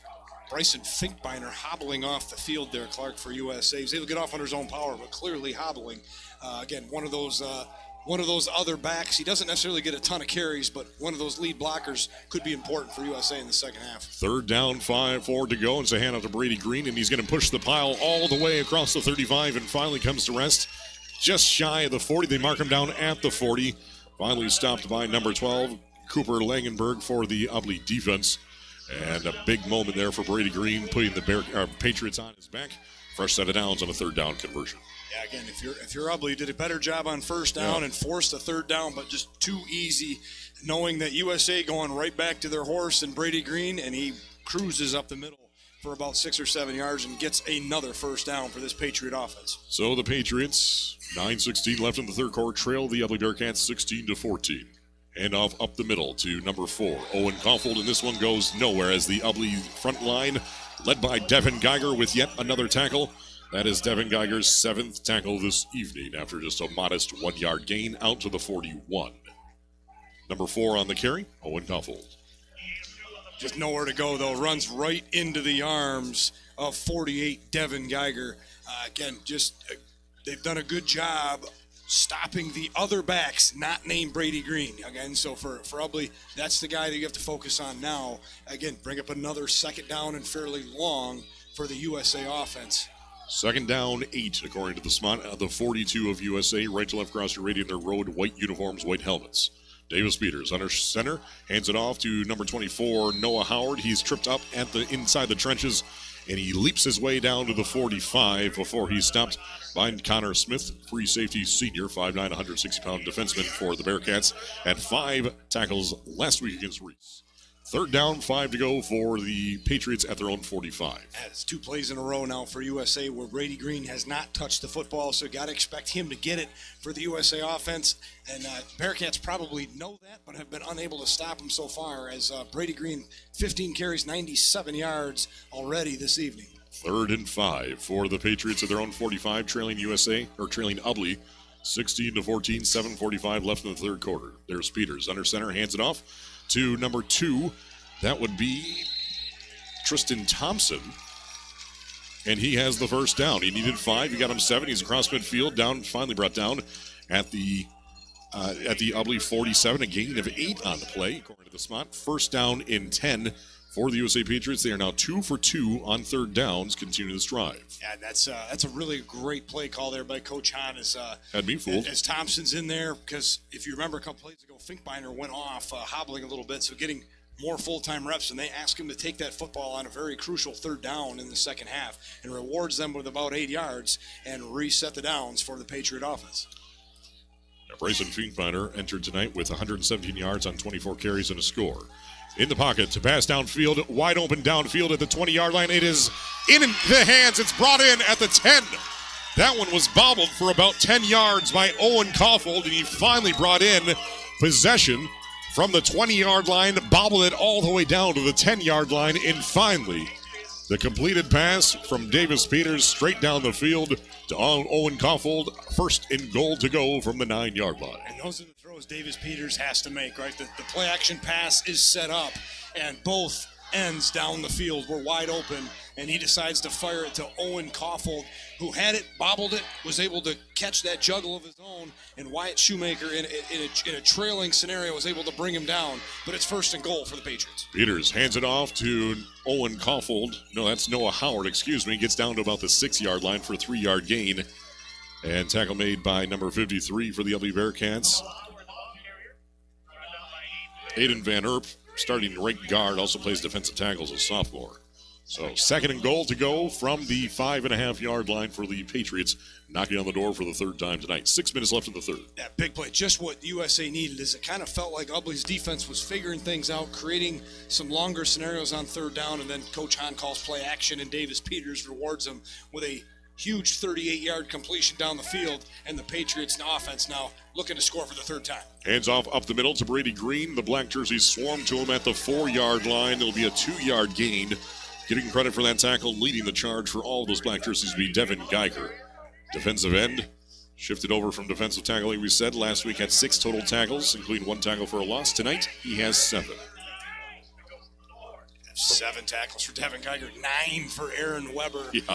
Bryson Finkbeiner hobbling off the field there, Clark, for USA. He's able to get off under his own power, but clearly hobbling. Again, one of those other backs. He doesn't necessarily get a ton of carries, but one of those lead blockers could be important for USA in the second half. 3rd down, 5-4 to go. It's a handoff to Brady Green, and he's going to push the pile all the way across the 35 and finally comes to rest just shy of the 40. They mark him down at the 40. Finally stopped by number 12, Cooper Langenberg for the Ubly defense. And a big moment there for Brady Green, putting the Patriots on his back. Fresh set of downs on a 3rd down conversion. Yeah, again, if you're Ubly, you did a better job on 1st down and forced a 3rd down, but just too easy, knowing that USA going right back to their horse and Brady Green, and he cruises up the middle for about 6 or 7 yards and gets another 1st down for this Patriot offense. So the Patriots, 9:16 left in the 3rd quarter, trail the Ubly Bearcats 16-14. Handoff up the middle to number 4, Owen Kaufhold, and this one goes nowhere as the Ubly front line, led by Devin Geiger with yet another tackle. That is Devin Geiger's 7th tackle this evening after just a modest 1-yard gain out to the 41. Number 4 on the carry, Owen Kaufhold. Just nowhere to go, though. Runs right into the arms of 48 Devin Geiger. Again, they've done a good job stopping the other backs not named Brady Green. Again, so for Ubly, that's the guy that you have to focus on now. Again, bring up another second down and fairly long for the USA offense. Second down, 8, according to the spot. The 42 of USA, right to left across your radio in their road, white uniforms, white helmets. Davis Peters under center, hands it off to number 24, Noah Howard. He's tripped up at the inside the trenches, and he leaps his way down to the 45 before he's stopped by Connor Smith, free safety senior, 5'9", 160-pound defenseman for the Bearcats, had 5 tackles last week against Reese. Third down, 5 to go for the Patriots at their own 45. That's 2 plays in a row now for USA where Brady Green has not touched the football, so got to expect him to get it for the USA offense. And Bearcats probably know that, but have been unable to stop him so far as Brady Green, 15 carries, 97 yards already this evening. Third and 5 for the Patriots at their own 45, trailing Ubly 16-14, 7:45 left in the third quarter. There's Peters under center, hands it off to number 2. That would be Tristan Thompson. And he has the first down. He needed 5. He got him 7. He's across midfield, down, finally brought down at the Ubly 47, a gain of 8 on the play, according to the spot. First down in 10 for the USA Patriots. They are now 2 for 2 on third downs, continue this drive. Yeah, that's a really great play call there by Coach Hahn. Had me fooled. As Thompson's in there, because if you remember a couple plays ago, Finkbeiner went off, hobbling a little bit, so getting more full-time reps, and they ask him to take that football on a very crucial third down in the second half and rewards them with about 8 yards and reset the downs for the Patriot offense. Now, Bryson Finkbeiner entered tonight with 117 yards on 24 carries and a score. In the pocket to pass downfield, wide open downfield at the 20-yard line. It is in the hands. It's brought in at the 10. That one was bobbled for about 10 yards by Owen Caulfield, and he finally brought in possession from the 20-yard line, bobbled it all the way down to the 10-yard line, and finally the completed pass from Davis Peters straight down the field to Owen Caulfield. First and goal to go from the 9-yard line. And those are the throws Davis Peters has to make, right? The play-action pass is set up, and both ends down the field were wide open, and he decides to fire it to Owen Caulfield, who had it, bobbled it, was able to catch that juggle of his own, and Wyatt Shoemaker in a trailing scenario was able to bring him down, but it's first and goal for the Patriots. Peters hands it off to Owen Caulfield. No, that's Noah Howard, Gets down to about the 6-yard line for a 3-yard gain, and tackle made by number 53 for the Ubly Bearcats. Aiden Van Erp, starting right guard, also plays defensive tackle as a sophomore. So second and goal to go from the 5.5-yard line for the Patriots, knocking on the door for the third time tonight. 6 minutes left in the third. That big play, just what USA needed, is it kind of felt like Ubly's defense was figuring things out, creating some longer scenarios on third down, and then Coach Hahn calls play action, and Davis Peters rewards him with a huge 38-yard completion down the field, and the Patriots offense now looking to score for the third time. Hands off up the middle to Brady Green. The black jerseys swarm to him at the 4-yard line. It'll be a 2-yard gain. Getting credit for that tackle, leading the charge for all of those black jerseys will be Devin Geiger. Defensive end, shifted over from defensive tackle, like we said. Last week had 6 total tackles, including 1 tackle for a loss. Tonight, he has 7. 7 tackles for Devin Geiger, 9 for Aaron Weber. Yeah.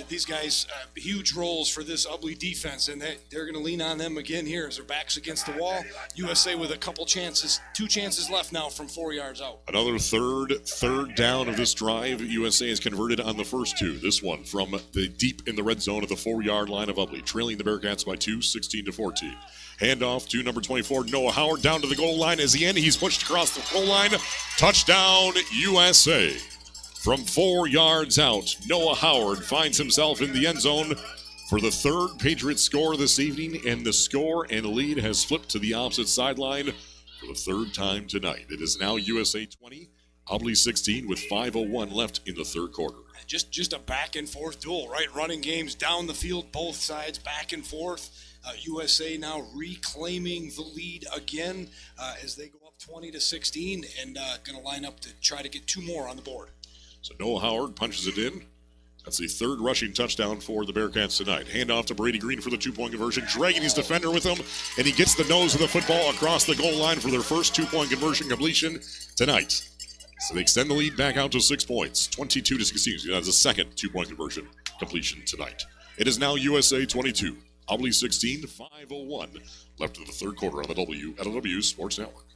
These guys, huge roles for this Ubly defense, and they're going to lean on them again here as their backs against the wall. USA with a couple chances, 2 chances left now from 4 yards out. Another third down of this drive. USA has converted on the first 2. This one from the deep in the red zone at the 4-yard line of Ubly, trailing the Bearcats by 2, 16-14. Handoff to number 24, Noah Howard, down to the goal line. As he he's pushed across the goal line. Touchdown, USA. From 4 yards out, Noah Howard finds himself in the end zone for the third Patriots score this evening, and the score and lead has flipped to the opposite sideline for the third time tonight. It is now USA 20, Ubly 16, with 5:01 left in the third quarter. Just a back-and-forth duel, right? Running games down the field, both sides, back and forth. USA now reclaiming the lead again as they go up 20-16 and going to line up to try to get 2 more on the board. So Noah Howard punches it in. That's the third rushing touchdown for the Bearcats tonight. Handoff to Brady Green for the 2-point conversion, dragging his defender with him, and he gets the nose of the football across the goal line for their first 2-point conversion completion tonight. So they extend the lead back out to 6 points, 22-16. That's the second 2-point conversion completion tonight. It is now USA 22, Ubly 16, 5:01 left in the third quarter on the WLEW Sports Network.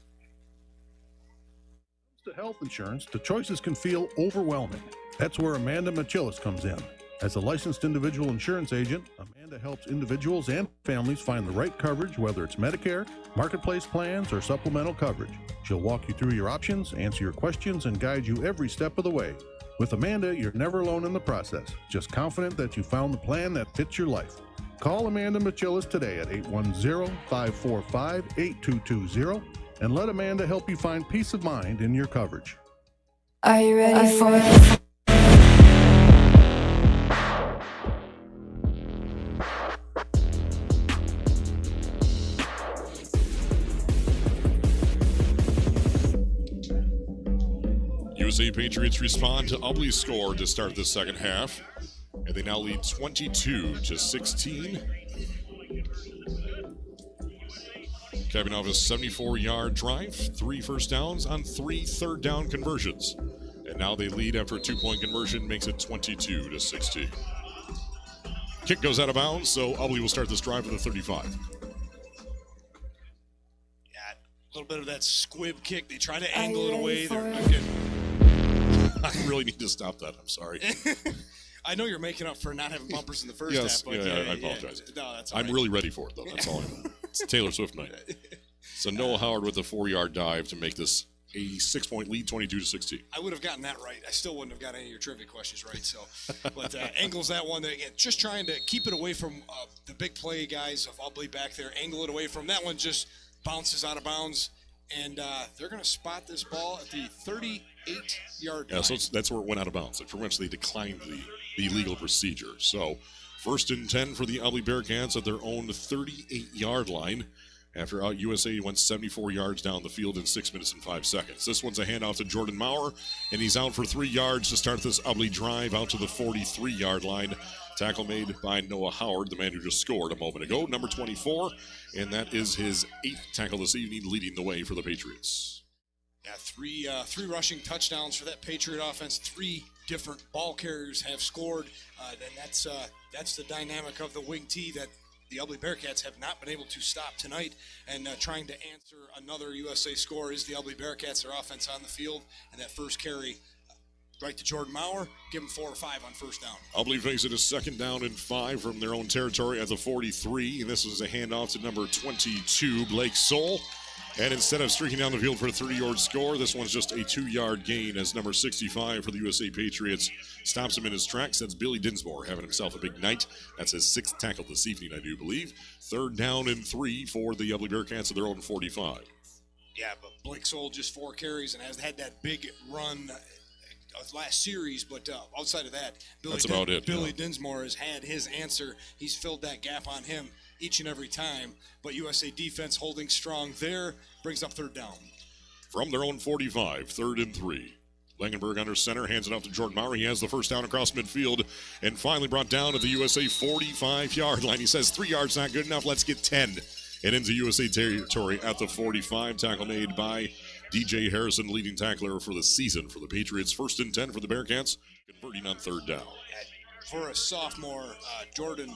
To health insurance, the choices can feel overwhelming. That's where Amanda Machillis comes in. As a licensed individual insurance agent, Amanda helps individuals and families find the right coverage, whether it's Medicare, marketplace plans, or supplemental coverage. She'll walk you through your options, answer your questions, and guide you every step of the way. With Amanda, you're never alone in the process, just confident that you found the plan that fits your life. Call Amanda Machillis today at 810-545-8220 and let Amanda help you find peace of mind in your coverage. Are you ready for it? USA Patriots respond to Ubly's score to start the second half, and they now lead 22-16. Capping off a 74-yard drive, 3 first downs on 3 third down conversions. And now they lead after a 2-point conversion, makes it 22-16. Kick goes out of bounds, so Ubly will start this drive at the 35. Yeah, a little bit of that squib kick. They try to angle it away. I really need to stop that. I'm sorry. I know you're making up for not having bumpers in the first Yes, half. But I apologize. No, that's all I'm right. really ready for it, though. That's all I know. It's Taylor Swift night. So Noah Howard with a 4-yard dive to make this a 6-point lead, 22-16. I would have gotten that right. I still wouldn't have got any of your trivia questions right. So, but angles that one. Again, just trying to keep it away from the big play guys of Ubly back there. Angle it away from that one. Just bounces out of bounds, and they're going to spot this ball at the 38-yard line. Yeah, so that's where it went out of bounds. Pretty much they declined the legal procedure. So 1st and 10 for the Ubly Bearcats at their own 38-yard line after USA went 74 yards down the field in 6 minutes and 5 seconds. This one's a handoff to Jordan Maurer, and he's out for 3 yards to start this Ubly drive out to the 43-yard line. Tackle made by Noah Howard, the man who just scored a moment ago, number 24, and that is his 8th tackle this evening, leading the way for the Patriots. Yeah, three rushing touchdowns for that Patriot offense. 3 different ball carriers have scored. And that's the dynamic of the wing T that the Ubly Bearcats have not been able to stop tonight. And trying to answer another USA score is the Ubly Bearcats. Their offense on the field, and that first carry right to Jordan Maurer. Give him 4 or 5 on first down. Ubly facing a 2nd down and 5 from their own territory at the 43. And this is a handoff to number 22, Blake Soul. And instead of streaking down the field for a 30-yard score, this one's just a 2-yard gain as number 65 for the USA Patriots stops him in his tracks. That's Billy Dinsmore having himself a big night. That's his 6th tackle this evening, I do believe. 3rd down and 3 for the Ubly Bearcats at their own 45. Yeah, but Blake Soul just 4 carries and has had that big run last series, but outside of that, Billy Dinsmore has had his answer. He's filled that gap on him each and every time, but USA defense holding strong there, brings up 3rd down. From their own 45, 3rd and 3. Langenberg under center, hands it off to Jordan Maurer. He has the first down across midfield and finally brought down at the USA 45-yard line. He says 3 yards not good enough, let's get 10. And into USA territory at the 45, tackle made by DJ Harrison, leading tackler for the season for the Patriots. 1st and 10 for the Bearcats, converting on 3rd down. For a sophomore, Jordan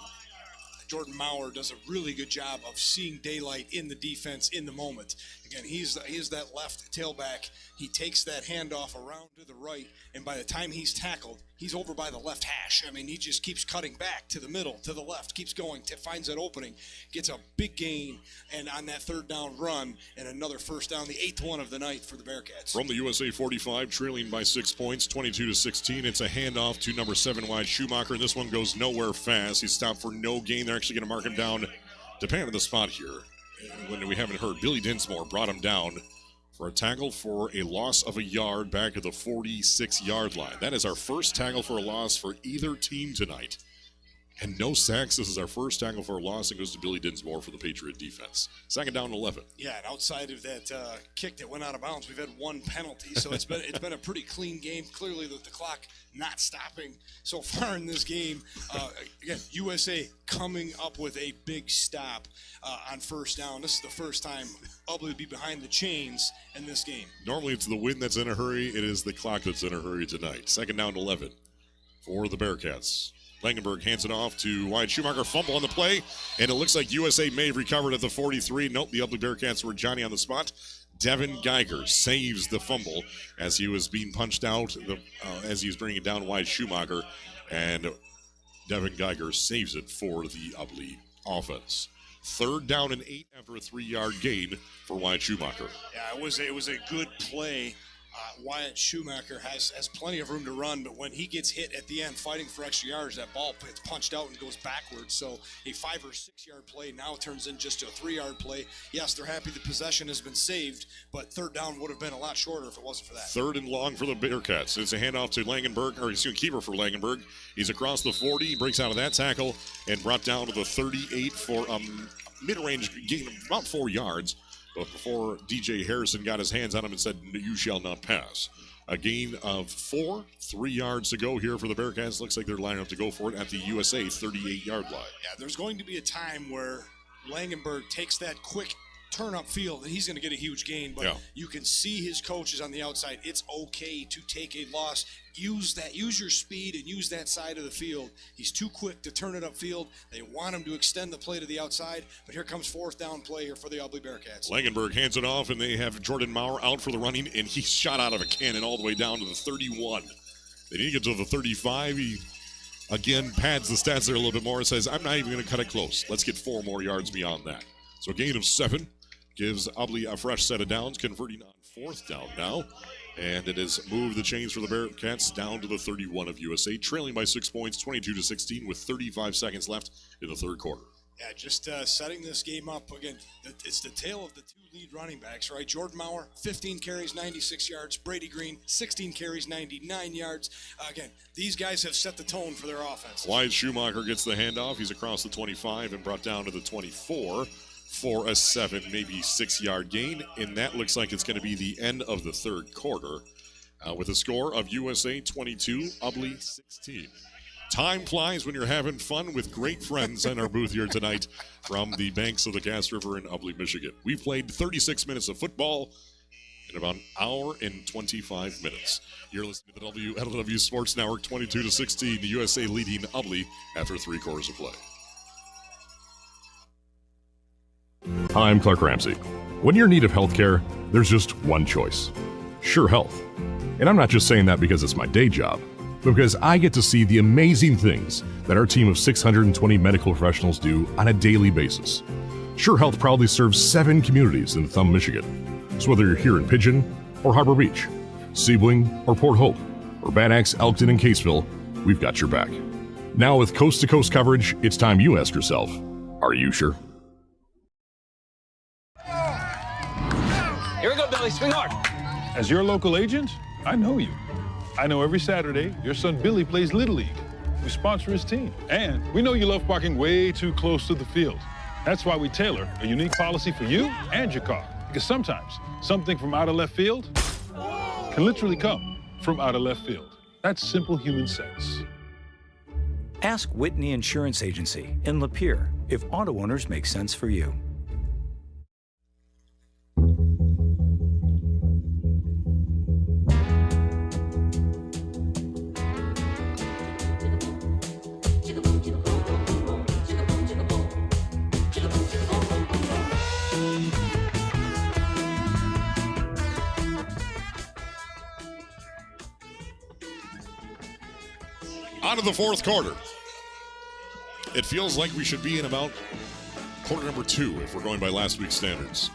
Maurer does a really good job of seeing daylight in the defense in the moment. Again, he's that left tailback. He takes that handoff around to the right, and by the time he's tackled, he's over by the left hash. I mean, he just keeps cutting back to the middle, to the left, keeps going, finds that opening, gets a big gain, and on that 3rd down run, and another first down, the 8th one of the night for the Bearcats. From the USA 45, trailing by 6 points, 22-16. It's a handoff to number 7 wide Schumacher, and this one goes nowhere fast. He's stopped for no gain. They're actually going to mark him down to pan in the spot here. When we haven't heard, Billy Dinsmore brought him down for a tackle for a loss of a yard back at the 46-yard line. That is our first tackle for a loss for either team tonight. And no sacks. This is our first tackle for a loss. It goes to Billy Dinsmore for the Patriot defense. 2nd down and 11. Yeah, and outside of that kick that went out of bounds, we've had 1 penalty. So it's been a pretty clean game. Clearly, the clock not stopping so far in this game. Again, USA coming up with a big stop on first down. This is the first time Ubly would be behind the chains in this game. Normally, it's the wind that's in a hurry. It is the clock that's in a hurry tonight. 2nd down and 11 for the Bearcats. Langenberg hands it off to Wyatt Schumacher. Fumble on the play, and it looks like USA may have recovered at the 43. Nope, the Ubly Bearcats were Johnny on the spot. Devin Geiger saves the fumble as he was being punched out as he was bringing it down Wyatt Schumacher, and Devin Geiger saves it for the Ubly offense. 3rd down and 8 after a 3-yard gain for Wyatt Schumacher. Yeah, it was a good play. Wyatt Schumacher has plenty of room to run, but when he gets hit at the end fighting for extra yards, that ball gets punched out and goes backwards. So a 5 or 6 yard play now turns into just a 3-yard play. Yes, they're happy the possession has been saved, but 3rd down would have been a lot shorter if it wasn't for that. 3rd and long for the Bearcats. It's a handoff to Langenberg, or excuse me, keeper for Langenberg. He's across the 40, breaks out of that tackle, and brought down to the 38 for a mid-range gain of about 4 yards. But before DJ Harrison got his hands on him and said, "You shall not pass." A gain of 4, 3 yards to go here for the Bearcats. Looks like they're lining up to go for it at the USA 38-yard line. Yeah, there's going to be a time where Langenberg takes that quick turn up field, and he's going to get a huge gain, but you can see his coaches on the outside. It's okay to take a loss. Use your speed and use that side of the field. He's too quick to turn it upfield. They want him to extend the play to the outside, but here comes 4th down play here for the Ubly Bearcats. Langenberg hands it off, and they have Jordan Maurer out for the running, and he's shot out of a cannon all the way down to the 31. They need to get to the 35. He, again, pads the stats there a little bit more and says, "I'm not even going to cut it close. Let's get 4 more yards beyond that." So a gain of 7. Gives Ubly a fresh set of downs, converting on 4th down now. And it has moved the chains for the Bearcats down to the 31 of USA, trailing by 6 points, 22-16, with 35 seconds left in the 3rd quarter. Yeah, just setting this game up. Again, it's the tale of the 2 lead running backs, right? Jordan Maurer, 15 carries, 96 yards. Brady Green, 16 carries, 99 yards. Again, these guys have set the tone for their offense. Wyatt Schumacher gets the handoff. He's across the 25 and brought down to the 24. For a 7, maybe 6-yard gain, and that looks like it's going to be the end of the 3rd quarter with a score of USA 22, Ubly 16. Time flies when you're having fun with great friends in our booth here tonight from the banks of the Cass River in Ubly, Michigan. We've played 36 minutes of football in about an hour and 25 minutes. You're listening to the WLEW Sports Network, 22-16, the USA leading Ubly after 3 quarters of play. Hi, I'm Clark Ramsey. When you're in need of health care, there's just one choice: Sure Health. And I'm not just saying that because it's my day job, but because I get to see the amazing things that our team of 620 medical professionals do on a daily basis. Sure Health proudly serves 7 communities in Thumb, Michigan. So whether you're here in Pigeon or Harbor Beach, Sebewaing or Port Hope, or Bad Axe, Elkton, and Caseville, we've got your back. Now with coast-to-coast coverage, it's time you ask yourself, are you sure? Here we go, Billy. Swing hard. As your local agent, I know you. I know every Saturday your son Billy plays Little League. We sponsor his team. And we know you love parking way too close to the field. That's why we tailor a unique policy for you and your car. Because sometimes something from out of left field can literally come from out of left field. That's simple human sense. Ask Whitney Insurance Agency in Lapeer if auto owners make sense for you. On to the 4th quarter. It feels like we should be in about quarter number 2 if we're going by last week's standards.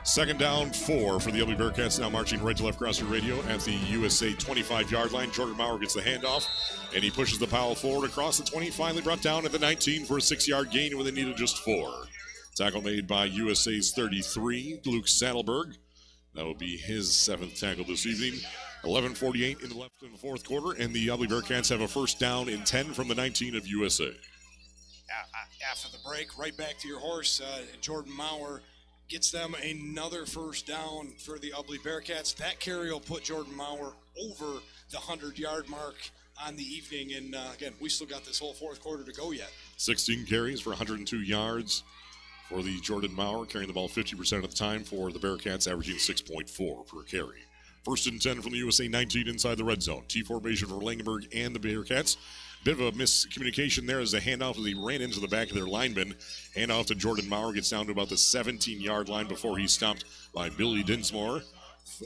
2nd down, 4 for the Ubly Bearcats, now marching right to left across your radio at the USA 25-yard line. Jordan Maurer gets the handoff, and he pushes the Powell forward across the 20, finally brought down at the 19 for a 6-yard gain when they needed just 4. Tackle made by USA's 33, Luke Saddleberg. That will be his 7th tackle this evening. 11:48 in the left in the 4th quarter, and the Ubly Bearcats have a 1st down and 10 from the 19 of USA. After the break, right back to your horse, Jordan Maurer gets them another 1st down for the Ubly Bearcats. That carry will put Jordan Maurer over the 100-yard mark on the evening, and again, we still got this whole 4th quarter to go yet. 16 carries for 102 yards for the Jordan Maurer, carrying the ball 50% of the time for the Bearcats, averaging 6.4 per carry. 1st and 10 from the USA 19 inside the red zone. T formation for Langenberg and the Bearcats. Bit of a miscommunication there as the handoff as he ran into the back of their lineman. Handoff to Jordan Maurer, gets down to about the 17-yard line before he's stopped by Billy Dinsmore.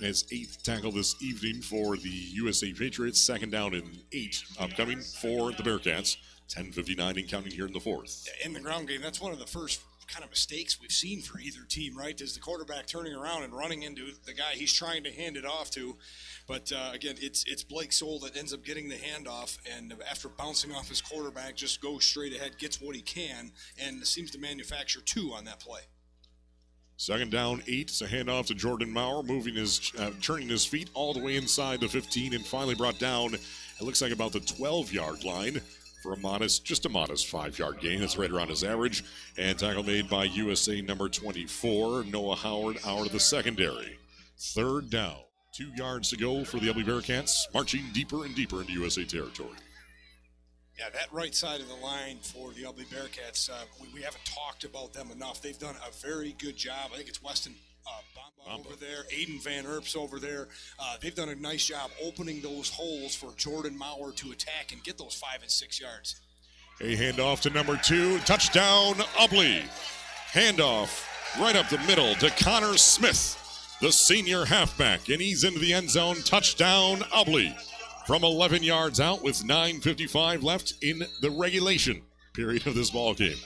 His 8th tackle this evening for the USA Patriots. 2nd down and 8 upcoming for the Bearcats. 10:59 and counting here in the 4th. In the ground game, that's one of the first kind of mistakes we've seen for either team, right? Is the quarterback turning around and running into the guy he's trying to hand it off to. But again, it's Blake Soul that ends up getting the handoff, and after bouncing off his quarterback, just goes straight ahead, gets what he can, and seems to manufacture 2 on that play. 2nd down, 8. It's a handoff to Jordan Maurer, turning his feet all the way inside the 15, and finally brought down, it looks like about the 12-yard line for just a modest 5-yard gain. That's right around his average. And tackle made by USA number 24, Noah Howard, out of the secondary. 3rd down. 2 yards to go for the Ubly Bearcats, marching deeper and deeper into USA territory. Yeah, that right side of the line for the Ubly Bearcats, we haven't talked about them enough. They've done a very good job. I think it's Weston Bamba over there, Aiden Van Erps over there. They've done a nice job opening those holes for Jordan Maurer to attack and get those 5 and 6 yards. A handoff to number 2, touchdown Ubly. Handoff right up the middle to Connor Smith, the senior halfback, and he's into the end zone. Touchdown Ubly from 11 yards out with 9:55 left in the regulation period of this ball game.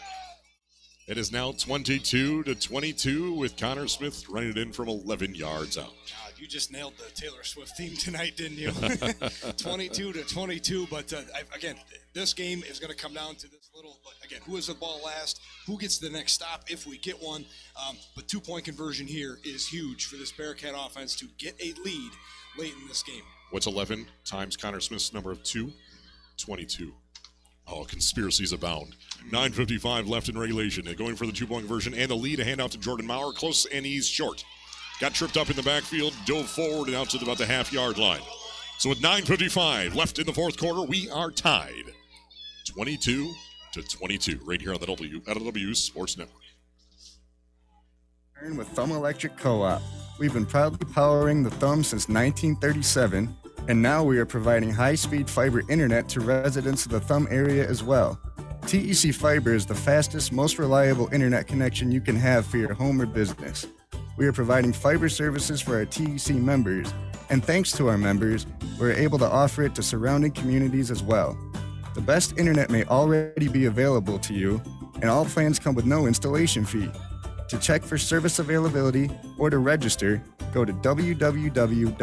It is now 22-22 with Connor Smith running it in from 11 yards out. You just nailed the Taylor Swift theme tonight, didn't you? 22-22, but again, this game is going to come down to this little, again, who has the ball last, who gets the next stop if we get one, but 2-point conversion here is huge for this Bearcat offense to get a lead late in this game. What's 11 times Connor Smith's number of 2? 22. Oh, conspiracies abound. 9:55 left in regulation. They're going for the 2-point conversion and the lead. A handoff to Jordan Maurer. Close, and he's short. Got tripped up in the backfield, dove forward, and out to about the half-yard line. So with 9:55 left in the 4th quarter, we are tied 22-22 right here on the WLEW Sports Network. With Thumb Electric Co-op. We've been proudly powering the Thumb since 1937, and now we are providing high-speed fiber internet to residents of the Thumb area as well. TEC Fiber is the fastest, most reliable internet connection you can have for your home or business. We are providing fiber services for our TEC members, and thanks to our members, we're able to offer it to surrounding communities as well. The best internet may already be available to you, and all plans come with no installation fee. To check for service availability or to register, go to www.tecmi.coop.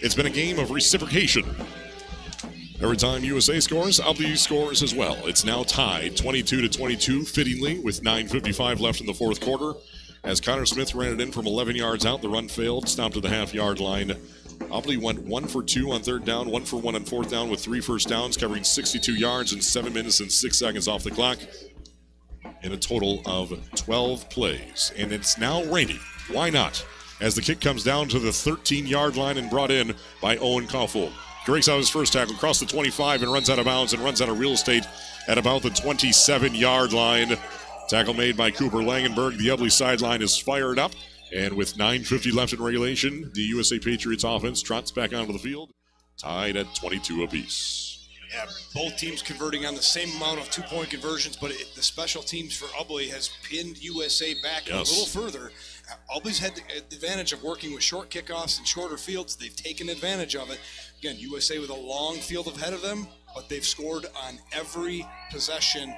It's been a game of reciprocation. Every time USA scores, Ubly scores as well. It's now tied 22-22, fittingly, with 9:55 left in the 4th quarter. As Connor Smith ran it in from 11 yards out, the run failed, stopped at the half-yard line. Ubly went 1 for 2 on 3rd down, 1 for 1 on 4th down with 3 first downs, covering 62 yards in 7 minutes and 6 seconds off the clock, in a total of 12 plays. And it's now raining. Why not? As the kick comes down to the 13-yard line and brought in by Owen Kaufel. Breaks out his first tackle across the 25 and runs out of bounds and runs out of real estate at about the 27-yard line. Tackle made by Cooper Langenberg. The Ubly sideline is fired up. And with 9:50 left in regulation, the USA Patriots offense trots back onto the field, tied at 22 apiece. Yeah, both teams converting on the same amount of 2-point conversions, but the special teams for Ubly has pinned USA back a little further. Ubly's had the advantage of working with short kickoffs and shorter fields. They've taken advantage of it. Again, USA with a long field ahead of them, but they've scored on every possession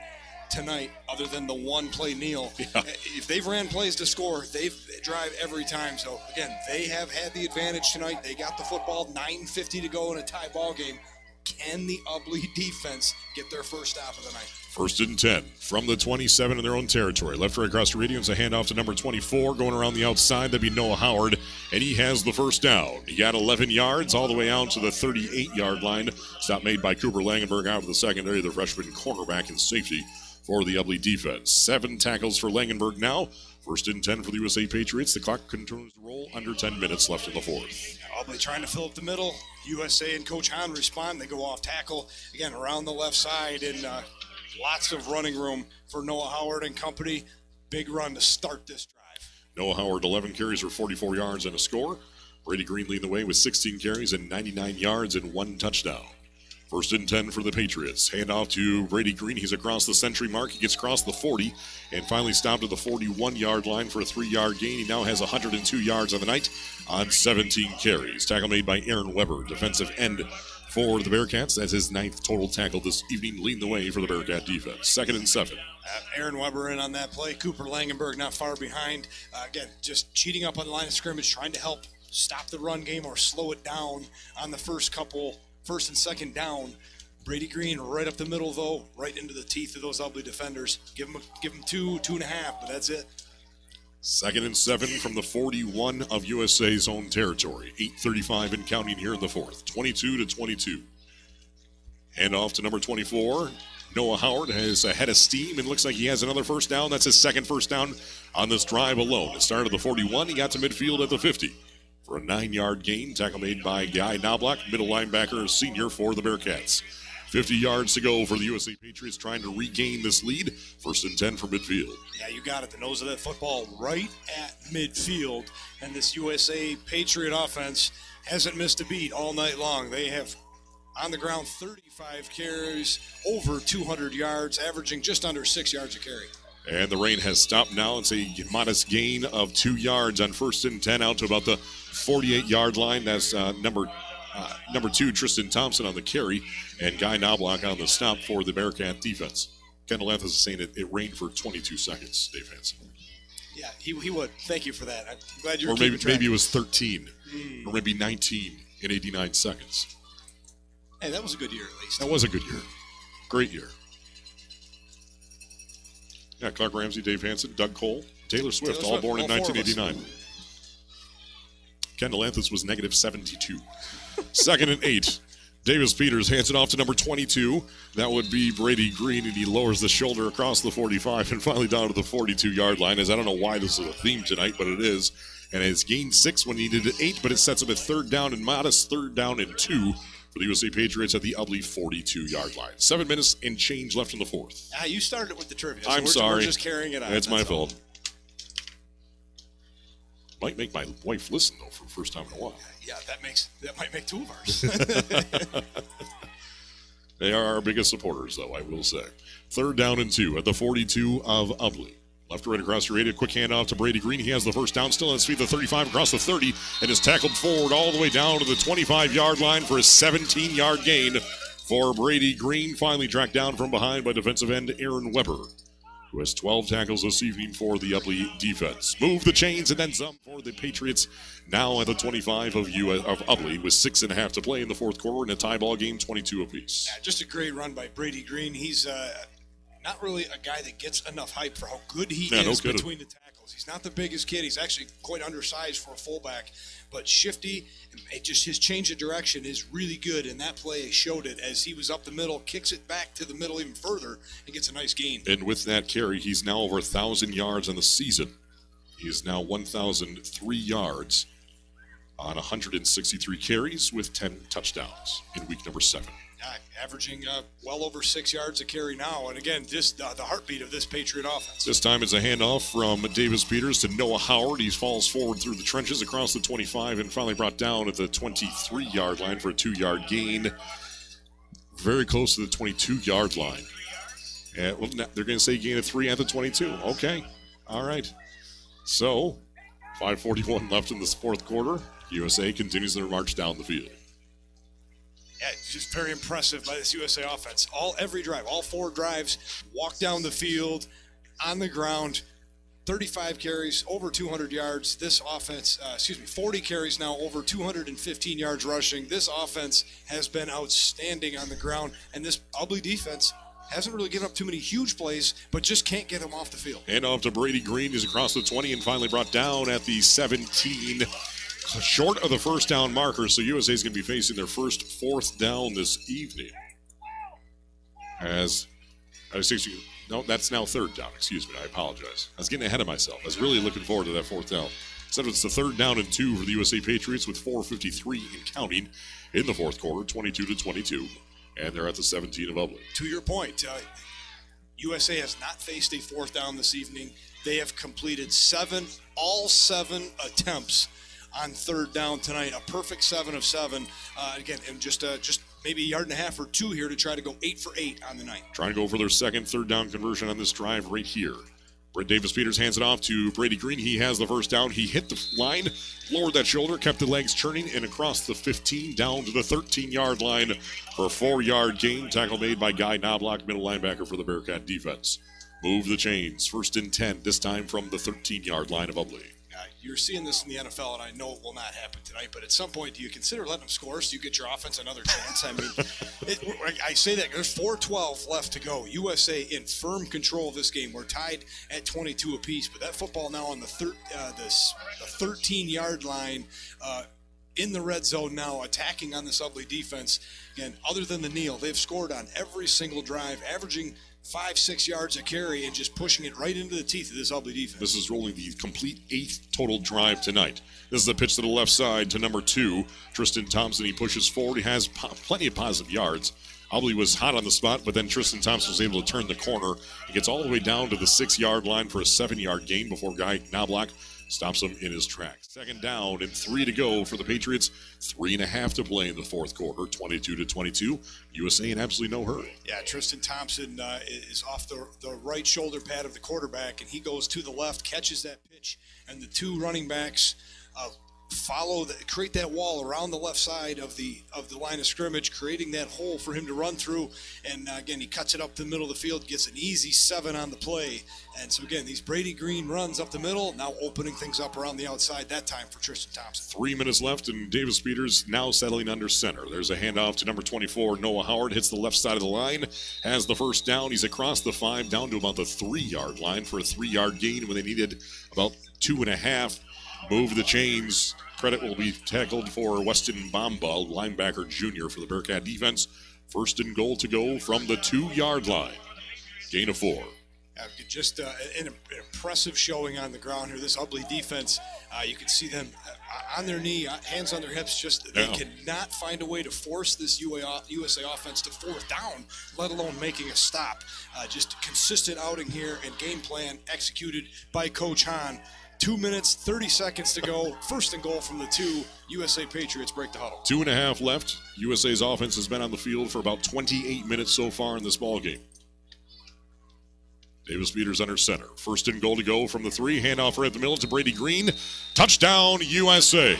tonight other than the one play kneel. Yeah. If they've ran plays to score, they drive every time. So, again, they have had the advantage tonight. They got the football, 9:50 to go in a tie ball game. Can the Ubly defense get their first stop of the night? 1st and 10 from the 27 in their own territory. Left right across the Radiants, a handoff to number 24. Going around the outside, that'd be Noah Howard, and he has the first down. He got 11 yards all the way out to the 38-yard line. Stop made by Cooper Langenberg out of the secondary, the freshman cornerback and safety for the Ubly defense. 7 tackles for Langenberg now, First and 10 for the USA Patriots. The clock continues to roll, under 10 minutes left in the fourth. Ubly trying to fill up the middle. USA and Coach Hahn respond. They go off tackle, again, around the left side, and lots of running room for Noah Howard and company. Big run to start this drive. Noah Howard, 11 carries for 44 yards and a score. Brady Green leading the way with 16 carries and 99 yards and 1 touchdown. First and 10 for the Patriots. Handoff to Brady Green. He's across the century mark. He gets across the 40 and finally stopped at the 41-yard line for a 3-yard gain. He now has 102 yards on the night on 17 carries. Tackle made by Aaron Weber, defensive end for the Bearcats. That's his 9th total tackle this evening, leading the way for the Bearcat defense. 2nd and 7. Aaron Weber in on that play. Cooper Langenberg not far behind. Again, just cheating up on the line of scrimmage, trying to help stop the run game or slow it down on the first and second down. Brady Green right up the middle, though, right into the teeth of those Ubly defenders. Give him 2.5, but that's it. 2nd and 7 from the 41 of USA's own territory. 8:35 and counting here in the fourth. 22-22. Hand off to number 24. Noah Howard has a head of steam and looks like he has another first down. That's his 2nd first down on this drive alone. It started at the 41. He got to midfield at the 50 for a 9-yard gain. Tackle made by Guy Knobloch, middle linebacker, senior for the Bearcats. 50 yards to go for the USA Patriots trying to regain this lead. 1st and 10 for midfield. Yeah, you got it. The nose of that football right at midfield. And this USA Patriot offense hasn't missed a beat all night long. They have on the ground 35 carries, over 200 yards, averaging just under 6 yards a carry. And the rain has stopped now. It's a modest gain of 2 yards on 1st and 10 out to about the 48-yard line. That's number 2, Tristan Thompson on the carry, and Guy Knobloch on the stop for the Bearcat defense. Kendall Lathis is saying it rained for 22 seconds, Dave Hansen. Yeah, he would. Thank you for that. I'm glad you're Or keeping track. maybe it was 13, or maybe 19 in 89 seconds. Hey, that was a good year at least. That was a good year. Great year. Yeah, Clark Ramsey, Dave Hansen, Doug Cole, Taylor Swift, all born in 1989. Kendall Lathis was negative 72. 2nd and 8. Davis Peters hands it off to number 22. That would be Brady Green, and he lowers the shoulder across the 45 and finally down to the 42-yard line. As I don't know why this is a theme tonight, but it is. And it's gained 6 when he needed 8, but it sets him at 3rd down and modest 3rd down and 2 for the USA Patriots at the Ubly 42-yard line. 7 minutes and change left in the fourth. You started it with the trivia. I'm sorry. We're just carrying it on. That's my fault. Might make my wife listen, though, for the first time in a while. Yeah, that might make 2 of ours. They are our biggest supporters, though, I will say. 3rd down and 2 at the 42 of Ubly. Left to right across the radio. Quick handoff to Brady Green. He has the first down, still on his feet, the 35 across the 30, and is tackled forward all the way down to the 25-yard line for a 17-yard gain for Brady Green. Finally tracked down from behind by defensive end Aaron Weber, who has 12 tackles this evening for the Ubly defense. Move the chains and then some for the Patriots. Now at the 25 of Ubly with 6.5 to play in the fourth quarter in a tie ball game, 22 apiece. Yeah, just a great run by Brady Green. He's not really a guy that gets enough hype for how good he is between the tackles. He's not the biggest kid. He's actually quite undersized for a fullback, but shifty. Just his change of direction is really good, and that play showed it as he was up the middle, kicks it back to the middle even further, and gets a nice gain. And with that carry, he's now over 1,000 yards on the season. He is now 1,003 yards on 163 carries with 10 touchdowns in week number 7. Averaging well over 6 yards a carry now. And again, just the heartbeat of this Patriot offense. This time it's a handoff from Davis Peters to Noah Howard. He falls forward through the trenches across the 25 and finally brought down at the 23-yard line for a 2-yard gain. Very close to the 22-yard line. And they're going to say gain of 3 at the 22. Okay. All right. So, 5:41 left in this fourth quarter. USA continues their march down the field. Yeah, it's just very impressive by this USA offense. Every drive, all 4 drives, walk down the field, on the ground, 35 carries, over 200 yards. This offense, 40 carries now, over 215 yards rushing. This offense has been outstanding on the ground, and this Ubly defense hasn't really given up too many huge plays, but just can't get them off the field. And off to Brady Green. He's across the 20 and finally brought down at the 17. Short of the first down marker, so USA is going to be facing their first 4th down this evening. No, that's now third down. Excuse me. I apologize. I was getting ahead of myself. I was really looking forward to that fourth down. Instead, it's the 3rd down and 2 for the USA Patriots with 4:53 and counting in the fourth quarter, 22-22. And they're at the 17 of Ubly. To your point, USA has not faced a fourth down this evening. They have completed all seven attempts on third down tonight. A perfect 7 of 7. Again, and just maybe a yard and a half or two here to try to go 8 for 8 on the night. Trying to go for their second third down conversion on this drive right here. Brett Davis-Peters hands it off to Brady Green. He has the first down. He hit the line, lowered that shoulder, kept the legs churning, and across the 15 down to the 13-yard line for a 4-yard gain. Tackle made by Guy Knobloch, middle linebacker for the Bearcat defense. Move the chains. 1st and 10, this time from the 13-yard line of Ubly. You're seeing this in the NFL, and I know it will not happen tonight, but at some point, do you consider letting them score so you get your offense another chance? I mean, I say that there's 4:12 left to go. USA in firm control of this game. We're tied at 22 apiece, but that football now on the 13-yard line in the red zone now, attacking on this Ubly defense. Again, other than the kneel, they've scored on every single drive, averaging 5-6 yards a carry and just pushing it right into the teeth of this Ubly defense. This is rolling the complete 8th total drive tonight. This is a pitch to the left side to number 2, Tristan Thompson. He pushes forward. He has plenty of positive yards. Ubly was hot on the spot, but then Tristan Thompson was able to turn the corner. He gets all the way down to the 6-yard line for a 7-yard gain before Guy Knobloch stops him in his tracks. 2nd down and 3 to go for the Patriots. 3.5 to play in the fourth quarter, 22-22. USA in absolutely no hurry. Yeah, Tristan Thompson is off the right shoulder pad of the quarterback, and he goes to the left, catches that pitch, and the two running backs create that wall around the left side of the line of scrimmage, creating that hole for him to run through. And again, he cuts it up the middle of the field, gets an easy 7 on the play. And so again, these Brady Green runs up the middle, now opening things up around the outside, that time for Tristan Thompson. 3 minutes left, and Davis-Peters now settling under center. There's a handoff to number 24, Noah Howard, hits the left side of the line, has the first down. He's across the 5, down to about the 3-yard line for a 3-yard gain when they needed about 2.5. Move the chains. Credit will be tackled for Weston Bomball, linebacker junior for the Bearcat defense. 1st and goal to go from the 2-yard line. Gain of 4. Just an impressive showing on the ground here. This Ubly defense, you can see them on their knee, hands on their hips. They cannot find a way to force this USA offense to 4th down, let alone making a stop. Just consistent outing here and game plan executed by Coach Hahn. 2 minutes, 30 seconds to go. 1st and goal from the 2. USA Patriots break the huddle. 2.5 left. USA's offense has been on the field for about 28 minutes so far in this ball game. Davis-Peters under center. 1st and goal to go from the 3. Handoff right at the middle to Brady Green. Touchdown, USA.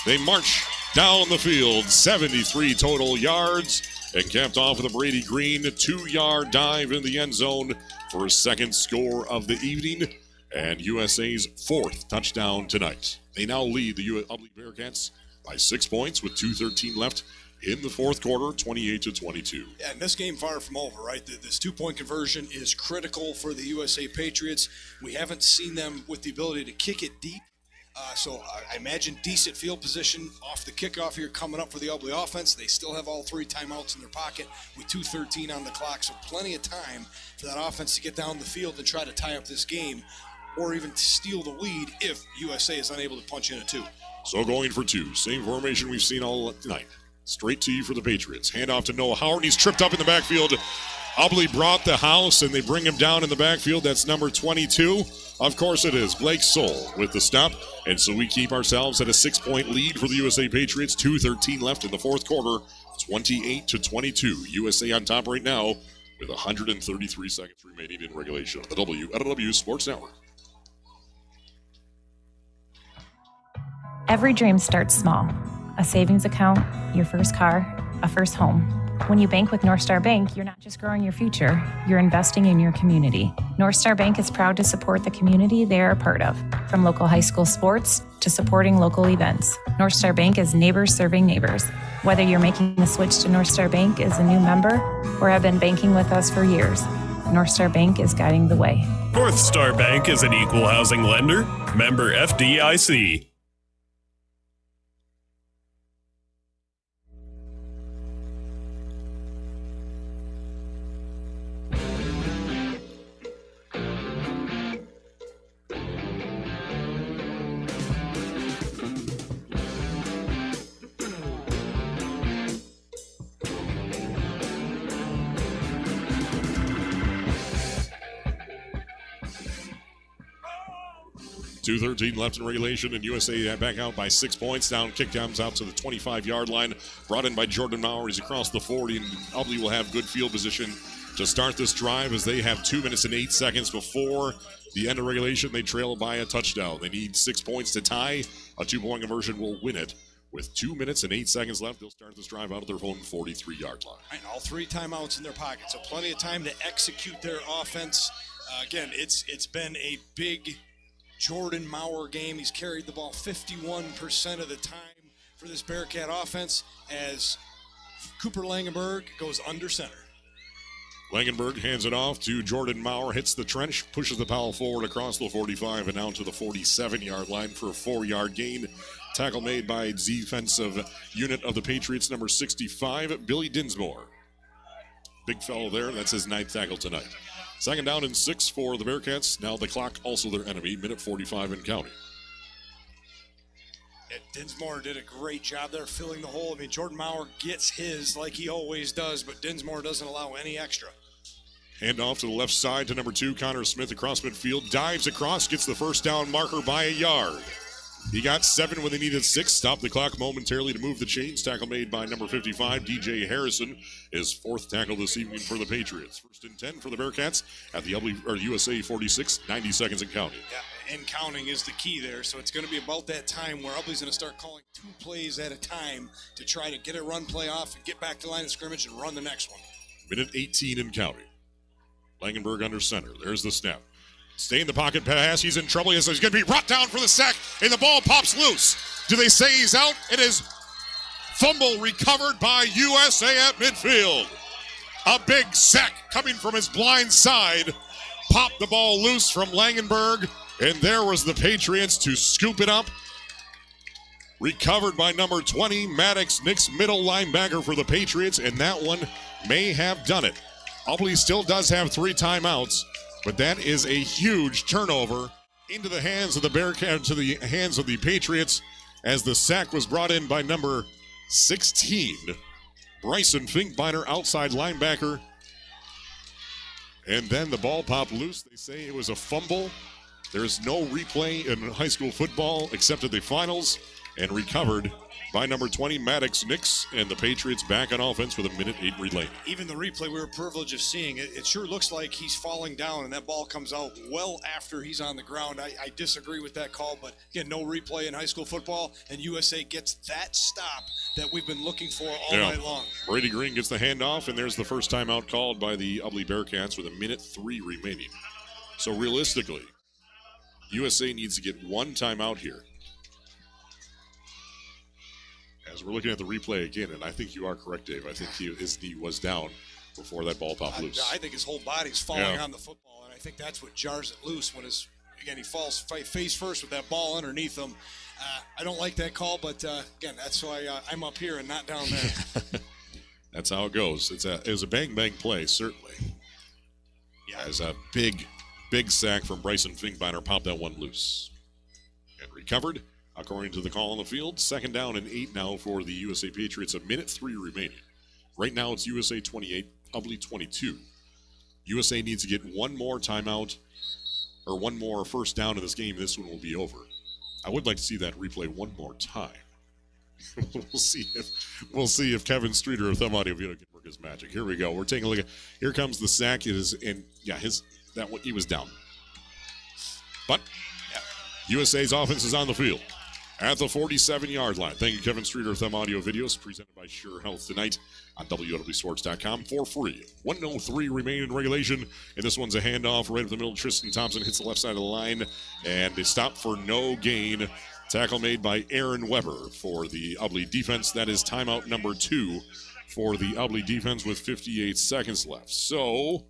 They march down the field. 73 total yards. And capped off with a Brady Green 2-yard dive in the end zone for his 2nd score of the evening. And USA's 4th touchdown tonight. They now lead the Ubly Bearcats by 6 points with 2:13 left in the fourth quarter, 28-22. Yeah, and this game far from over, right? This 2-point conversion is critical for the USA Patriots. We haven't seen them with the ability to kick it deep. So I imagine decent field position off the kickoff here coming up for the Ubly offense. They still have all 3 timeouts in their pocket with 2:13 on the clock. So plenty of time for that offense to get down the field and try to tie up this game, or even to steal the lead if USA is unable to punch in a 2. So going for 2. Same formation we've seen all tonight. Straight to you for the Patriots. Handoff to Noah Howard. He's tripped up in the backfield. Ubly brought the house, and they bring him down in the backfield. That's number 22. Of course it is. Blake Soule with the stop. And so we keep ourselves at a 6-point lead for the USA Patriots. 2:13 left in the fourth quarter. 28-22. USA on top right now with 133 seconds remaining in regulation on the WLEW Sports Network. Every dream starts small. A savings account, your first car, a first home. When you bank with North Star Bank, you're not just growing your future, you're investing in your community. North Star Bank is proud to support the community they are a part of, from local high school sports to supporting local events. North Star Bank is neighbors serving neighbors. Whether you're making the switch to North Star Bank as a new member or have been banking with us for years, North Star Bank is guiding the way. North Star Bank is an equal housing lender, member FDIC. 2:13 left in regulation, and USA back out by 6 points. Down kick comes out to the 25-yard line. Brought in by Jordan Maurer. He's across the 40, and Ubly will have good field position to start this drive as they have 2 minutes and 8 seconds before the end of regulation. They trail by a touchdown. They need 6 points to tie. A 2-point conversion will win it. With 2 minutes and 8 seconds left, they'll start this drive out of their own 43-yard line. Right, all 3 timeouts in their pocket, so plenty of time to execute their offense. Again, it's been a big Jordan Maurer game. He's carried the ball 51% of the time for this Bearcat offense as Cooper Langenberg goes under center. Langenberg hands it off to Jordan Maurer, hits the trench, pushes the foul forward across the 45 and down to the 47-yard line for a 4-yard gain. Tackle made by defensive unit of the Patriots, number 65, Billy Dinsmore. Big fellow there. That's his 9th tackle tonight. 2nd down and 6 for the Bearcats. Now the clock also their enemy, minute 45 and counting. Yeah, Dinsmore did a great job there filling the hole. I mean, Jordan Maurer gets his like he always does, but Dinsmore doesn't allow any extra. Hand off to the left side to number 2, Connor Smith across midfield. Dives across, gets the first down marker by a yard. He got 7 when they needed 6. Stopped the clock momentarily to move the chains. Tackle made by number 55, DJ Harrison. His 4th tackle this evening for the Patriots. 1st and 10 for the Bearcats at the USA 46, 90 seconds and counting. Yeah, and counting is the key there. So it's going to be about that time where Ubly's going to start calling 2 plays at a time to try to get a run play off and get back to the line of scrimmage and run the next one. Minute 18 and counting. Langenberg under center. There's the snap. Stay in the pocket pass. He's in trouble. He's going to be brought down for the sack, and the ball pops loose. Do they say he's out? It is fumble recovered by USA at midfield. A big sack coming from his blind side. Popped the ball loose from Langenberg, and there was the Patriots to scoop it up. Recovered by number 20, Maddox Nix, middle linebacker for the Patriots, and that one may have done it. Ubly still does have 3 timeouts. But that is a huge turnover into the hands of the Bearcats, to the hands of the Patriots, as the sack was brought in by number 16, Bryson Finkbeiner, outside linebacker. And then the ball popped loose. They say it was a fumble. There's no replay in high school football except at the finals, and recovered by number 20, Maddox Nix, and the Patriots back on offense with a minute 8 remaining. Even the replay we were privileged of seeing, it sure looks like he's falling down, and that ball comes out well after he's on the ground. I disagree with that call, but again, no replay in high school football, and USA gets that stop that we've been looking for all night long. Brady Green gets the handoff, and there's the first timeout called by the Ubly Bearcats with a minute 3 remaining. So realistically, USA needs to get 1 timeout here. As we're looking at the replay again, and I think you are correct, Dave. I think his knee was down before that ball popped loose. I think his whole body's falling on the football, and I think that's what jars it loose when he falls face first with that ball underneath him. I don't like that call, but again, that's why I'm up here and not down there. That's how it goes. It was a bang play, certainly. Yeah, as a big sack from Bryson Finkbeiner popped that one loose and recovered. According to the call on the field, 2nd down and 8 now for the USA Patriots. A minute 3 remaining. Right now it's USA 28, Ubly 22. USA needs to get 1 more timeout or 1 more first down in this game. This one will be over. I would like to see that replay 1 more time. We'll see if Kevin Streeter of Thumb Audio Video can work his magic. Here we go. We're taking a look at. Here comes the sack. It is in. Yeah, he was down. But USA's offense is on the field at the 47-yard line. Thank you, Kevin Streeter of Thumb Audio Videos, presented by Scheurer Health tonight on WLEWSports.com for free. 1:03 remaining in regulation, and this one's a handoff right up the middle. Tristan Thompson hits the left side of the line, and they stop for no gain. Tackle made by Aaron Weber for the Ubly defense. That is timeout number 2 for the Ubly defense with 58 seconds left. So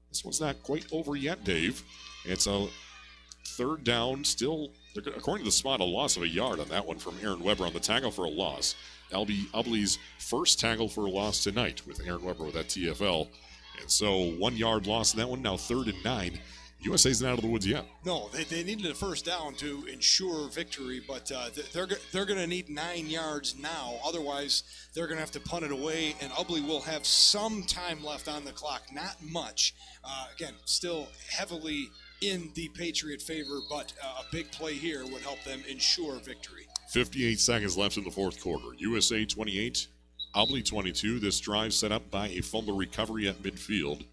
this one's not quite over yet, Dave. It's a 3rd down, still, according to the spot, a loss of a yard on that one from Aaron Weber on the tackle for a loss. That'll be Ubly's first tackle for a loss tonight with Aaron Weber with that TFL. And so 1 yard loss in that one, now 3rd and 9. USA's not out of the woods yet. No, they needed a first down to ensure victory, but they're going to need 9 yards now. Otherwise, they're going to have to punt it away, and Ubly will have some time left on the clock. Not much. Again, still heavily in the Patriot favor, but a big play here would help them ensure victory. 58 seconds left in the fourth quarter. USA 28, Ubly 22. This drive set up by a fumble recovery at midfield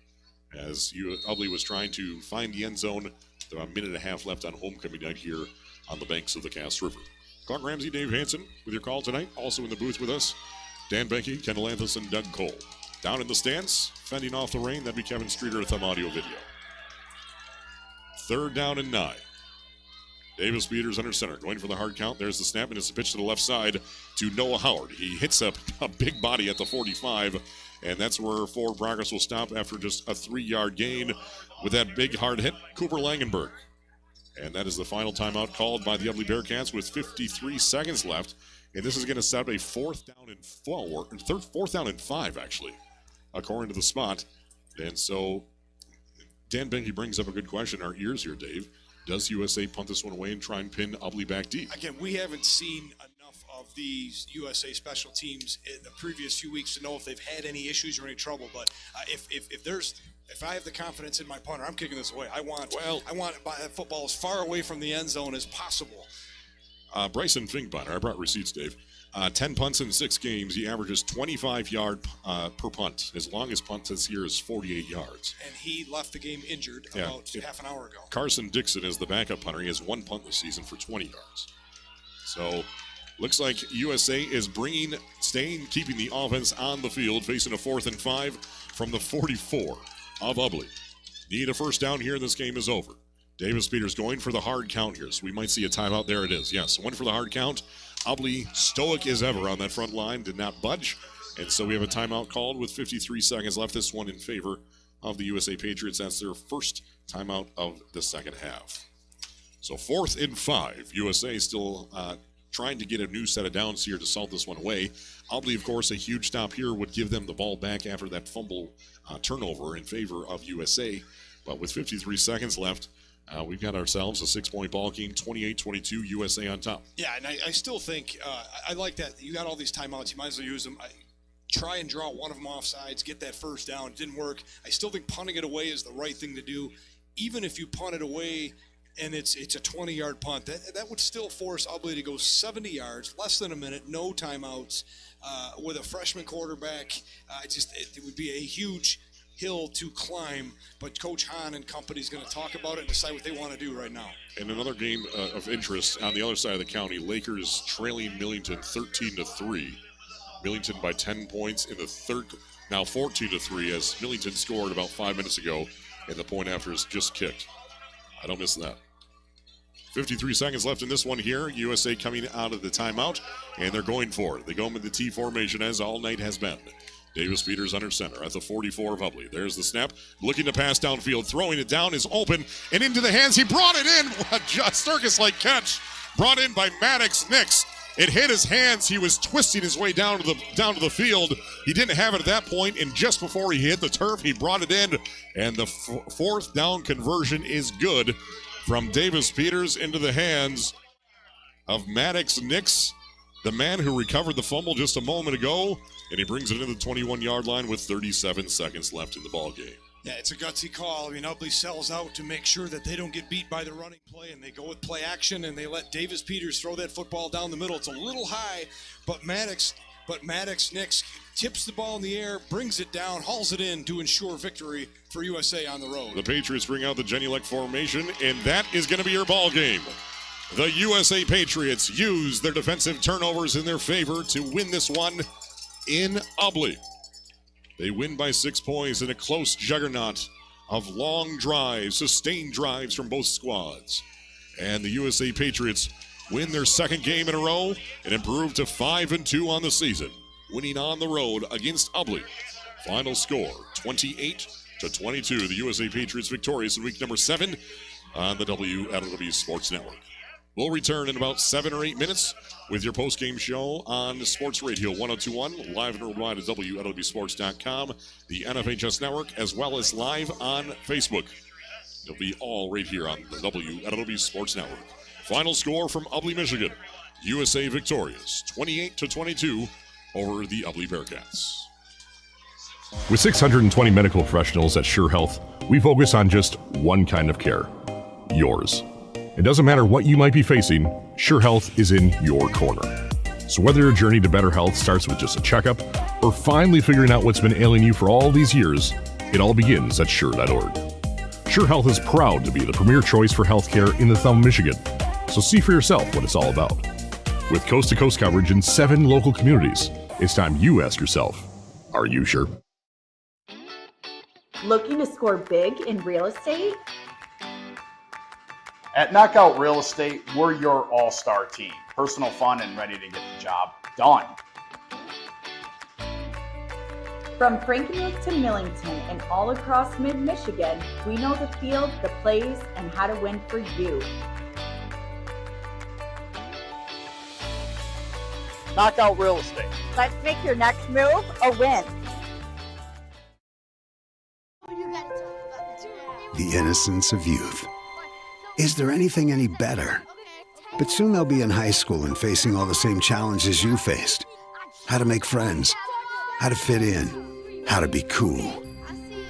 as Ubly was trying to find the end zone. There are a minute and a half left on homecoming night here on the banks of the Cass River. Clark Ramsey, Dave Hansen with your call tonight. Also in the booth with us, Dan Benke, Kendall Anthus, and Doug Cole. Down in the stands, fending off the rain, that'd be Kevin Streeter at Thumb Audio Video. 3rd down and 9. Davis Peters under center, going for the hard count. There's the snap, and it's a pitch to the left side to Noah Howard. He hits a big body at the 45, and that's where forward progress will stop after just a 3-yard gain with that big hard hit, Cooper Langenberg. And that is the final timeout called by the Ubly Bearcats with 53 seconds left. And this is going to set up a 4th down and 5, actually, according to the spot. And so Dan Benke brings up a good question. Our ears here, Dave. Does USA punt this one away and try and pin Ubly back deep? Again, we haven't seen enough of these USA special teams in the previous few weeks to know if they've had any issues or any trouble. But if I have the confidence in my punter, I'm kicking this away. I want football as far away from the end zone as possible. Bryson Fink punter. I brought receipts, Dave. 10 punts in 6 games. He averages 25 yards per punt. His longest punt this year is 48 yards. And he left the game injured about half an hour ago. Carson Dixon is the backup punter. He has 1 punt this season for 20 yards. So looks like USA is keeping the offense on the field, facing a 4th and 5 from the 44 of Ubly. Need a first down here, and this game is over. Davis Peters going for the hard count here, so we might see a timeout. There it is. Yes, one for the hard count. Ubly, stoic as ever on that front line, did not budge. And so we have a timeout called with 53 seconds left. This one in favor of the USA Patriots. That's their first timeout of the second half. So 4th and 5. USA still trying to get a new set of downs here to salt this one away. Ubly, of course, a huge stop here would give them the ball back after that fumble turnover in favor of USA. But with 53 seconds left, we've got ourselves a 6-point ball game, 28-22, USA on top. Yeah, and I still think I like that. You got all these timeouts. You might as well use them. Try and draw one of them off sides, get that first down. It didn't work. I still think punting it away is the right thing to do. Even if you punt it away and it's a 20-yard punt, that would still force Ubly to go 70 yards, less than a minute, no timeouts. With a freshman quarterback, it would be a huge hill to climb, but Coach Hahn and company is going to talk about it and decide what they want to do right now. And another game of interest on the other side of the county, Lakers trailing Millington 13-3. Millington by 10 points in the third, now 14-3 as Millington scored about 5 minutes ago, and the point after is just kicked. I don't miss that. 53 seconds left in this one here. USA coming out of the timeout, and they're going for it. They go with the T formation as all night has been. Davis Peters under center at the 44 of Ubly. There's the snap. Looking to pass downfield. Throwing it down is open and into the hands. He brought it in. A circus-like catch brought in by Maddox Nix. It hit his hands. He was twisting his way down to the field. He didn't have it at that point, and just before he hit the turf, he brought it in, and the 4th down conversion is good from Davis Peters into the hands of Maddox Nix, the man who recovered the fumble just a moment ago, and he brings it into the 21-yard line with 37 seconds left in the ball game. Yeah, it's a gutsy call. I mean, Ubly sells out to make sure that they don't get beat by the running play, and they go with play action, and they let Davis Peters throw that football down the middle. It's a little high, but Maddox Nix tips the ball in the air, brings it down, hauls it in to ensure victory for USA on the road. The Patriots bring out the Genelec formation, and that is going to be your ball game. The USA Patriots use their defensive turnovers in their favor to win this one in Ubly. They win by 6 points in a close juggernaut of long drives, sustained drives from both squads. And the USA Patriots win their 2nd game in a row and improve to 5-2 on the season, winning on the road against Ubly. Final score, 28-22. The USA Patriots victorious in week number 7 on the WLEW Sports Network. We'll return in about 7 or 8 minutes with your post-game show on Sports Radio 1021, live and worldwide at WLEWsports.com, the NFHS Network, as well as live on Facebook. It'll be all right here on the WLEW Sports Network. Final score from Ubly, Michigan. USA victorious, 28-22 over the Ubly Bearcats. With 620 medical professionals at Scheurer Health, we focus on just one kind of care, yours. It doesn't matter what you might be facing, Sure Health is in your corner. So whether your journey to better health starts with just a checkup or finally figuring out what's been ailing you for all these years, it all begins at Sure.org. Sure Health is proud to be the premier choice for healthcare in the Thumb, Michigan. So see for yourself what it's all about. With coast-to-coast coverage in 7 local communities, it's time you ask yourself, are you sure? Looking to score big in real estate? At Knockout Real Estate, we're your all-star team. Personal, fun, and ready to get the job done. From Frankenmuth to Millington and all across mid-Michigan, we know the field, the plays, and how to win for you. Knockout Real Estate. Let's make your next move a win. The innocence of youth. Is there anything any better? But soon they'll be in high school and facing all the same challenges you faced. How to make friends, how to fit in, how to be cool.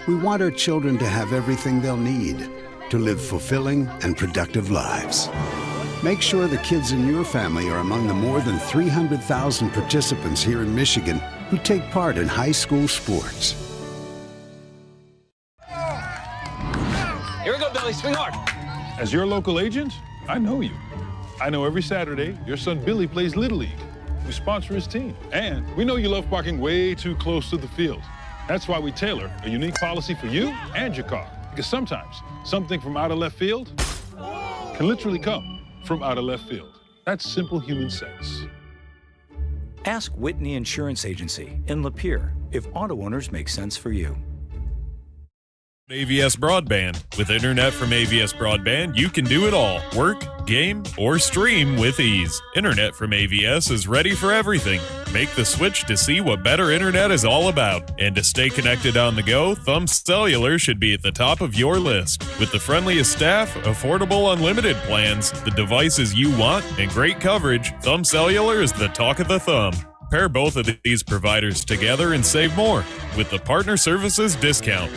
We want our children to have everything they'll need to live fulfilling and productive lives. Make sure the kids in your family are among the more than 300,000 participants here in Michigan who take part in high school sports. Here we go, Billy. Swing hard. As your local agent, I know you. I know every Saturday your son Billy plays Little League. We sponsor his team. And we know you love parking way too close to the field. That's why we tailor a unique policy for you and your car. Because sometimes something from out of left field can literally come from out of left field. That's simple human sense. Ask Whitney Insurance Agency in Lapeer if auto owners make sense for you. AVS Broadband. With internet from AVS Broadband, you can do it all. Work, game, or stream with ease. Internet from AVS is ready for everything. Make the switch to see what better internet is all about. And to stay connected on the go, Thumb Cellular should be at the top of your list. With the friendliest staff, affordable unlimited plans, the devices you want, and great coverage, Thumb Cellular is the talk of the thumb. Pair both of these providers together and save more with the Partner Services discount.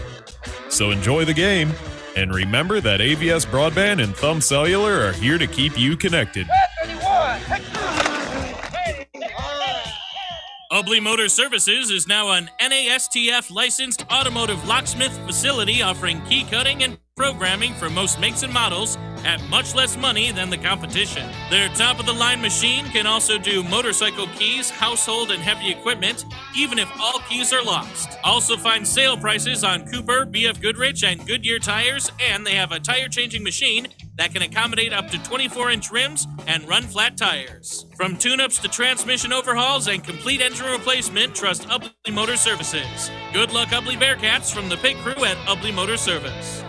So enjoy the game, and remember that AVS Broadband and Thumb Cellular are here to keep you connected. Ubly Motor Services is now an NASTF licensed automotive locksmith facility offering key cutting and programming for most makes and models at much less money than the competition. Their top-of-the-line machine can also do motorcycle keys, household, and heavy equipment, even if all keys are lost. Also find sale prices on Cooper, BF Goodrich, and Goodyear tires, and they have a tire-changing machine that can accommodate up to 24-inch rims and run flat tires. From tune-ups to transmission overhauls and complete engine replacement, trust Ubly Motor Services. Good luck, Ubly Bearcats, from the pit crew at Ubly Motor Service.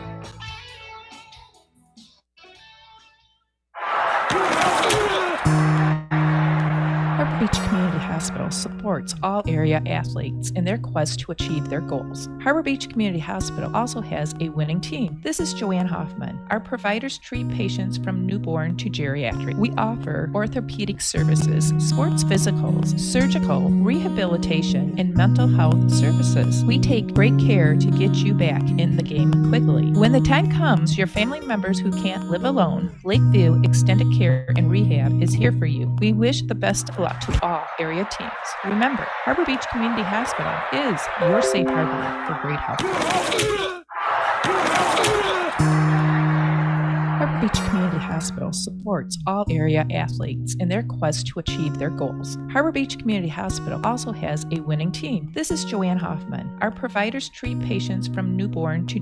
Harbor Beach Community Hospital supports all area athletes in their quest to achieve their goals. Harbor Beach Community Hospital also has a winning team. This is Joanne Hoffman. Our providers treat patients from newborn to geriatric. We offer orthopedic services, sports physicals, surgical, rehabilitation, and mental health services. We take great care to get you back in the game quickly. When the time comes, your family members who can't live alone, Lakeview Extended Care and Rehab is here for you. We wish the best of luck to all area teams. Remember, Harbor Beach Community Hospital is your safe harbor for great health. Harbor Beach Community Hospital supports all area athletes in their quest to achieve their goals. Harbor Beach Community Hospital also has a winning team. This is Joanne Hoffman. Our providers treat patients from newborn to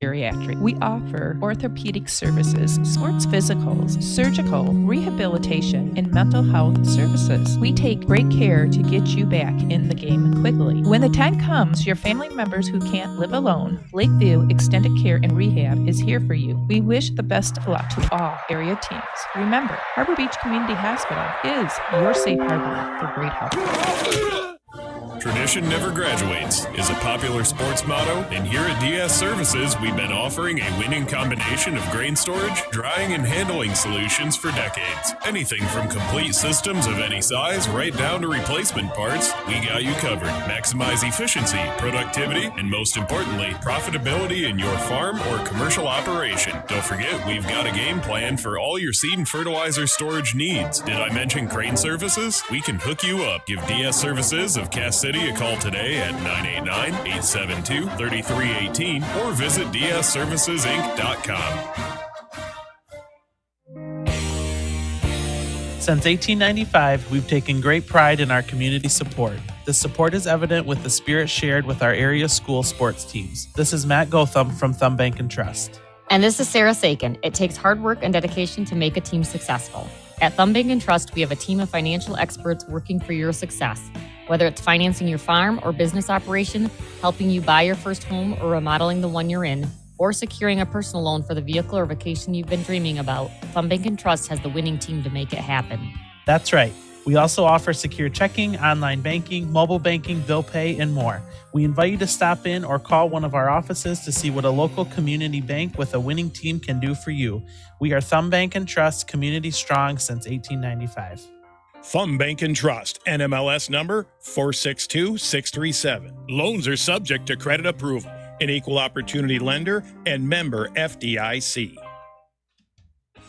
geriatric. We offer orthopedic services, sports physicals, surgical, rehabilitation, and mental health services. We take great care to get you back in the game quickly. When the time comes, your family members who can't live alone, Lakeview Extended Care and Rehab is here for you. We wish the best of luck to all area teams. Remember, Harbor Beach Community Hospital is your safe harbor for great health. Tradition never graduates is a popular sports motto, and here at DS Services, we've been offering a winning combination of grain storage, drying, and handling solutions for decades. Anything from complete systems of any size right down to replacement parts, we got you covered. Maximize efficiency, productivity, and most importantly, profitability in your farm or commercial operation. Don't forget, we've got a game plan for all your seed and fertilizer storage needs. Did I mention crane services? We can hook you up. Give DS Services of Cass City a call today at 989-872-3318 or visit dsservicesinc.com. Since 1895, we've taken great pride in our community support. The support is evident with the spirit shared with our area school sports teams. This is Matt Gotham from Thumb Bank and Trust. And this is Sarah Sakin. It takes hard work and dedication to make a team successful. At Thumb Bank and Trust, we have a team of financial experts working for your success. Whether it's financing your farm or business operation, helping you buy your first home or remodeling the one you're in, or securing a personal loan for the vehicle or vacation you've been dreaming about, Thumb Bank and Trust has the winning team to make it happen. That's right. We also offer secure checking, online banking, mobile banking, bill pay, and more. We invite you to stop in or call one of our offices to see what a local community bank with a winning team can do for you. We are Thumb Bank and Trust, community strong since 1895. Thumb Bank and Trust, NMLS number 462637. Loans are subject to credit approval, an equal opportunity lender, and member FDIC.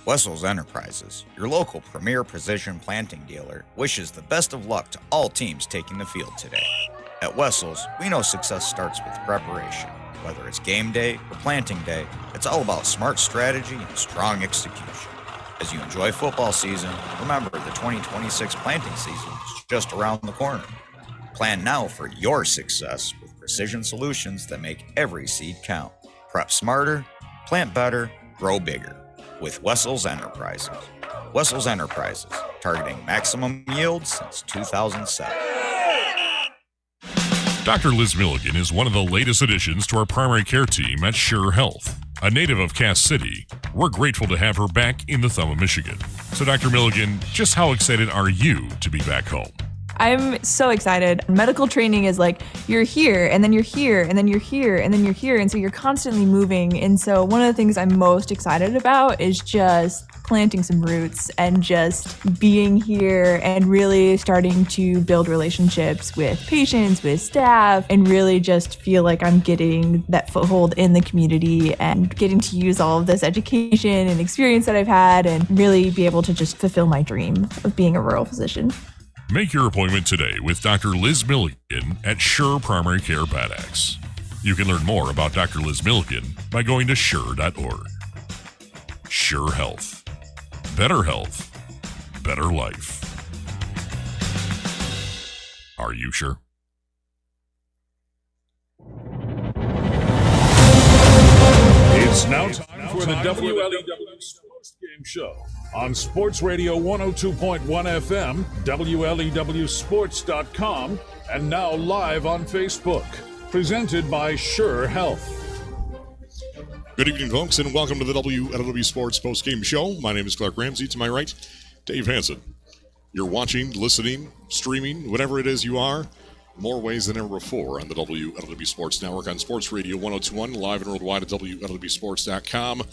Wessel's Enterprises, your local premier precision planting dealer, wishes the best of luck to all teams taking the field today. At Wessel's, we know success starts with preparation. Whether it's game day or planting day, it's all about smart strategy and strong execution. As you enjoy football season, remember the 2026 planting season is just around the corner. Plan now for your success with precision solutions that make every seed count. Prep smarter, plant better, grow bigger. With Wessel's Enterprises. Wessel's Enterprises, targeting maximum yield since 2007. Dr. Liz Milligan is one of the latest additions to our primary care team at Scheurer Health. A native of Cass City, we're grateful to have her back in the thumb of Michigan. So, Dr. Milligan, just how excited are you to be back home? I'm so excited. Medical training is like you're here and then you're here and then you're here and then you're here. And so you're constantly moving. And so one of the things I'm most excited about is just planting some roots and just being here and really starting to build relationships with patients, with staff, and really just feel like I'm getting that foothold in the community and getting to use all of this education and experience that I've had and really be able to just fulfill my dream of being a rural physician. Make your appointment today with Dr. Liz Milligan at Scheurer Primary Care Bad Axe. You can learn more about Dr. Liz Milligan by going to Scheurer.org. Scheurer Health. Better health. Better life. Are you sure? It's now time for the WLEW Sports Game Show on Sports Radio 102.1 FM, WLEWsports.com, and now live on Facebook. Presented by Scheurer Health. Good evening, folks, and welcome to the WLEW Sports Post Game Show. My name is Clark Ramsey. To my right, Dave Hansen. You're watching, listening, streaming, whatever it is you are, more ways than ever before on the WLEW Sports Network on Sports Radio 102.1, live and worldwide at WLEWsports.com.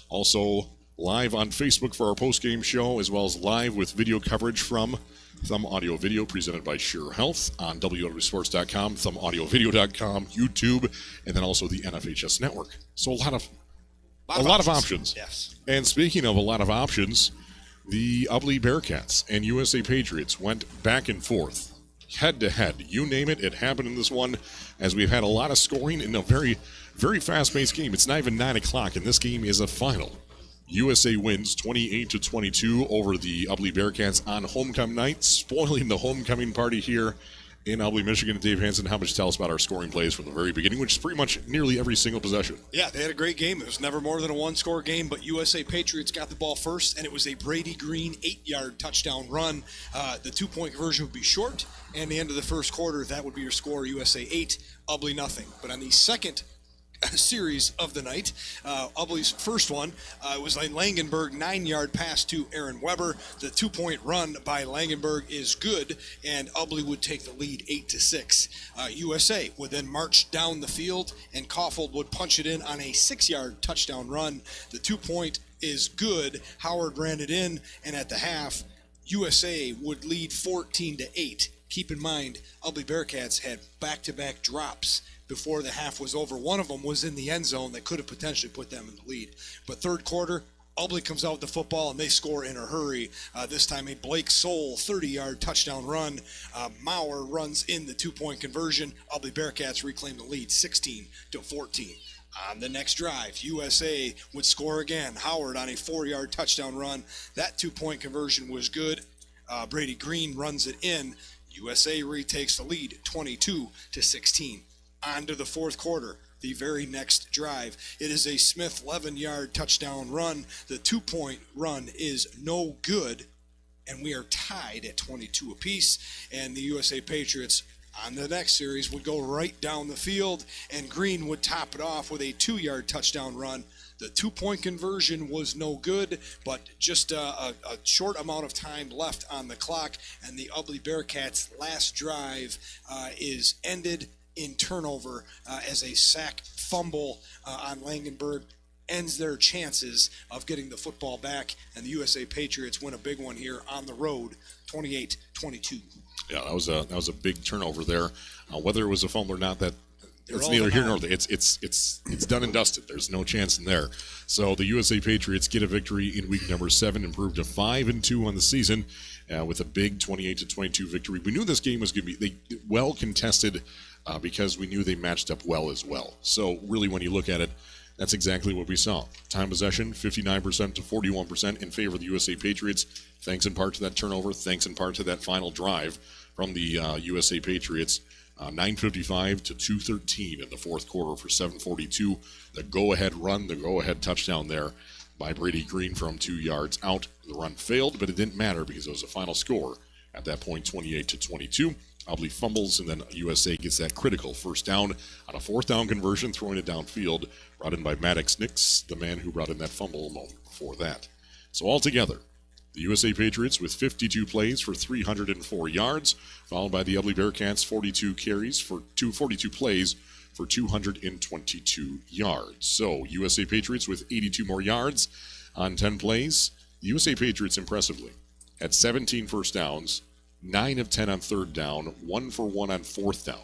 Also, live on Facebook for our post-game show, as well as live with video coverage from Thumb Audio Video presented by Scheurer Health on WLEWsports.com, ThumbAudioVideo.com, YouTube, and then also the NFHS Network. So a lot of options. Yes. And speaking of a lot of options, the Ubly Bearcats and USA Patriots went back and forth, head-to-head. You name it, it happened in this one, as we've had a lot of scoring in a very, very fast-paced game. It's not even 9 o'clock, and this game is a final. USA wins 28-22 over the Ubly Bearcats on homecoming night, spoiling the homecoming party here in Ubly, Michigan. Dave Hansen, how much tell us about our scoring plays from the very beginning, which is pretty much nearly every single possession? Yeah, they had a great game. It was never more than a one-score game, but USA Patriots got the ball first, and it was a Brady Green 8-yard touchdown run. The two-point conversion would be short, and the end of the first quarter, that would be your score, USA 8, Ubly nothing. But on the second series of the night. Ubly's first one was a Langenberg 9-yard pass to Aaron Weber. The 2-point run by Langenberg is good, and Ubly would take the lead 8-6. USA would then march down the field, and Kaufhold would punch it in on a 6-yard touchdown run. The 2-point is good. Howard ran it in, and at the half, USA would lead 14-8. Keep in mind, Ubly Bearcats had back-to-back drops before the half was over. One of them was in the end zone that could have potentially put them in the lead. But third quarter, Ubly comes out with the football, and they score in a hurry. This time a Blake Soul 30-yard touchdown run. Maurer runs in the 2-point conversion. Ubly Bearcats reclaim the lead 16-14. On the next drive, USA would score again. Howard on a 4-yard touchdown run. That 2-point conversion was good. Brady Green runs it in. USA retakes the lead 22-16. On to the fourth quarter, the very next drive. It is a Smith 11-yard touchdown run. The 2-point run is no good, and we are tied at 22 apiece. And the USA Patriots on the next series would go right down the field, and Green would top it off with a 2-yard touchdown run. The 2-point conversion was no good, but just a short amount of time left on the clock, and the Ubly Bearcats' last drive is ended in turnover as a sack fumble on Langenberg ends their chances of getting the football back, and the USA Patriots win a big one here on the road, 28-22. Yeah, that was a big turnover there. Whether it was a fumble or not, it's neither here nor there. It's done and dusted. There's no chance in there. So the USA Patriots get a victory in week number 7, improved to 5-2 on the season with a big 28-22 victory. We knew this game was going to be well contested because we knew they matched up well as well. So really, when you look at it, that's exactly what we saw. Time possession, 59% to 41% in favor of the USA Patriots, thanks in part to that turnover, thanks in part to that final drive from the USA Patriots. 9:55 to 2:13 in the fourth quarter for 7:42. The go-ahead run, the go-ahead touchdown there by Brady Green from 2 yards out. The run failed, but it didn't matter because it was a final score at that point, 28-22. Ubly fumbles, and then USA gets that critical first down on a 4th down conversion, throwing it downfield, brought in by Maddox Nix, the man who brought in that fumble a moment before that. So altogether, the USA Patriots with 52 plays for 304 yards, followed by the Ubly Bearcats 42 plays for 222 yards. So USA Patriots with 82 more yards on 10 plays. The USA Patriots impressively had 17 first downs, 9 of 10 on 3rd down, 1 for 1 on 4th down.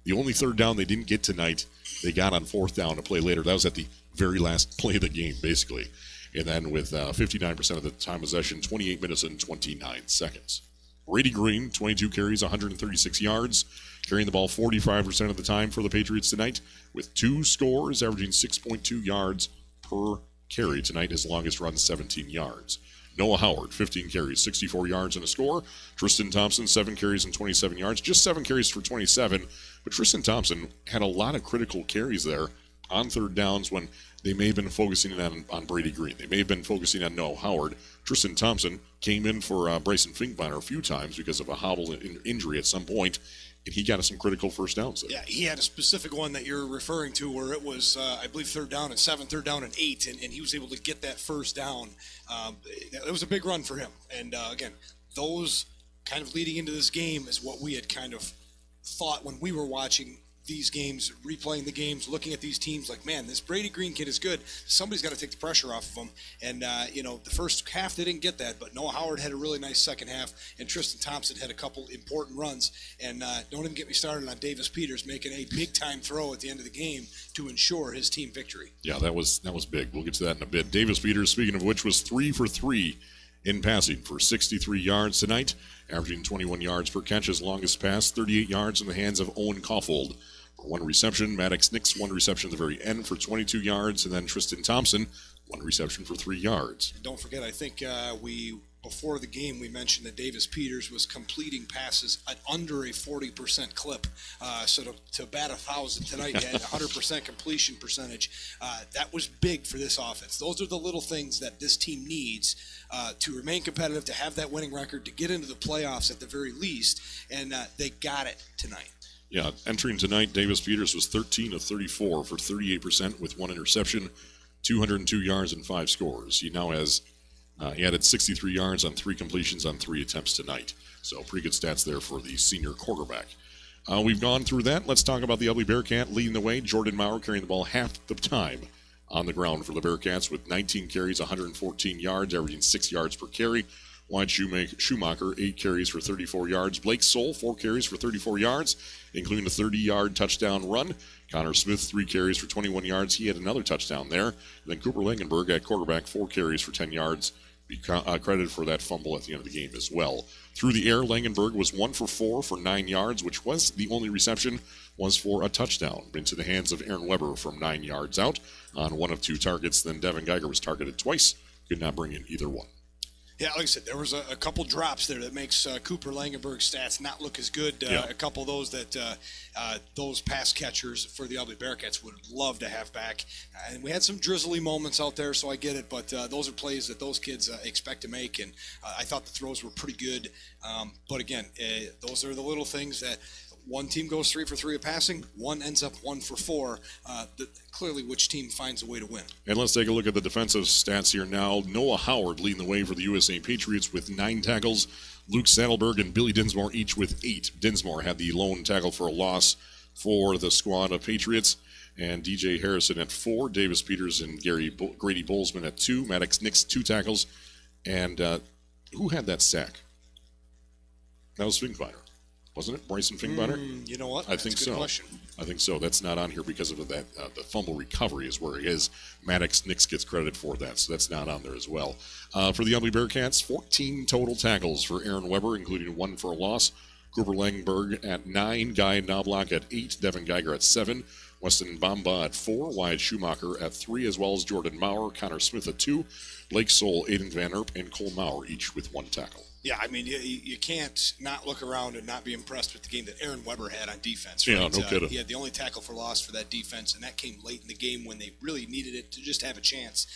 The only 3rd down they didn't get tonight, they got on 4th down to play later. That was at the very last play of the game, basically. And then with 59% of the time possession, 28 minutes and 29 seconds. Brady Green, 22 carries, 136 yards, carrying the ball 45% of the time for the Patriots tonight, with 2 scores, averaging 6.2 yards per carry tonight. His longest run, 17 yards. Noah Howard, 15 carries, 64 yards and a score. Tristan Thompson, 7 carries and 27 yards. Just 7 carries for 27. But Tristan Thompson had a lot of critical carries there on 3rd downs when they may have been focusing on Brady Green. They may have been focusing on Noah Howard. Tristan Thompson came in for Bryson Finkbeiner a few times because of a hobble injury at some point, and he got us some critical first downs there. Yeah, he had a specific one that you're referring to where it was, I believe, 3rd down and 7, 3rd down and 8, and he was able to get that first down. It was a big run for him. And again, those kind of leading into this game is what we had kind of thought when we were watching these games, replaying the games, looking at these teams like, man, this Brady Green kid is good. Somebody's got to take the pressure off of him. And, the first half they didn't get that, but Noah Howard had a really nice second half, and Tristan Thompson had a couple important runs. And don't even get me started on Davis Peters making a big-time throw at the end of the game to ensure his team victory. Yeah, that was big. We'll get to that in a bit. Davis Peters, speaking of which, was 3 for 3 in passing for 63 yards tonight, averaging 21 yards per catch. His longest pass, 38 yards in the hands of Owen Kaufhold. 1 reception. Maddox Nix, 1 reception at the very end for 22 yards. And then Tristan Thompson, 1 reception for 3 yards. And don't forget, I think before the game, we mentioned that Davis Peters was completing passes at under a 40% clip. So to bat 1,000 tonight, he had 100% completion percentage. That was big for this offense. Those are the little things that this team needs to remain competitive, to have that winning record, to get into the playoffs at the very least. And they got it tonight. Yeah, entering tonight, Davis Peters was 13 of 34 for 38% with 1 interception, 202 yards and 5 scores. He now has he added 63 yards on 3 completions on 3 attempts tonight. So pretty good stats there for the senior quarterback. We've gone through that. Let's talk about the Ubly Bearcat leading the way. Jordan Maurer carrying the ball half the time on the ground for the Bearcats with 19 carries, 114 yards, averaging 6 yards per carry. Wyatt Schumacher, 8 carries for 34 yards. Blake Soll, 4 carries for 34 yards, including a 30-yard touchdown run. Connor Smith, 3 carries for 21 yards. He had another touchdown there. And then Cooper Langenberg at quarterback, 4 carries for 10 yards. Credited for that fumble at the end of the game as well. Through the air, Langenberg was 1 for 4 for 9 yards, which was the only reception was for a touchdown into the hands of Aaron Weber from 9 yards out on 1 of 2 targets. Then Devin Geiger was targeted twice, could not bring in either one. Yeah, like I said, there was a couple drops there that makes Cooper Langenberg's stats not look as good. A couple of those that those pass catchers for the Ubly Bearcats would love to have back. And we had some drizzly moments out there, so I get it. But those are plays that those kids expect to make. And I thought the throws were pretty good. But again, those are the little things that one team goes 3 for 3 of passing, one ends up 1 for 4. Clearly, which team finds a way to win. And let's take a look at the defensive stats here now. Noah Howard leading the way for the USA Patriots with 9 tackles. Luke Saddleberg and Billy Dinsmore each with 8. Dinsmore had the lone tackle for a loss for the squad of Patriots. And DJ Harrison at 4. Davis Peters and Grady Bolzman at 2. Maddox Nix, 2 tackles. And who had that sack? That was Finkbeiner. Wasn't it Bryson Finkbeiner? You know what? I think so. Question. I think so. That's not on here because of that. The fumble recovery is where it is. Maddox Nix gets credit for that, so that's not on there as well. For the Ubly Bearcats, 14 total tackles for Aaron Weber, including 1 for a loss. Cooper Langenberg at 9, Guy Knobloch at 8, Devin Geiger at 7, Weston Bamba at 4, Wyatt Schumacher at 3, as well as Jordan Maurer, Connor Smith at 2, Blake Soll, Aiden Van Erp, and Cole Maurer, each with 1 tackle. Yeah, I mean, you can't not look around and not be impressed with the game that Aaron Weber had on defense. Right? Yeah, no kidding. He had the only tackle for loss for that defense, and that came late in the game when they really needed it to just have a chance.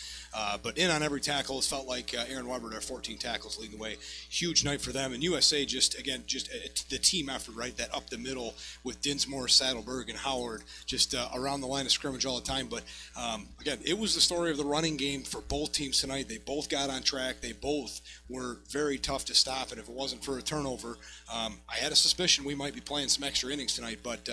But in on every tackle, it felt like Aaron Weber had 14 tackles leading the way. Huge night for them. And USA just the team effort, right, that up the middle with Dinsmore, Saddleberg, and Howard just around the line of scrimmage all the time. But, again, it was the story of the running game for both teams tonight. They both got on track. They both were very tough to stop. And if it wasn't for a turnover, I had a suspicion we might be playing some extra innings tonight. But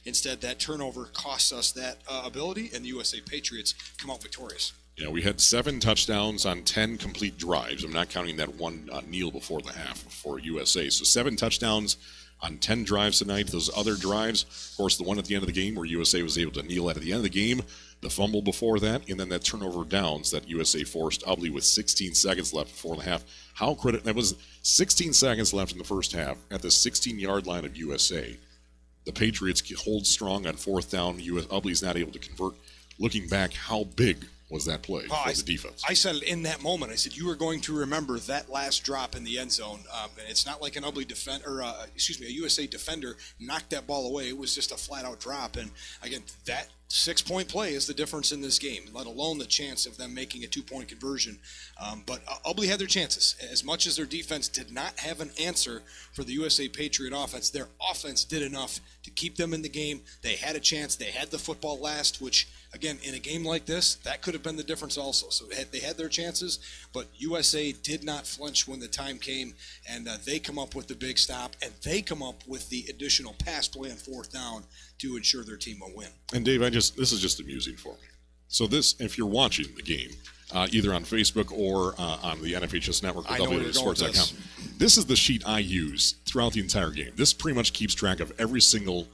instead, that turnover costs us that ability, and the USA Patriots come out victorious. Yeah, we had 7 touchdowns on 10 complete drives. I'm not counting that one kneel before the half for USA. So 7 touchdowns on 10 drives tonight. Those other drives, of course, the one at the end of the game where USA was able to kneel at the end of the game, the fumble before that, and then that turnover downs that USA forced Ubly with 16 seconds left before the half. How critical? That was 16 seconds left in the first half at the 16-yard line of USA. The Patriots hold strong on 4th down. Ubly's not able to convert. Looking back, how big was that play for the defense? I said it in that moment. I said you are going to remember that last drop in the end zone. And it's not like an Ubly defender, a USA defender knocked that ball away. It was just a flat-out drop. And again, that 6-point play is the difference in this game, let alone the chance of them making a 2-point conversion. But Ubly had their chances. As much as their defense did not have an answer for the USA Patriot offense, their offense did enough to keep them in the game. They had a chance. They had the football last, which, again, in a game like this, that could have been the difference also. So they had their chances, but USA did not flinch when the time came, and they come up with the big stop, and they come up with the additional pass play on 4th down to ensure their team will win. And Dave, this is just amusing for me. So this, if you're watching the game, either on Facebook or on the MHSAA Network or WLEW this is the sheet I use throughout the entire game. This pretty much keeps track of every single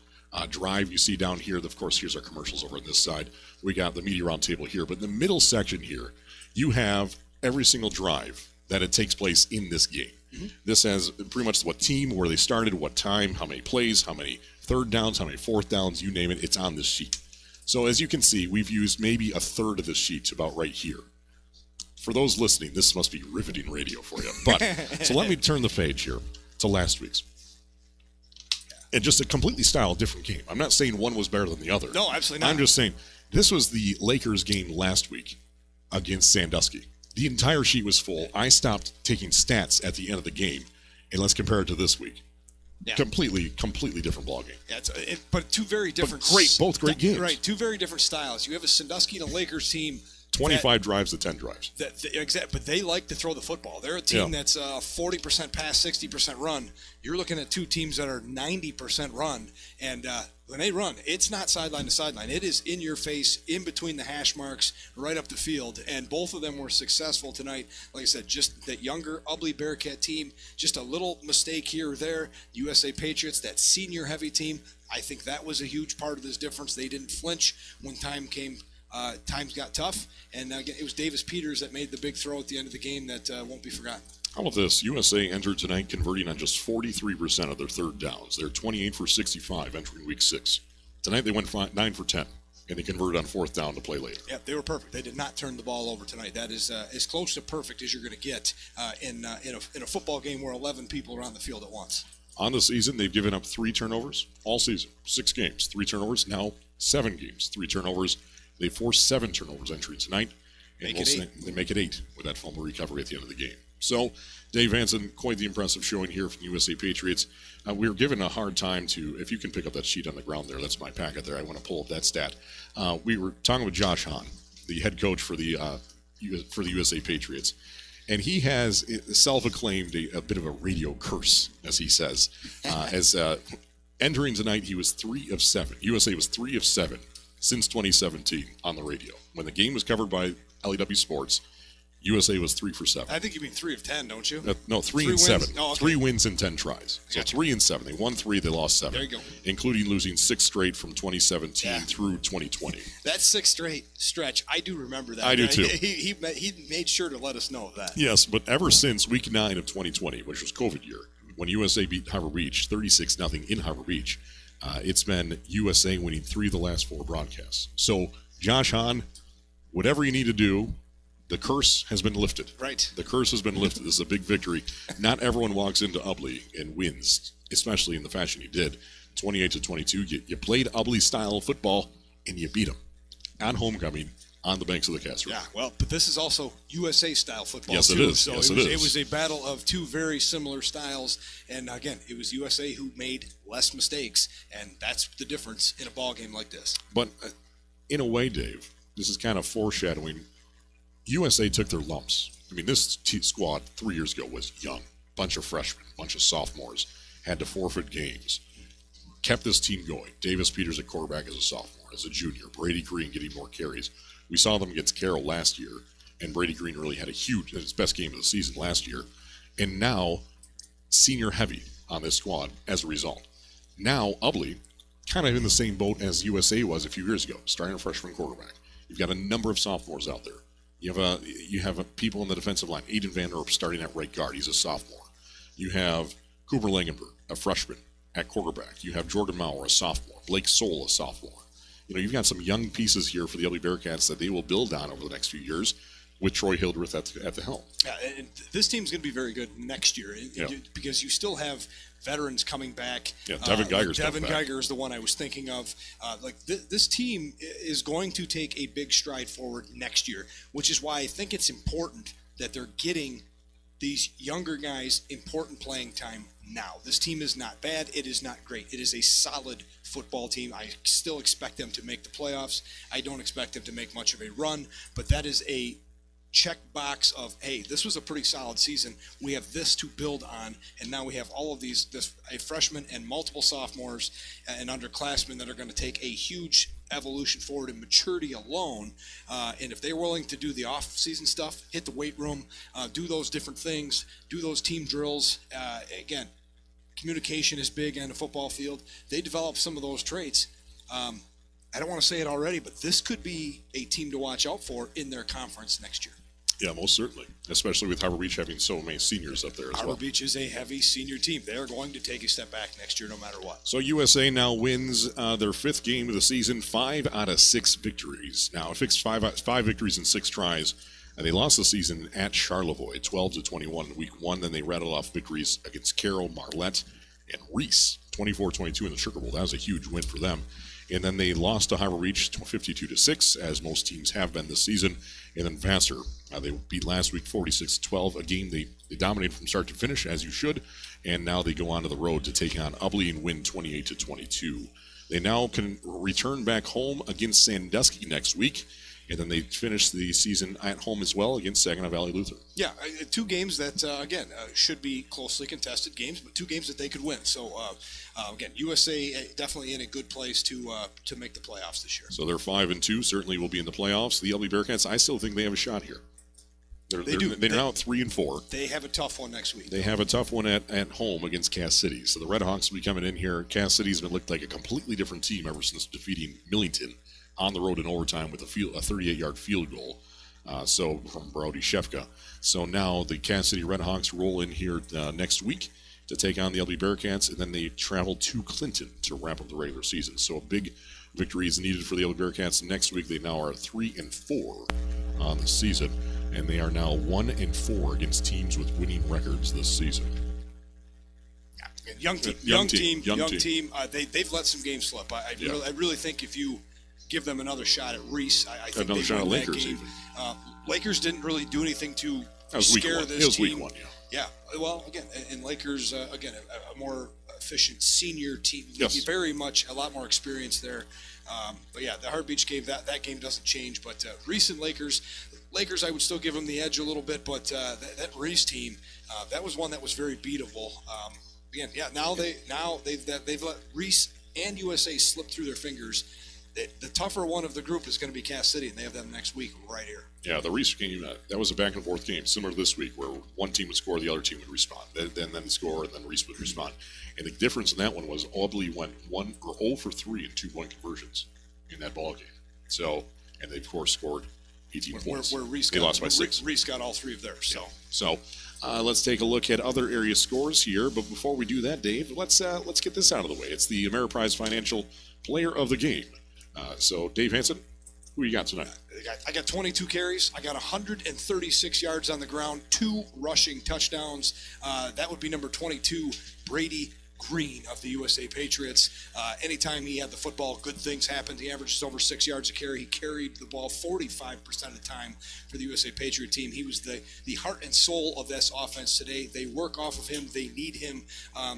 drive you see down here. Of course, here's our commercials over on this side. We got the media roundtable here. But in the middle section here, you have every single drive that it takes place in this game. Mm-hmm. This has pretty much what team, where they started, what time, how many plays, how many 3rd downs, how many 4th downs, you name it, it's on this sheet. So as you can see, we've used maybe a third of the sheet about right here. For those listening, this must be riveting radio for you. But so let me turn the page here to last week's. And just a completely different game. I'm not saying one was better than the other. No, absolutely not. I'm just saying this was the Lakers game last week against Sandusky. The entire sheet was full. I stopped taking stats at the end of the game, and let's compare it to this week. Yeah. Completely different ballgame. Yeah, but two very different. Both great games. Right, two very different styles. You have a Sandusky and a Lakers team. 25 drives to 10 drives. But they like to throw the football. They're a team that's 40% pass, 60% run. You're looking at two teams that are 90% run. And when they run, it's not sideline to sideline. It is in your face, in between the hash marks, right up the field. And both of them were successful tonight. Like I said, just that younger Ubly Bearcat team, just a little mistake here or there. USA Patriots, that senior-heavy team, I think that was a huge part of this difference. They didn't flinch when time came. Times got tough, and again, it was Davis Peters that made the big throw at the end of the game that won't be forgotten. How about this? USA entered tonight converting on just 43% of their third downs. They're 28 for 65 entering week 6. Tonight they went 9 for 10, and they converted on fourth down to play later. Yeah, they were perfect. They did not turn the ball over tonight. That is as close to perfect as you're going to get in a football game where 11 people are on the field at once. On the season, they've given up 3 turnovers all season. 6 games, 3 turnovers. Now 7 games, 3 turnovers. They forced 7 turnovers entering tonight, and they make it 8 with that fumble recovery at the end of the game. So, Dave Hansen, quite the impressive showing here from the USA Patriots. We were given a hard time to, if you can pick up that sheet on the ground there, that's my packet there. I want to pull up that stat. We were talking with Josh Hahn, the head coach for the USA Patriots, and he has self-acclaimed a bit of a radio curse, as he says. Entering tonight, he was 3 of 7. USA was 3 of 7. Since 2017 on the radio. When the game was covered by LEW Sports, USA was 3 for 7. I think you mean 3 of 10, don't you? No, 3 and 7. Oh, okay. 3 wins in 10 tries. So 3 and 7. They won 3, they lost 7. There you go. Including losing 6 straight from 2017 through 2020. That 6 straight stretch, I do remember that. I do too. He made sure to let us know of that. Yes, but ever since week 9 of 2020, which was COVID year, when USA beat Harbor Beach 36-0 in Harbor Beach, it's been USA winning 3 of the last 4 broadcasts. So, Josh Hahn, whatever you need to do, the curse has been lifted. Right. The curse has been lifted. This is a big victory. Not everyone walks into Ubly and wins, especially in the fashion you did. 28-22, you played Ubly-style football, and you beat them. On homecoming, on the banks of the Castro. Yeah, well, but this is also USA-style football, yes, too. It is. So yes, it is. was a battle of 2 very similar styles. And, again, it was USA who made less mistakes, and that's the difference in a ball game like this. But in a way, Dave, this is kind of foreshadowing. USA took their lumps. I mean, this squad 3 years ago was young. Bunch of freshmen, bunch of sophomores, had to forfeit games. Kept this team going. Davis Peters at quarterback as a sophomore, as a junior. Brady Green getting more carries. We saw them against Carroll last year, and Brady Green really had his best game of the season last year. And now, senior heavy on this squad as a result. Now, Ubly, kind of in the same boat as USA was a few years ago, starting a freshman quarterback. You've got a number of sophomores out there. You have people on the defensive line. Aiden Van Erp starting at right guard. He's a sophomore. You have Cooper Langenberg, a freshman, at quarterback. You have Jordan Maurer, a sophomore. Blake Soul, a sophomore. You've got some young pieces here for the Ubly Bearcats that they will build on over the next few years with Troy Hildreth at the helm. Yeah, and this team's going to be very good next year because you still have veterans coming back. Yeah, Devin Geiger's Devin Geiger is the one I was thinking of. This team is going to take a big stride forward next year, which is why I think it's important that they're getting these younger guys important playing time now. This team is not bad. It is not great. It is a solid football team. I still expect them to make the playoffs. I don't expect them to make much of a run, but that is a check box of, hey, this was a pretty solid season. We have this to build on, and now we have all of a freshman and multiple sophomores and underclassmen that are going to take a huge evolution forward in maturity alone. And if they're willing to do the off-season stuff, hit the weight room, do those different things, do those team drills, again, communication is big on the football field. They develop some of those traits. I don't want to say it already, but this could be a team to watch out for in their conference next year. Yeah, most certainly, especially with Harbor Beach having so many seniors up there as well. Harbor Beach is a heavy senior team. They're going to take a step back next year no matter what. So USA now wins their 5th game of the season, 5 out of 6 victories. Now, it fixed 5 victories in 6 tries, and they lost the season at Charlevoix, 12-21 in week 1. Then they rattled off victories against Carroll, Marlette, and Reese, 24-22 in the Sugar Bowl. That was a huge win for them. And then they lost to Harbor Beach 52-6, as most teams have been this season. And then Vassar, they beat last week 46-12, a game they dominated from start to finish, as you should. And now they go on to the road to take on Ubly and win 28-22. They now can return back home against Sandusky next week. And then they finish the season at home as well against Saginaw Valley Lutheran. Yeah, two games that, again, should be closely contested games, but two games that they could win. So, again, USA definitely in a good place to make the playoffs this year. So they're 5-2, certainly will be in the playoffs. The Ubly Bearcats, I still think they have a shot here. They're now at 3-4. They have a tough one next week. They have a tough one at home against Cass City. So the Red Hawks will be coming in here. Cass City's been looked like a completely different team ever since defeating Millington on the road in overtime with a 38-yard field goal. So from Brody Shefka. So now the Cass City Red Hawks roll in here next week to take on the Ubly Bearcats, and then they travel to Clinton to wrap up the regular season. So a big victory is needed for the Ubly Bearcats next week. They now are 3-4 on the season, and they are now 1-4 against teams with winning records this season. Young team. They've let some games slip. I really think if you give them another shot at Reese, I think another shot at win Lakers. that game. Lakers didn't really do anything to scare this team. It was week 1, yeah. Well, again, and Lakers, again, a more efficient senior team. Yes. Very much a lot more experience there. But yeah, the Hard Beach game, that game doesn't change. But recent Lakers, I would still give them the edge a little bit. But that Reese team, that was one that was very beatable. Again, yeah. Now they've let Reese and USA slip through their fingers. The tougher one of the group is going to be Cass City, and they have them next week right here. Yeah, the Reese game, that was a back-and-forth game, similar to this week, where one team would score, the other team would respond. Then score, and then Reese would respond. And the difference in that one was Ubly went 0 for 3 in 2-point conversions in that ball game. So, and they, of course, scored 18 points. Where Reese they lost by 6. Reese got all 3 of theirs. So let's take a look at other area scores here. But before we do that, Dave, let's get this out of the way. It's the Ameriprise Financial Player of the Game. So, Dave Hansen, who you got tonight? I got 22 carries. I got 136 yards on the ground, 2 rushing touchdowns. That would be number 22, Brady Green of the USA Patriots. Anytime he had the football, good things happened. He averages over 6 yards a carry. He carried the ball 45% of the time for the USA Patriot team. He was the heart and soul of this offense today. They work off of him. They need him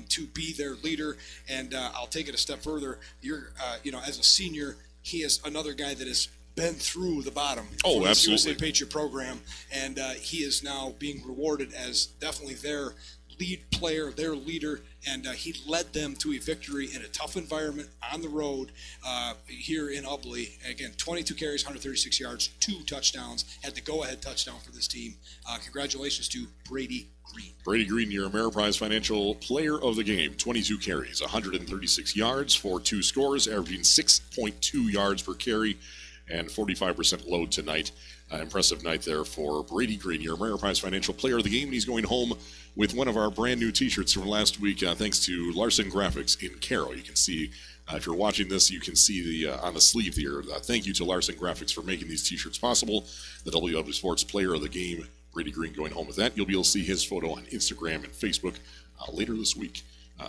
to be their leader. And I'll take it a step further. As a senior, he is another guy that has been through the bottom for this USA Patriot program, and he is now being rewarded as definitely their lead player, their leader, and he led them to a victory in a tough environment on the road here in Ubly. Again, 22 carries, 136 yards, 2 touchdowns, had the go-ahead touchdown for this team. Congratulations to Brady Green. Brady Green, your Ameriprise Financial Player of the Game. 22 carries, 136 yards for 2 scores, averaging 6.2 yards per carry, and 45% load tonight. Impressive night there for Brady Green, your Ameriprise Financial Player of the Game. And he's going home with one of our brand new t-shirts from last week, thanks to Larson Graphics in Carroll. You can see, if you're watching this, you can see on the sleeve here. Thank you to Larson Graphics for making these t-shirts possible. The WLEW Sports Player of the Game, Brady Green, going home with that. You'll be able to see his photo on Instagram and Facebook later this week.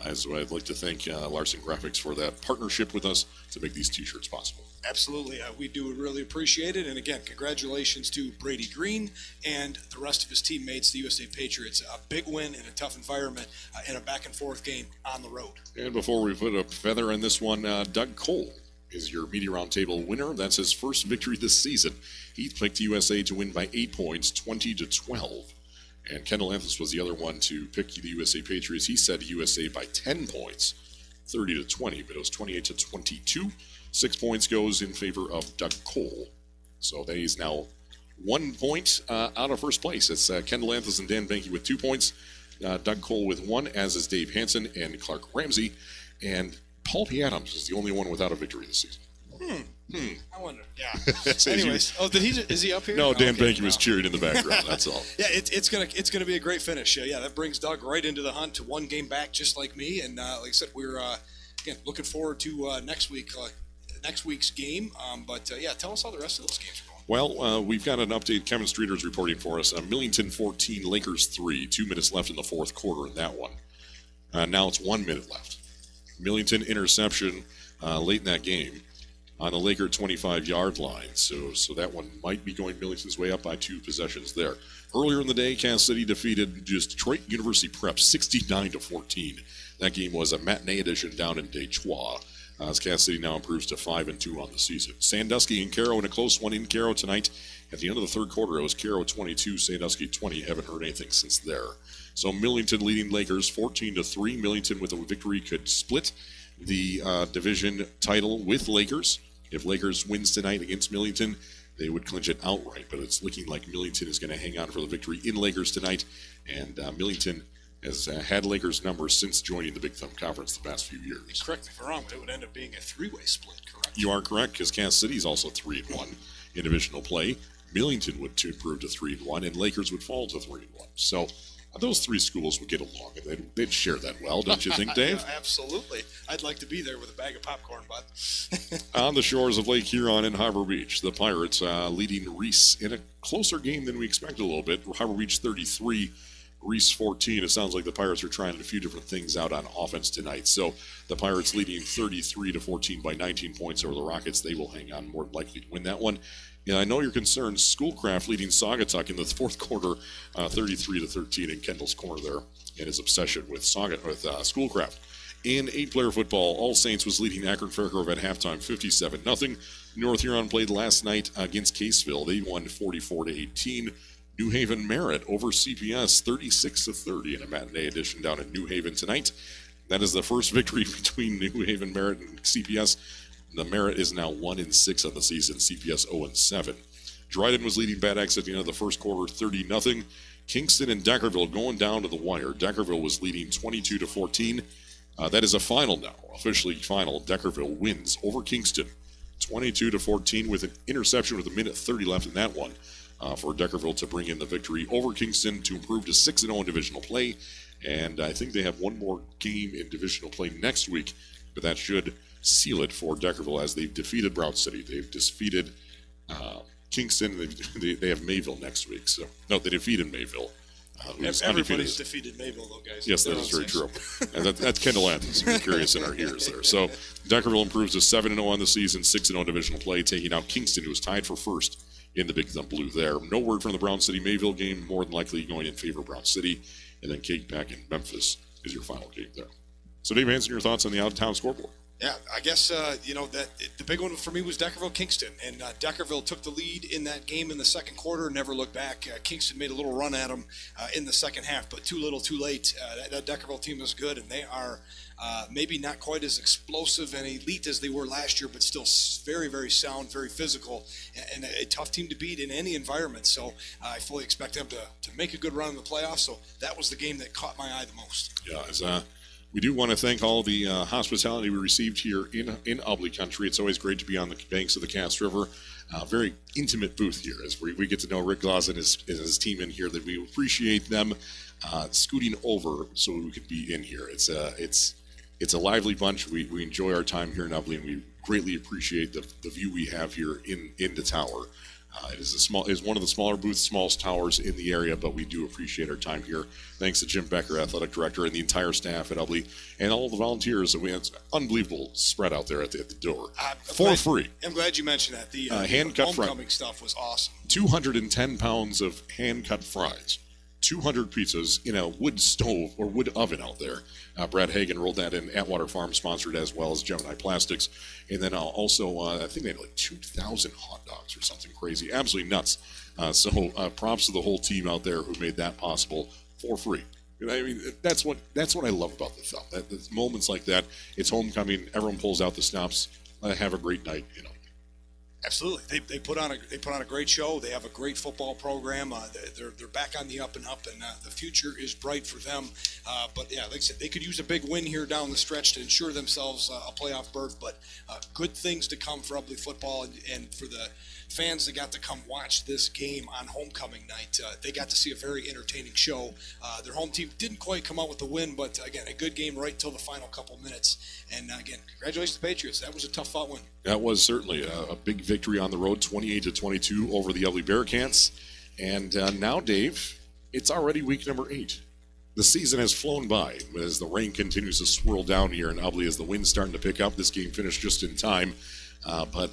As I'd like to thank Larson Graphics for that partnership with us to make these t-shirts possible. Absolutely. We do really appreciate it. And again, congratulations to Brady Green and the rest of his teammates, the USA Patriots. A big win in a tough environment in a back-and-forth game on the road. And before we put a feather in this one, Doug Cole is your Media Roundtable winner. That's his first victory this season. Heath picked USA to win by 8 points, 20-12. And Kendall Anthus was the other one to pick the USA Patriots. He said USA by 10 points, 30-20, but it was 28-22. 6 points goes in favor of Doug Cole. So he's now 1 point out of first place. It's Kendall Anthus and Dan Benke with 2 points. Doug Cole with 1, as is Dave Hansen and Clark Ramsey. And Paul P. Adams is the only one without a victory this season. I wonder. Yeah. Anyways, is he up here? No, Dan Benke was cheering in the background. That's all. Yeah, it's gonna be a great finish. Yeah, that brings Doug right into the hunt to 1 game back, just like me. And like I said, we're again looking forward to next week's game. But tell us how the rest of those games are going. Well, we've got an update. Kevin Streeter's reporting for us. Millington 14, Lakers 3. 2 minutes left in the fourth quarter in that one. Now it's 1 minute left. Millington interception late in that game. on the Laker 25-yard line. So that one might be going Millington's way up by 2 possessions there. Earlier in the day, Kansas City defeated just Detroit University Prep 69-14. That game was a matinee edition down in Detroit. As Kansas City now improves to 5-2 on the season. Sandusky and Caro in a close one in Caro tonight. At the end of the third quarter, it was Caro 22, Sandusky 20. Haven't heard anything since there. So Millington leading Lakers 14-3. Millington with a victory could split the division title with Lakers. If Lakers wins tonight against Millington, they would clinch it outright. But it's looking like Millington is going to hang on for the victory in Lakers tonight. And Millington has had Lakers' numbers since joining the Big Thumb Conference the past few years. Correct me if I'm wrong, but it would end up being a 3-way split, correct? You are correct, because Kansas City is also 3-1 in divisional play. Millington would improve to 3-1, and Lakers would fall to 3-1. So those 3 schools would get along, and they'd share that well, don't you think, Dave? Yeah, absolutely. I'd like to be there with a bag of popcorn, bud. On the shores of Lake Huron in Harbor Beach, the Pirates leading Reese in a closer game than we expected a little bit. Harbor Beach 33, Reese 14. It sounds like the Pirates are trying a few different things out on offense tonight. So the Pirates leading 33-14 by 19 points over the Rockets. They will hang on, more likely to win that one. And I know you're concerned. Schoolcraft leading Saugatuck in the fourth quarter, 33-13 in Kendall's corner there, and his obsession with Schoolcraft. In 8-player football, All Saints was leading Akron Fairgrove at halftime, 57-0. North Huron played last night against Caseville. They won 44-18. New Haven Merritt over CPS 36-30 in a matinee edition down in New Haven tonight. That is the first victory between New Haven Merritt and CPS. The Merritt is now 1-6 on the season. CPS 0-7. Dryden was leading Bad Axe at the end of the first quarter, 30-0. Kingston and Deckerville going down to the wire. Deckerville was leading 22-14. That is a final now, officially final. Deckerville wins over Kingston, 22-14 with an interception with 1:30 left in that one. For Deckerville to bring in the victory over Kingston to improve to 6-0 in divisional play. And I think they have one more game in divisional play next week, but that should seal it for Deckerville as they've defeated Brown City. They've defeated Kingston. They have Mayville next week. So no, they defeated Mayville. Everybody's defeated Mayville, though, guys. Yes, that is very true. And that's Kendall Athens. We're curious in our ears there. So Deckerville improves to 7-0 on the season, 6-0 divisional play, taking out Kingston, who was tied for first in the Big Thumb Blue there. No word from the Brown City Mayville game, more than likely going in favor of Brown City. And then Cape Pack in Memphis is your final game there. So Dave Hansen, your thoughts on the out-of-town scoreboard? Yeah, I guess, that the big one for me was Deckerville-Kingston. And Deckerville took the lead in that game in the second quarter, never looked back. Kingston made a little run at them in the second half, but too little, too late. That Deckerville team is good, and they are maybe not quite as explosive and elite as they were last year, but still very, very sound, very physical, and a tough team to beat in any environment. So I fully expect them to make a good run in the playoffs. So that was the game that caught my eye the most. Yeah, we do want to thank all the hospitality we received here in Ubly country. It's always great to be on the banks of the Cass River. Very intimate booth here as we get to know Rick Glass and his team in here. That we appreciate them scooting over so we could be in here. It's a lively bunch. We enjoy our time here in Ubly, and we greatly appreciate the view we have here in the tower. It is one of the smaller booths, smallest towers in the area, but we do appreciate our time here. Thanks to Jim Becker, athletic director, and the entire staff at Ubly, and all the volunteers. That we had unbelievable spread out there at the door for free. I'm glad you mentioned that. The hand-cut homecoming stuff was awesome. 210 pounds of hand-cut fries. 200 pizzas in a wood stove or wood oven out there. Brad Hagan rolled that in. Atwater Farm sponsored, as well as Gemini Plastics. And then also, I think they had like 2,000 hot dogs or something crazy. Absolutely nuts. So props to the whole team out there who made that possible for free. I mean, that's what I love about the Thumb. That moments like that. It's homecoming. Everyone pulls out the stops. Have a great night. Absolutely, they put on a great show. They have a great football program. They're back on the up and up, and the future is bright for them. But yeah, like I said, they could use a big win here down the stretch to ensure themselves a playoff berth. But good things to come for Ubly football, and for the fans that got to come watch this game on homecoming night. They got to see a very entertaining show. Their home team didn't quite come out with the win, but again, a good game right till the final couple minutes. And again, congratulations to the Patriots. That was a tough fought win. That was certainly a big victory on the road, 28-22 over the Ubly Bearcats. And now, Dave, it's already week number 8. The season has flown by as the rain continues to swirl down here in Ubly as the wind's starting to pick up. This game finished just in time. But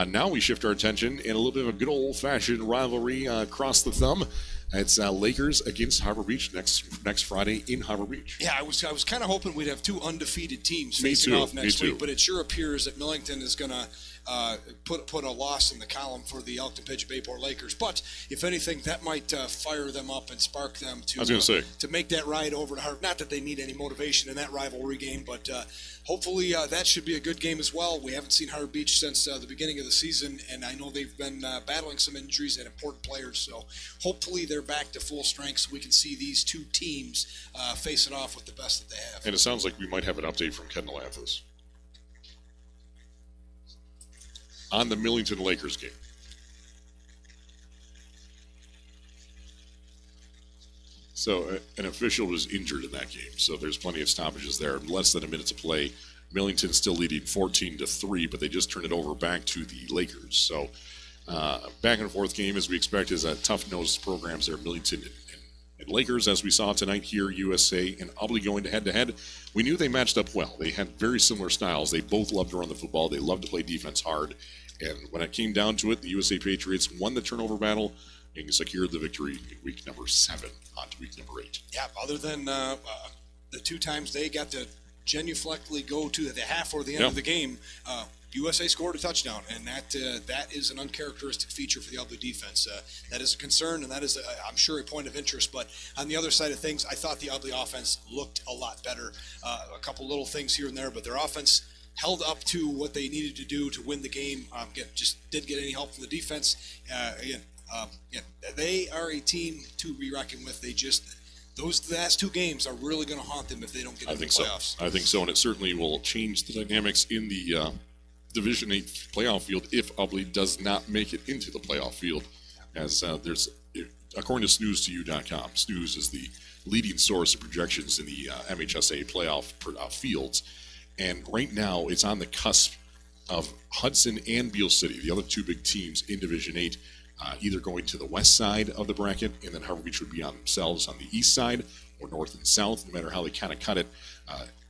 now we shift our attention in a little bit of a good old-fashioned rivalry across the thumb. It's Lakers against Harbor Beach next Friday in Harbor Beach. Yeah, I was kind of hoping we'd have two undefeated teams facing off next week, but it sure appears that Millington is going to put a loss in the column for the Elkton-Pigeon Bayport Lakers. But if anything, that might fire them up and spark them to make that ride over to Harbor. Not that they need any motivation in that rivalry game, but hopefully that should be a good game as well. We haven't seen Harbor Beach since the beginning of the season, and I know they've been battling some injuries and important players. So hopefully they're back to full strength so we can see these two teams face it off with the best that they have. And it sounds like we might have an update from Ken Lathis on the Millington Lakers game. So an official was injured in that game, so there's plenty of stoppages there. Less than a minute to play. Millington still leading 14-3, but they just turned it over back to the Lakers. So back and forth game, as we expect, is a tough-nosed programs there, Millington and Lakers, as we saw tonight here, USA and Ubly going head-to-head. We knew they matched up well. They had very similar styles. They both loved to run the football. They loved to play defense hard. And when it came down to it, the USA Patriots won the turnover battle and secured the victory in week number 7 on to week number 8. Yeah, other than the two times they got to genuflectly go to the half or the end of the game, USA scored a touchdown, and that is an uncharacteristic feature for the Ubly defense. That is a concern, and that is, I'm sure, a point of interest. But on the other side of things, I thought the Ubly offense looked a lot better. A couple little things here and there, but their offense held up to what they needed to do to win the game. Just didn't get any help from the defense. They are a team to be reckoned with. Those last two games are really going to haunt them if they don't get into the playoffs. I think so, and it certainly will change the dynamics in the Division 8 playoff field if Ubly does not make it into the playoff field. As there's, according to snooze2u.com, Snooze is the leading source of projections in the MHSAA playoff fields. And right now, it's on the cusp of Hudson and Beale City, the other two big teams in Division 8, either going to the west side of the bracket, and then Harbor Beach would be on themselves on the east side, or north and south, no matter how they kind of cut it.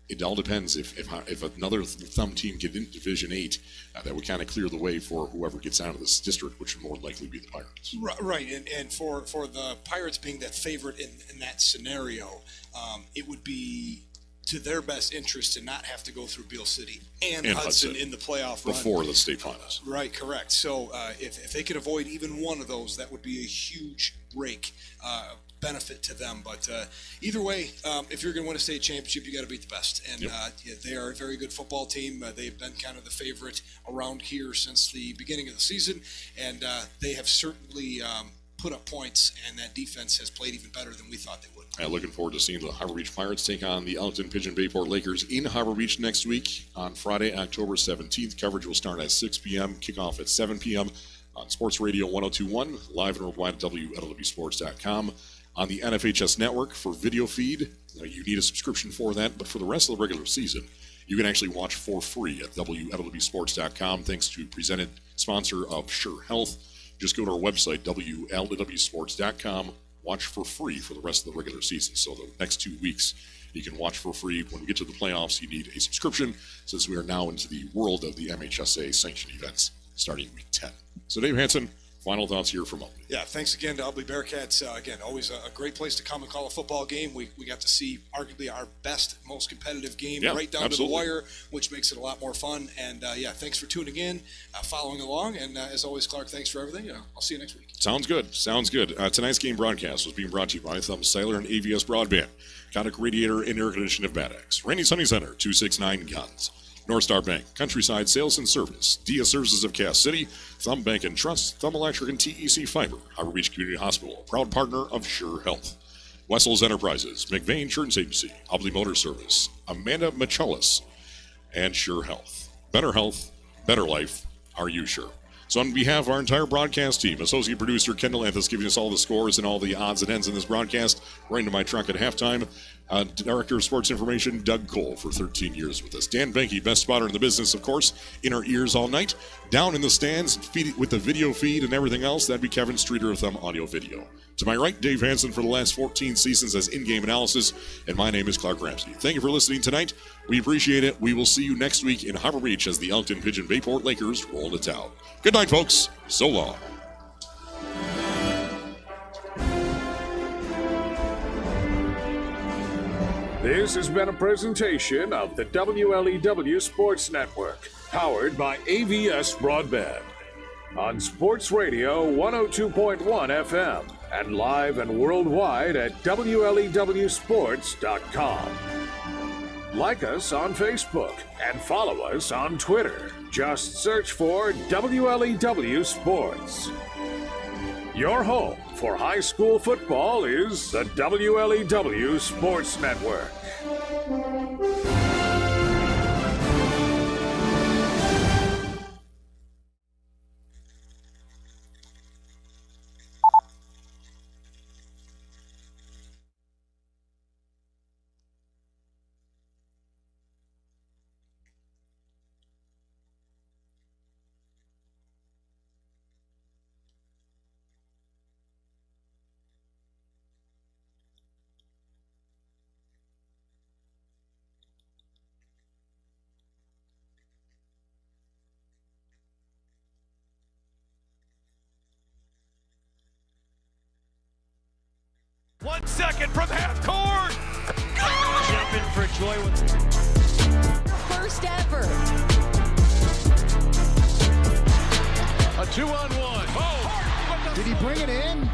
It all depends if another thumb team get into Division 8, that would kind of clear the way for whoever gets out of this district, which would more likely be the Pirates. Right, and for the Pirates being that favorite in that scenario, it would be to their best interest to not have to go through Beale City and Hudson in the playoff run. Before the state finals. Right, correct. So if they could avoid even one of those, that would be a huge break benefit to them. But either way, if you're going to win a state championship, you got to beat the best. And they are a very good football team. They've been kind of the favorite around here since the beginning of the season, and they have certainly put up points, and that defense has played even better than we thought they would. Looking forward to seeing the Harbor Beach Pirates take on the Elkton-Pigeon Bayport Lakers in Harbor Beach next week on Friday, October 17th. Coverage will start at 6 p.m., kickoff at 7 p.m. on Sports Radio 102.1, live and worldwide at WLEW on the NFHS network for video feed. You need a subscription for that, but for the rest of the regular season, you can actually watch for free at WLEW thanks to presented sponsor of Scheurer Health. Just go to our website, WLEW watch for free for the rest of the regular season. So the next 2 weeks, you can watch for free. When we get to the playoffs, you need a subscription, since we are now into the world of the MHSAA sanctioned events starting week 10. So Dave Hansen, final thoughts here from Ubly. Yeah, thanks again to Ubly Bearcats. Again, always a great place to come and call a football game. We got to see arguably our best, most competitive game right down to the wire, which makes it a lot more fun. And thanks for tuning in, following along. And as always, Clark, thanks for everything. I'll see you next week. Sounds good. Tonight's game broadcast was being brought to you by Thumb Sailor and AVS Broadband, Kodak Radiator and Air Conditioning of Bad Axe, Rainy Sunny Center, 269 Guns, North Star Bank, Countryside Sales and Service, Dia Services of Cass City, Thumb Bank and Trust, Thumb Electric and TEC Fiber, Harbor Beach Community Hospital, proud partner of Scheurer Health, Wessels Enterprises, McVeigh Insurance Agency, Ubly Motor Service, Amanda Michalis, and Scheurer Health. Better health, better life. Are you sure? So on behalf of our entire broadcast team, associate producer Kendall Anthus giving us all the scores and all the odds and ends in this broadcast, right into my truck at halftime. Director of Sports Information, Doug Cole, for 13 years with us. Dan Benke, best spotter in the business, of course, in our ears all night. Down in the stands, with the video feed and everything else, that'd be Kevin Streeter of Thumb Audio Video. To my right, Dave Hansen for the last 14 seasons as in-game analysis, and my name is Clark Ramsey. Thank you for listening tonight. We appreciate it. We will see you next week in Harbor Beach as the Elkton Pigeon Bayport Lakers roll to town. Good night, folks. So long. This has been a presentation of the WLEW Sports Network, powered by AVS Broadband. On Sports Radio 102.1 FM and live and worldwide at WLEWsports.com. Like us on Facebook and follow us on Twitter. Just search for WLEW Sports. Your home for high school football is the WLEW Sports Network. One second from half court. Jumping for joy. First ever. A 2-on-1. Oh, did he bring it in?